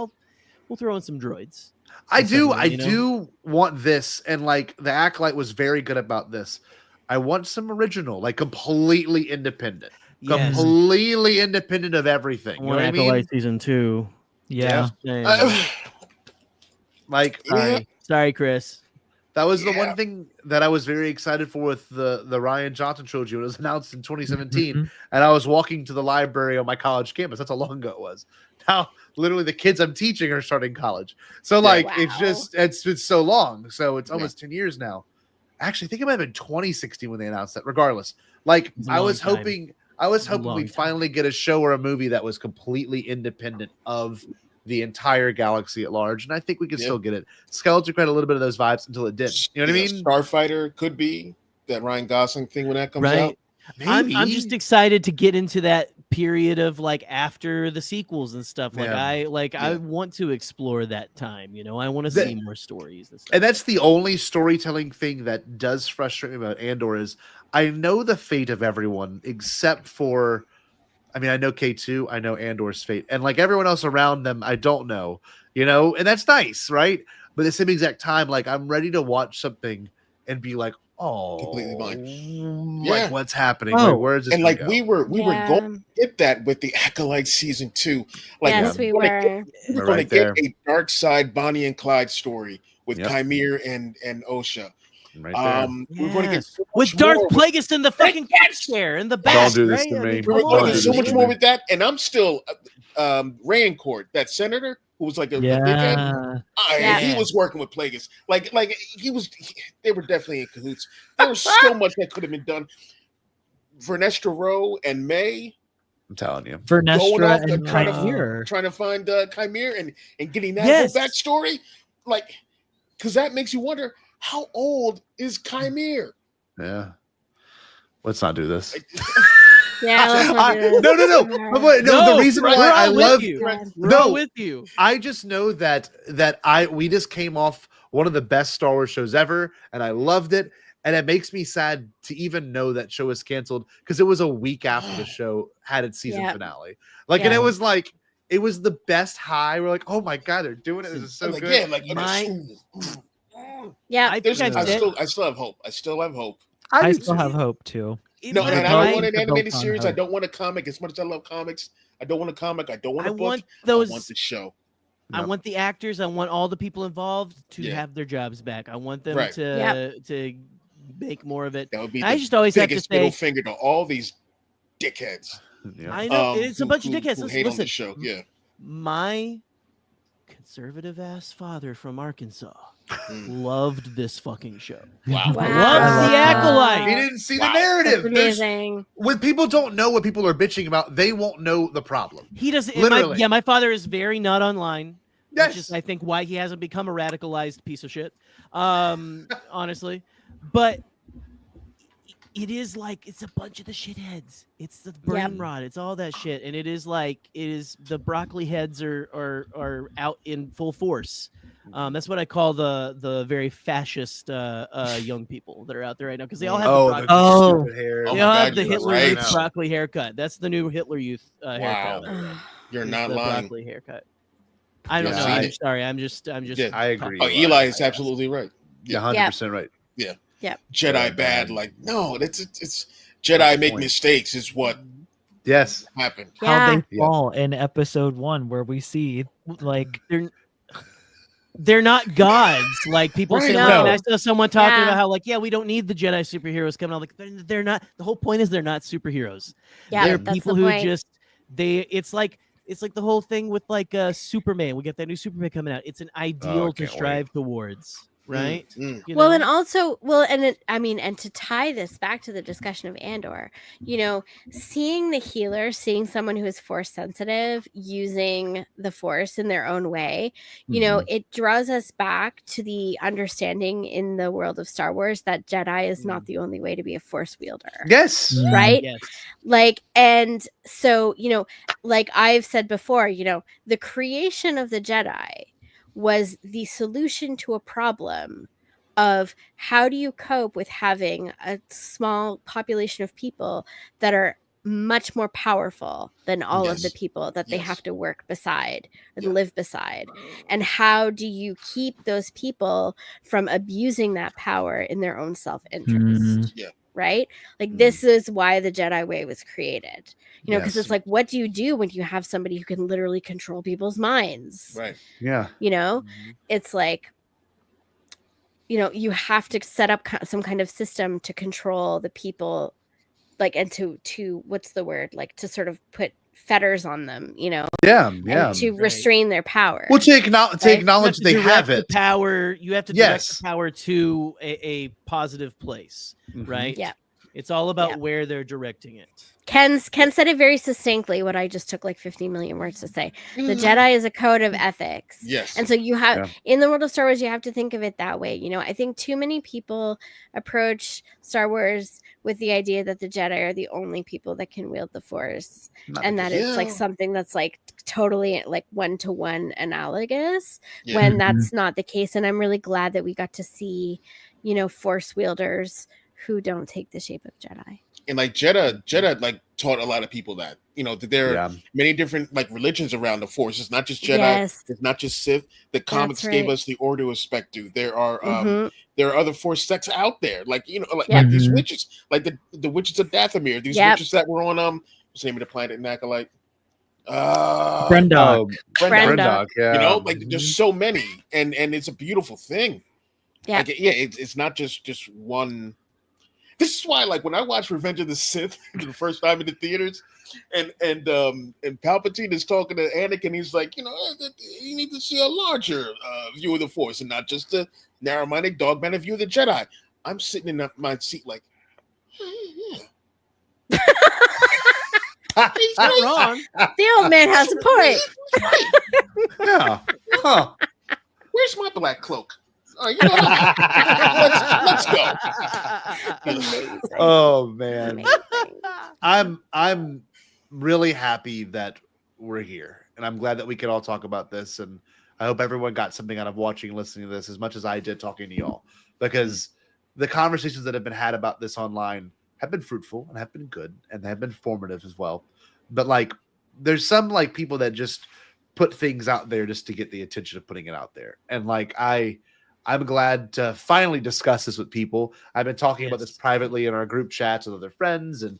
we'll throw in some droids. I do want this, and like the Acolyte was very good about this. I want some original, like completely independent. Yes. Completely independent of everything. You know what I mean? Acolyte season 2. Yeah. Like, sorry, Chris. that was the one thing that I was very excited for with the Ryan Johnson trilogy when it was announced in 2017. And I was walking to the library on my college campus. That's how long ago it was. Now, literally, the kids I'm teaching are starting college. So, like, it's been so long. So it's almost 10 years now. Actually, I think it might have been 2016 when they announced that. Regardless, like, I was hoping we'd finally get a show or a movie that was completely independent of the entire galaxy at large, and I think we can still get it. Skeleton had a little bit of those vibes until it did. You know what I mean? Starfighter could be that Ryan Gosling thing when that comes out. I'm just excited to get into that period of like after the sequels and stuff. Like I want to explore that time. You know, I want to see more stories and stuff. And that's the only storytelling thing that does frustrate me about Andor is I know the fate of everyone except for, I mean, I know K2, I know Andor's fate, and like everyone else around them, I don't know, you know, and that's nice, right? But at the same exact time, like I'm ready to watch something and be like, oh, completely blind. Like what's happening? Like, where is this? And like go? we were going to get that with the Acolyte season 2. Like yes, we were. We're going to get a Dark Side Bonnie and Clyde story with Chimere and Osha. Right there. We're going to get so with much Darth more Plagueis in the fucking chair in the back. Don't do this right? to I me. mean, We're come going to on, get so this much to more me. with that, and I'm still Rayancourt, that senator who was like a dickhead. He was working with Plagueis. They were definitely in cahoots. There was so much that could have been done. Vernestra Rowe and May. I'm telling you. Going Vernestra off and and trying Chimera. to find Chimera and getting that whole backstory, like, because that makes you wonder, how old is Chimera? Yeah. Let's not do this. Yeah, let's not do this. No. The reason why I love with you. I just know that we just came off one of the best Star Wars shows ever, and I loved it. And it makes me sad to even know that show is canceled because it was a week after the show had its season finale. And it was like it was the best high. We're like, oh my god, they're doing it. This is so good. Yeah, like I still have hope. I still have hope. I still have hope too. No, and I don't want an animated series. I don't want a comic. As much as I love comics, I don't want a comic. I don't want a book. I want the show. I want the actors. I want all the people involved to have their jobs back. I want them to make more of it. That would be I just always have to say, middle finger to all these dickheads. I know it's a bunch of dickheads. Who hate on the show. Yeah, my conservative ass father from Arkansas loved this fucking show. Wow. Loves the Acolyte. He didn't see the narrative. Amazing. When people don't know what people are bitching about, they won't know the problem. He doesn't. Literally. My father is very not online. Yes. Which is, I think, why he hasn't become a radicalized piece of shit. Honestly, but it is like it's a bunch of the shitheads. It's the brain rot. It's all that shit, and it is the broccoli heads are out in full force. That's what I call the very fascist young people that are out there right now because they all have the hair. They all have the Hitler Youth broccoli haircut. That's the new Hitler Youth haircut. You're not the lying. Broccoli haircut. I don't know. I'm sorry. I'm just. Yeah, I agree. Oh, Eli is absolutely right. Yeah, 100% right. Yeah. Yeah. Jedi bad. Like no, it's Jedi make mistakes. Is what happened. How they fall in episode 1, where we see like they're not gods like people say. No. Like, I saw someone talking about how we don't need the Jedi superheroes coming out. Like they're not. The whole point is they're not superheroes. Yeah, they're that's people the who point. just It's like the whole thing with Superman. We get that new Superman coming out. It's an ideal to strive towards. Right. And also, and to tie this back to the discussion of Andor, seeing the healer, seeing someone who is force sensitive using the force in their own way, it draws us back to the understanding in the world of Star Wars that Jedi is not the only way to be a force wielder. Yes. Right. Yes. And so, like I've said before, the creation of the Jedi was the solution to a problem of how do you cope with having a small population of people that are much more powerful than all of the people that they have to work beside and live beside, and how do you keep those people from abusing that power in their own self-interest? Right? Like this is why the Jedi way was created, because it's like, what do you do when you have somebody who can literally control people's minds? Right. Yeah. It's like, you have to set up some kind of system to control the people, like, and to what's the word? Like to sort of put fetters on them, and to restrain their power. Well, to acknowledge they have it. Power. You have to direct the power to a positive place, right? Yeah. It's all about where they're directing it. Ken said it very succinctly, what I just took like 15 million words to say. The Jedi is a code of ethics. Yes. And so you have, in the world of Star Wars, you have to think of it that way. I think too many people approach Star Wars with the idea that the Jedi are the only people that can wield the Force. And that it's like something that's like totally like one-to-one analogous when that's not the case. And I'm really glad that we got to see, Force wielders who don't take the shape of Jedi. And like Jedi like taught a lot of people that that there are many different like religions around the Force. It's not just Jedi. It's not just Sith. The comics gave us the Order of Spectu. There are other Force sects out there, like like these witches, like the witches of Dathomir. These witches that were on what's the name of the planet in Acolyte? Brendog. Brendog. Yeah. Like there's so many, and it's a beautiful thing. Yeah. Like, yeah, it's not just one. This is why, like, when I watched Revenge of the Sith for the first time in the theaters, and Palpatine is talking to Anakin, he's like, you need to see a larger view of the Force and not just a narrow-minded, dogmatic view of the Jedi. I'm sitting in my seat like, yeah. He's not wrong. The old man has a point. Yeah. Huh. Where's my black cloak? Let's go. Amazing. Oh man. Amazing. I'm really happy that we're here, and I'm glad that we can all talk about this. And I hope everyone got something out of watching and listening to this as much as I did talking to y'all, because the conversations that have been had about this online have been fruitful and have been good and have been formative as well. But like, there's some like people that just put things out there just to get the attention of putting it out there. And like, I'm glad to finally discuss this with people. I've been talking about this privately in our group chats with other friends and,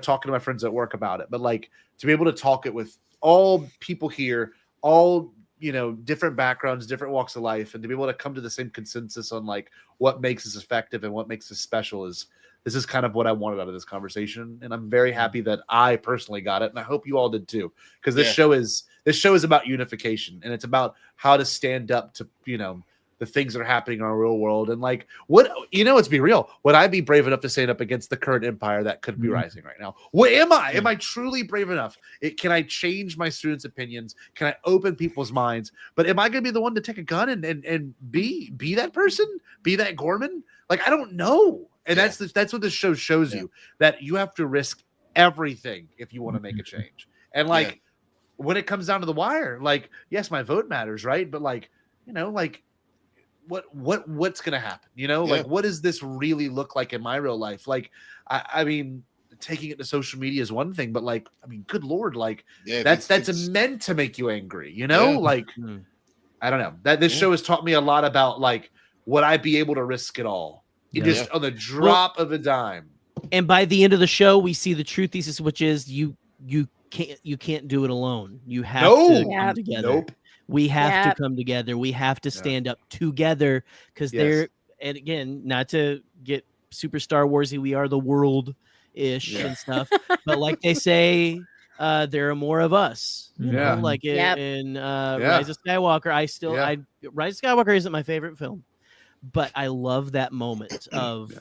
talking to my friends at work about it. But like, to be able to talk it with all people here, all, different backgrounds, different walks of life, and to be able to come to the same consensus on like what makes us effective and what makes us special this is kind of what I wanted out of this conversation. And I'm very happy that I personally got it. And I hope you all did too, because this show is about unification, and it's about how to stand up to, the things that are happening in our real world. And like, let's be real. Would I be brave enough to stand up against the current empire that could be rising right now? What am I? Am I truly brave enough? Can I change my students' opinions? Can I open people's minds? But am I going to be the one to take a gun and be that person? Be that Gorman? Like, I don't know. And that's what this show shows you, that you have to risk everything if you want to make a change. And like, when it comes down to the wire, like, yes, my vote matters, right? But like, what's gonna happen? Like, what does this really look like in my real life? Like, I mean, taking it to social media is one thing, but like, I mean, good Lord, like that's meant to make you angry, like, I don't know, that this show has taught me a lot about like, would I be able to risk it all just on the drop of a dime? And by the end of the show, we see the true thesis, which is you can't do it alone. You have to come together. Nope. We have to come together. We have to stand up together, because they're, and again, not to get super Star Warsy, we are the world-ish and stuff. But like they say, there are more of us. You know? Like in Rise of Skywalker, Rise of Skywalker isn't my favorite film, but I love that moment of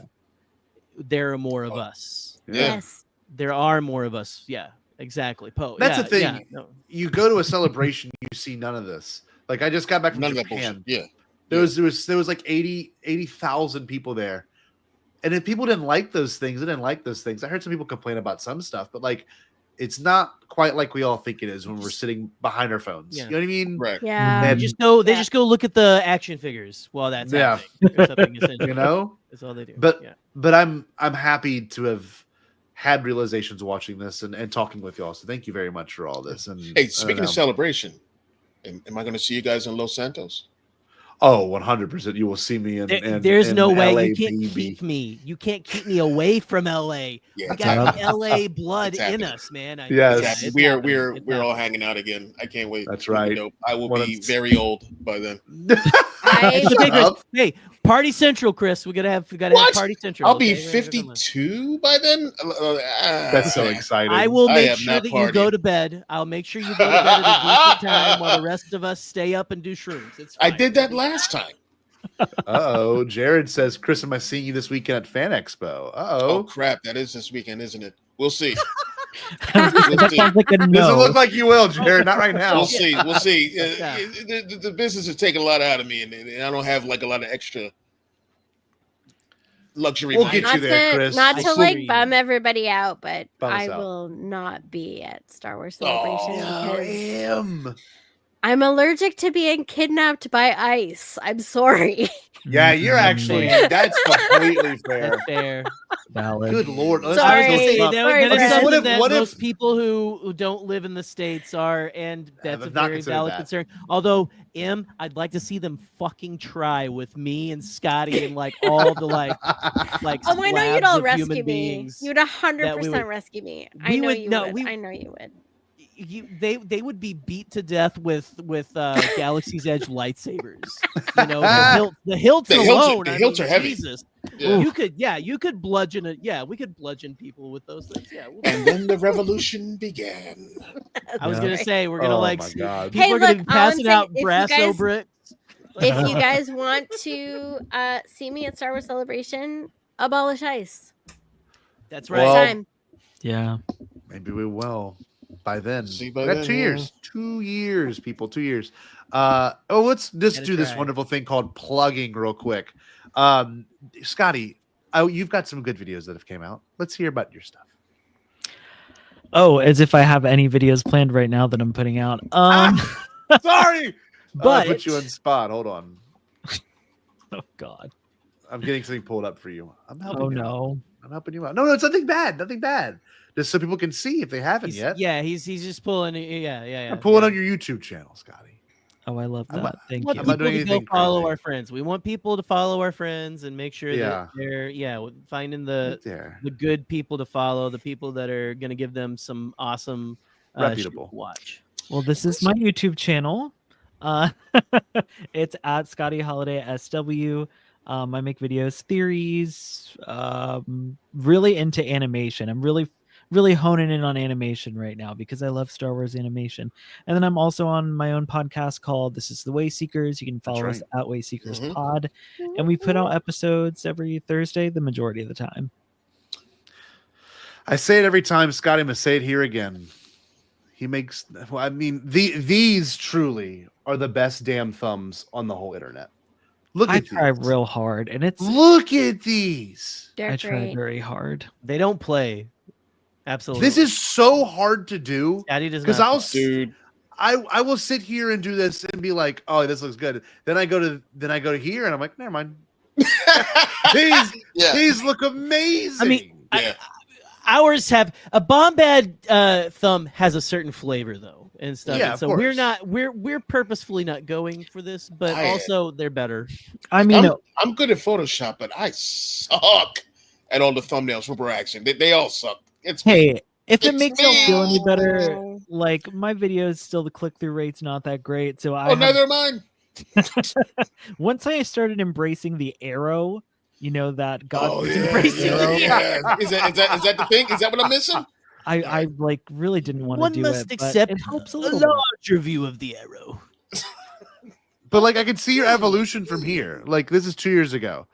there are more of us. Yes. There are more of us. Yeah. Exactly. Poe. That's the thing. You go to a celebration, you see none of this. Like, I just got back from Japan. There was like 80,000 people there. And if people didn't like those things, they didn't like those things. I heard some people complain about some stuff, but like, it's not quite like we all think it is when we're sitting behind our phones. You know what I mean? Right. Yeah. They just go look at the action figures while that's happening. Or something, that's all they do. But I'm happy to have had realizations watching this and talking with y'all. So thank you very much for all this. And hey, speaking of celebration, am I going to see you guys in Los Santos? Oh, 100%. You will see me in there's in no way LA, you can't keep me. You can't keep me away from LA. We got LA blood in us, man. Yes. We're all hanging out again. I can't wait. That's right. I will be very old by then. Hey, Party Central, Chris. We gotta have Party Central. I'll be 52 by then. That's so exciting. I will make sure that you go to bed. I'll make sure you go to bed at a decent time while the rest of us stay up and do shrooms. It's fine. I did that last time. Uh-oh. Jared says, Chris, am I seeing you this weekend at Fan Expo? Oh crap, that is this weekend, isn't it? We'll see. That sounds like a no. Doesn't look like you will, Jared. Not right now. We'll see. The business is taking a lot out of me, and I don't have like a lot of extra luxury. We'll get you there, Chris. Not to like bum everybody out, but I will not be at Star Wars Celebration. I'm allergic to being kidnapped by ICE. I'm sorry. Yeah, you're actually, that's completely fair. That's fair. Valid. Good Lord. Sorry. Most people who don't live in the States are, and that's a very valid concern. Although, I'd like to see them fucking try with me and Scotty and like all the like oh, I know you'd all rescue me. Beings You'd 100% rescue me. I know you would. they would be beat to death with Galaxy's Edge lightsabers. You know, the hilts alone. The hilts are heavy. Jesus. Yeah. You could bludgeon it. Yeah, we could bludgeon people with those things. Yeah. And then the revolution began. I was gonna say we're gonna my God. people are gonna be look, passing out if you Brasso guys- bricks. If you guys want to see me at Star Wars Celebration, abolish ICE. That's It's right. time. Yeah. Maybe we will by then. See, by We got then, 2 yeah. years. 2 years, people. 2 years. Let's just Gotta do this try. wonderful thing called plugging real quick. Scotty, you've got some good videos that have came out. Let's hear about your stuff. Oh, as if I have any videos planned right now that I'm putting out. Sorry, but I put you on the spot. Hold on. oh God. I'm getting something pulled up for you. I'm helping Oh you. no. I'm helping you out. No, it's nothing bad. Nothing bad. Just so people can see if they haven't yet. Yeah, he's just pulling. Yeah. I'm pulling on your YouTube channel, Scotty. Oh, I love I'm that. not- Thank Want I'm you. not people doing to go anything follow crazy. our friends. We want people to follow our friends and make sure Yeah. that they're finding Right the there. good people to follow, the people that are going to give them some awesome shit Reputable. to watch. Well, this is my YouTube channel. It's at Scotty Holiday SW. I make videos, theories, really into animation. I'm really honing in on animation right now because I love Star Wars animation. And then I'm also on my own podcast called This is the Wayseekers. You can follow us at Wayseekers Mhm. Pod. And we put out episodes every Thursday, the majority of the time. I say it every time, Scotty. I'm gonna say it here again. He makes. Well, I mean, these truly are the best damn thumbs on the whole internet. Look I at try these. real hard, and it's Look at these. They're I try great. very hard. They don't play. Absolutely. This is so hard to do Daddy does because not play. Dude, I will sit here and do this and be like, oh, this looks good. Then I go to here and I'm like, never mind. These look amazing. I mean, yeah. ours have a Bombad thumb has a certain flavor though and stuff. Yeah, And of so course. we're purposefully not going for this, but I- also they're better. I mean, I'm good at Photoshop, but I suck at all the thumbnails for Action. They all suck. It's hey, if it It's makes you me. feel any better, Oh. like my videos, still the click-through rate's not that great. So I oh, neither am I. once I started embracing the arrow, you know that God Oh embracing yeah, arrow. yeah. Is that the thing? Is that what I'm missing? I like really didn't want to One do must it, but accept it helps a a little bit. larger view of the arrow. But like I can see your evolution from here. Like this is 2 years ago.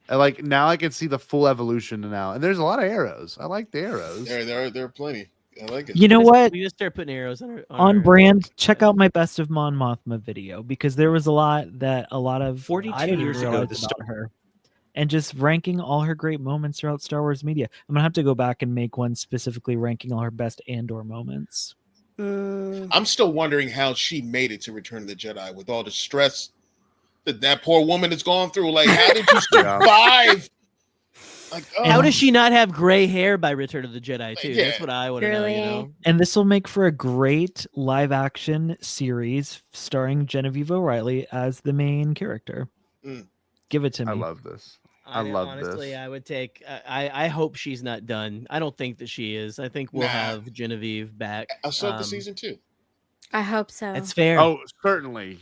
And like now I can see the full evolution now. And there's a lot of arrows. I like the arrows. There are plenty. I like it. You know what? We just start putting arrows on On our brand, check out my best of Mon Mothma video because there was a lot of 42 I didn't years even ago, realize the about her, and just ranking all her great moments throughout Star Wars media. I'm gonna have to go back and make one specifically ranking all her best Andor moments. I'm still wondering how she made it to Return of the Jedi with all the stress that poor woman has gone through. Like, how did you Yeah. survive? Like, How oh, does she not have gray hair by Return of the Jedi too? Yeah. That's what I want to know. You know, Really? And this will make for a great live action series starring Genevieve O'Reilly as the main character. Mm. Give it to me. I love this. I love honestly, this. I would take. I hope she's not done. I don't think that she is. I think we'll Nah. have Genevieve back. Ahsoka season 2. I hope so. That's fair. Oh, certainly.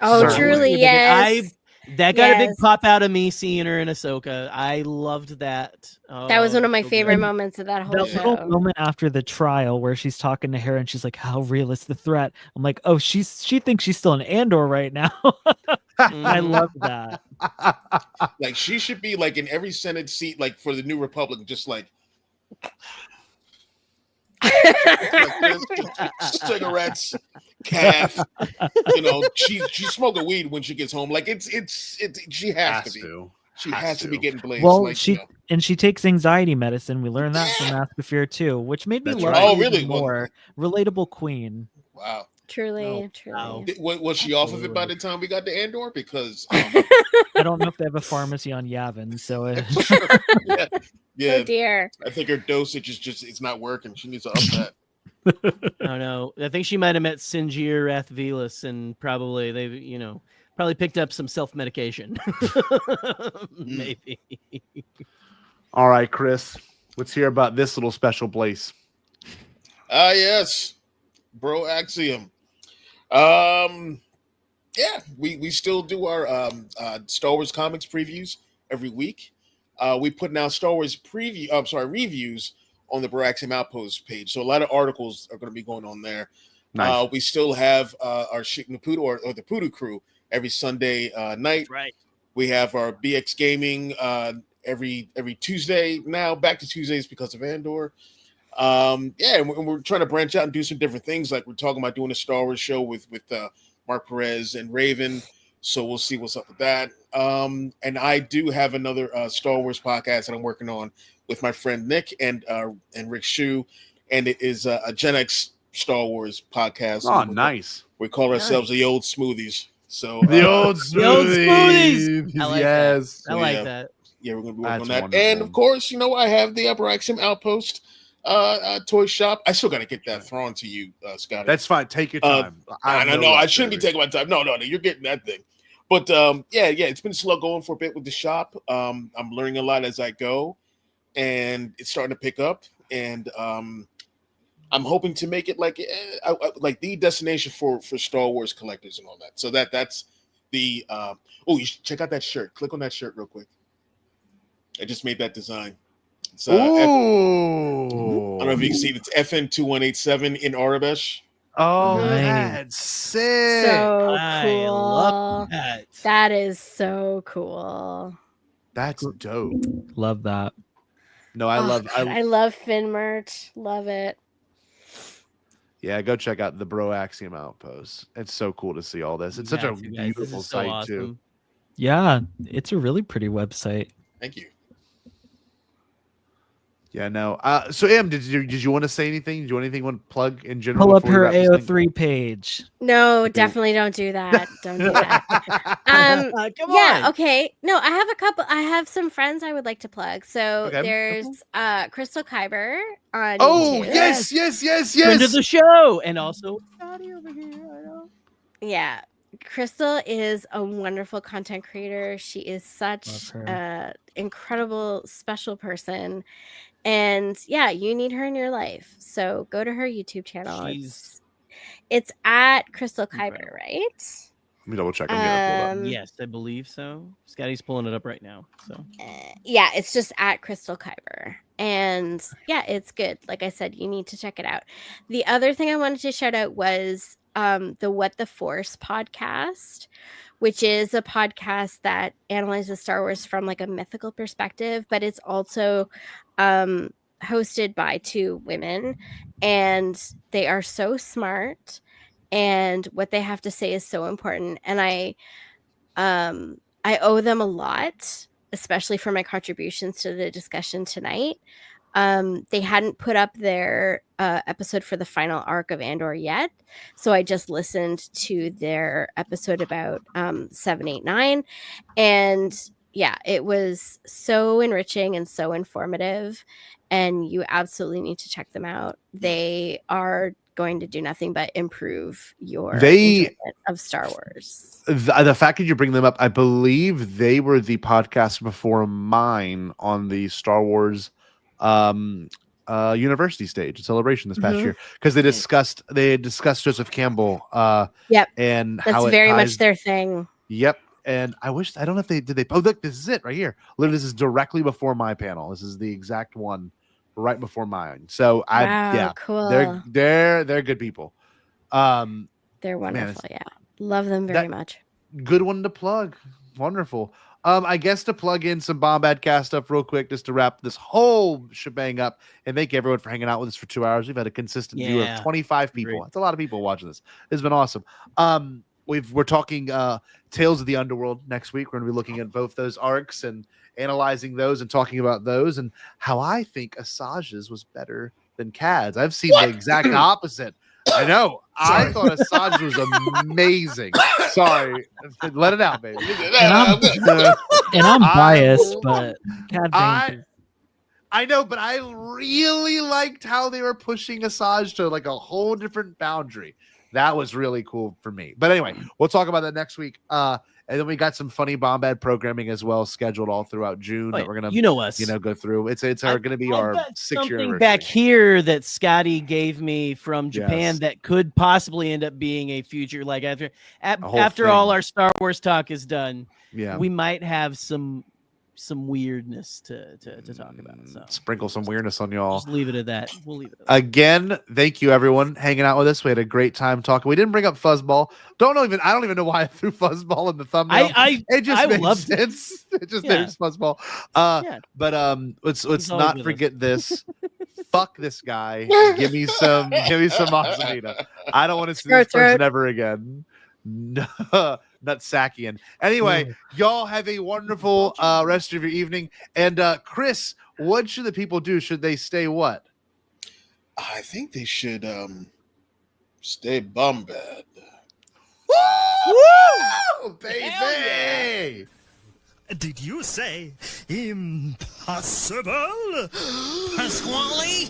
Oh, Certainly. truly, yes. That got a big Yes. pop out of me seeing her in Ahsoka. I loved that. That was one of my so favorite good. moments of that whole That little show. moment after the trial where she's talking to Hera and she's like, "How real is the threat?" I'm like, "Oh, she thinks she's still in Andor right now." I Mhm. love that. Like, she should be like in every Senate seat, like for the New Republic, just like this, just cigarettes, calf. You know, she's smoking weed when she gets home. Like it's she has to be. She has to be getting blazed. Well, like, she you know. and she takes anxiety medicine. We learned that from Mask of Fear too, which made me That's love right. her Oh, even really? Well- more. Relatable queen. Wow. Truly, Oh, truly. wow. Was she off of it by the time we got to Andor? Because I don't know if they have a pharmacy on Yavin, so yeah, yeah, Oh dear. I think her dosage is just it's not working. She needs to up that. I don't know. I think she might have met Sinjir Rathvelis and probably probably picked up some self medication. Maybe. All right, Chris. Let's hear about this little special place. Ah, yes. Bro Axiom. Yeah, we still do our Star Wars comics previews every week. We put out Star Wars reviews on the Bro Axiom Outpost page. So a lot of articles are going to be going on there. Nice. We still have our Shit in the Poodoo or the Poodoo Crew every Sunday night. That's right. We have our BX Gaming every Tuesday now, back to Tuesdays because of Andor. Yeah, and we're trying to branch out and do some different things. Like we're talking about doing a Star Wars show with Mark Perez and Raven. So we'll see what's up with that. And I do have another Star Wars podcast that I'm working on with my friend Nick and Rick Shu, and it is a Gen X Star Wars podcast. Oh, nice. We call ourselves the Old Smoothies. So the old smoothies. I like yes. that. I like that. Yeah, we're gonna be working on That's that. wonderful. And of course, I have the Upper Axiom Outpost toy shop. I still got to get that thrown to you, Scotty. That's fine. Take your time. I shouldn't be taking my time. No, you're getting that thing. But yeah, it's been slow going for a bit with the shop. I'm learning a lot as I go, and it's starting to pick up. And I'm hoping to make it like the destination for Star Wars collectors and all that. So that's the you should check out that shirt. Click on that shirt real quick. I just made that design. It's, I don't know if you can see it. It's FN2187 in Arabesh. Oh, Nice. that's sick. So cool. I love that. That is so cool. That's dope. Love that. No, I love Finn merch. Love it. Yeah, go check out the Bro Axiom Outpost. It's so cool to see all this. It's such a beautiful site too. Yeah, it's a really pretty website. Thank you. Yeah, no. So Em, did you want to say anything? Do you want to plug in general? Pull up before we her wrap this thing? AO3 page. No, definitely don't do that. Don't do that. Come yeah, on. okay. No, I have some friends I would like to plug. So there's Crystal Kyber on YouTube. yes. Friend of the show, and also Scotty over here. I know. Yeah. Crystal is a wonderful content creator. She is such an incredible, special person. And yeah, you need her in your life. So go to her YouTube channel. It's at Crystal Kyber, right? Let me double check. I'm gonna pull it up. Yes, I believe so. Scotty's pulling it up right now. So yeah, it's just at Crystal Kyber. And yeah, it's good. Like I said, you need to check it out. The other thing I wanted to shout out was the What the Force podcast, which is a podcast that analyzes Star Wars from like a mythical perspective, but it's also hosted by two women, and they are so smart, and what they have to say is so important. And I owe them a lot, especially for my contributions to the discussion tonight. They hadn't put up their episode for the final arc of Andor yet, so I just listened to their episode about 789, and yeah, it was so enriching and so informative, and you absolutely need to check them out. They are going to do nothing but improve your enjoyment of Star Wars. The fact that you bring them up, I believe they were the podcast before mine on the Star Wars university stage celebration this past year, because they had discussed Joseph Campbell and that's how very much their thing. And I don't know if they oh look, this is it right here. Literally, this is directly before my panel. This is the exact one right before mine. So cool. They're good people. They're wonderful. Love them very much. Good one to plug. Wonderful. I guess to plug in some Bombad Cast stuff real quick, just to wrap this whole shebang up, and thank everyone for hanging out with us for 2 hours. We've had a consistent view of 25 people. Great. That's a lot of people watching this. It's been awesome. We're talking Tales of the Underworld next week. We're going to be looking at both those arcs and analyzing those and talking about those and how I think Asajj's was better than Cad's. I've seen the exact opposite. I know. I thought Asajj was amazing. Sorry. Let it out, baby. And I'm biased, but Cad Bane. I know, but I really liked how they were pushing Asajj to like a whole different boundary. That was really cool for me. But anyway, we'll talk about that next week. And And then we got some funny Bombad programming as well scheduled all throughout June that we're gonna us. go through. It's going to be our 6-year something anniversary. back here that Scotty gave me from Japan Yes. that could possibly end up being a future, like after thing. all our Star Wars talk is done. Yeah. We might have some weirdness to talk about. So Sprinkle some weirdness on y'all. just leave it at that. We'll leave it at that. Again, thank you everyone hanging out with us. We had a great time talking. We didn't bring up Fuzzball. I don't even know why I threw Fuzzball in the thumbnail. It just made sense. It just there's Fuzzball. But let's not forget this. Fuck this guy. Give me some Masamita. I don't want to see this person ever again. No, not Sakian. Anyway, y'all have a wonderful rest of your evening. And Chris, what should the people do? Should they stay what? I think they should stay Bombad. Woo! Baby! Did you say impossible? Pasquale?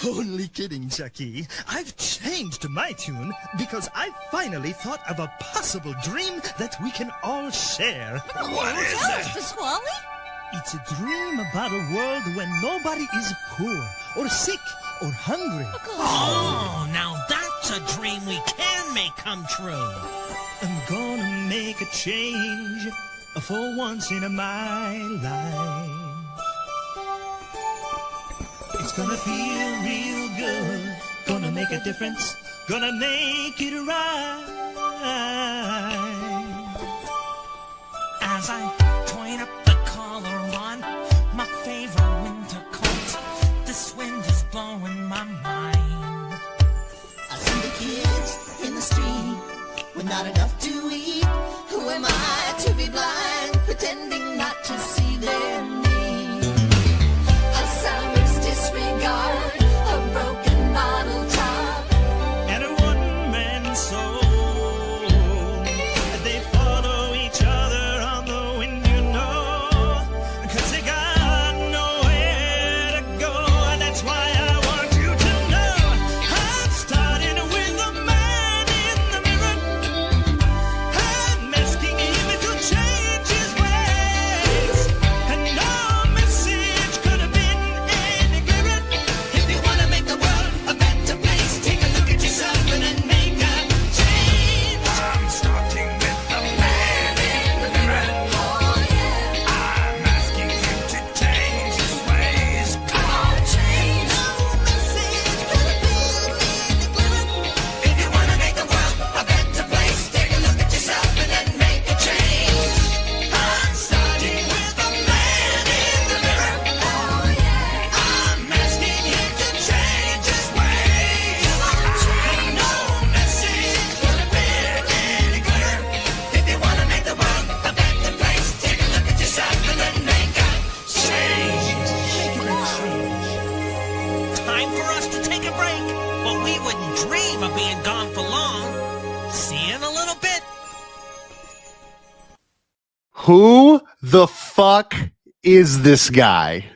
Only kidding, Jackie. I've changed my tune because I finally thought of a possible dream that we can all share. What is it? Pasquale? It's a dream about a world when nobody is poor or sick or hungry. Oh, now that's a dream we can make come true. I'm gonna make a change for once in my life. It's gonna feel real good, gonna make a difference, gonna make it right. As I point up the collar on my favorite winter coat, this wind is blowing my mind. I see the kids in the street with not enough to eat. Who am I to be blind, pretending not to see their need? A summer's disregard, a broken bottle top, and a one-man soul. They follow each other on the wind, you know, 'cause they got nowhere to go. And that's why I want you to know I'm starting with the man in the mirror. I'm asking him to change his ways, and no message could have been any clearer. If you wanna make the world a better place, take a look at yourself and then make a change. I'm starting with the man in the mirror. Oh yeah, I'm asking him to change his ways. come on, change. No message could have been any clearer. If you wanna make the world a better place, take a look at yourself and then make a change. I'm starting with the man in the mirror. Oh yeah, I'm asking him to change his ways. no message could have been any clearer. If you wanna make the world a better place, take a look at yourself and then make a change. Time for us to take a break, but we wouldn't dream of being gone for long. See you in a little bit. Who the fuck is this guy?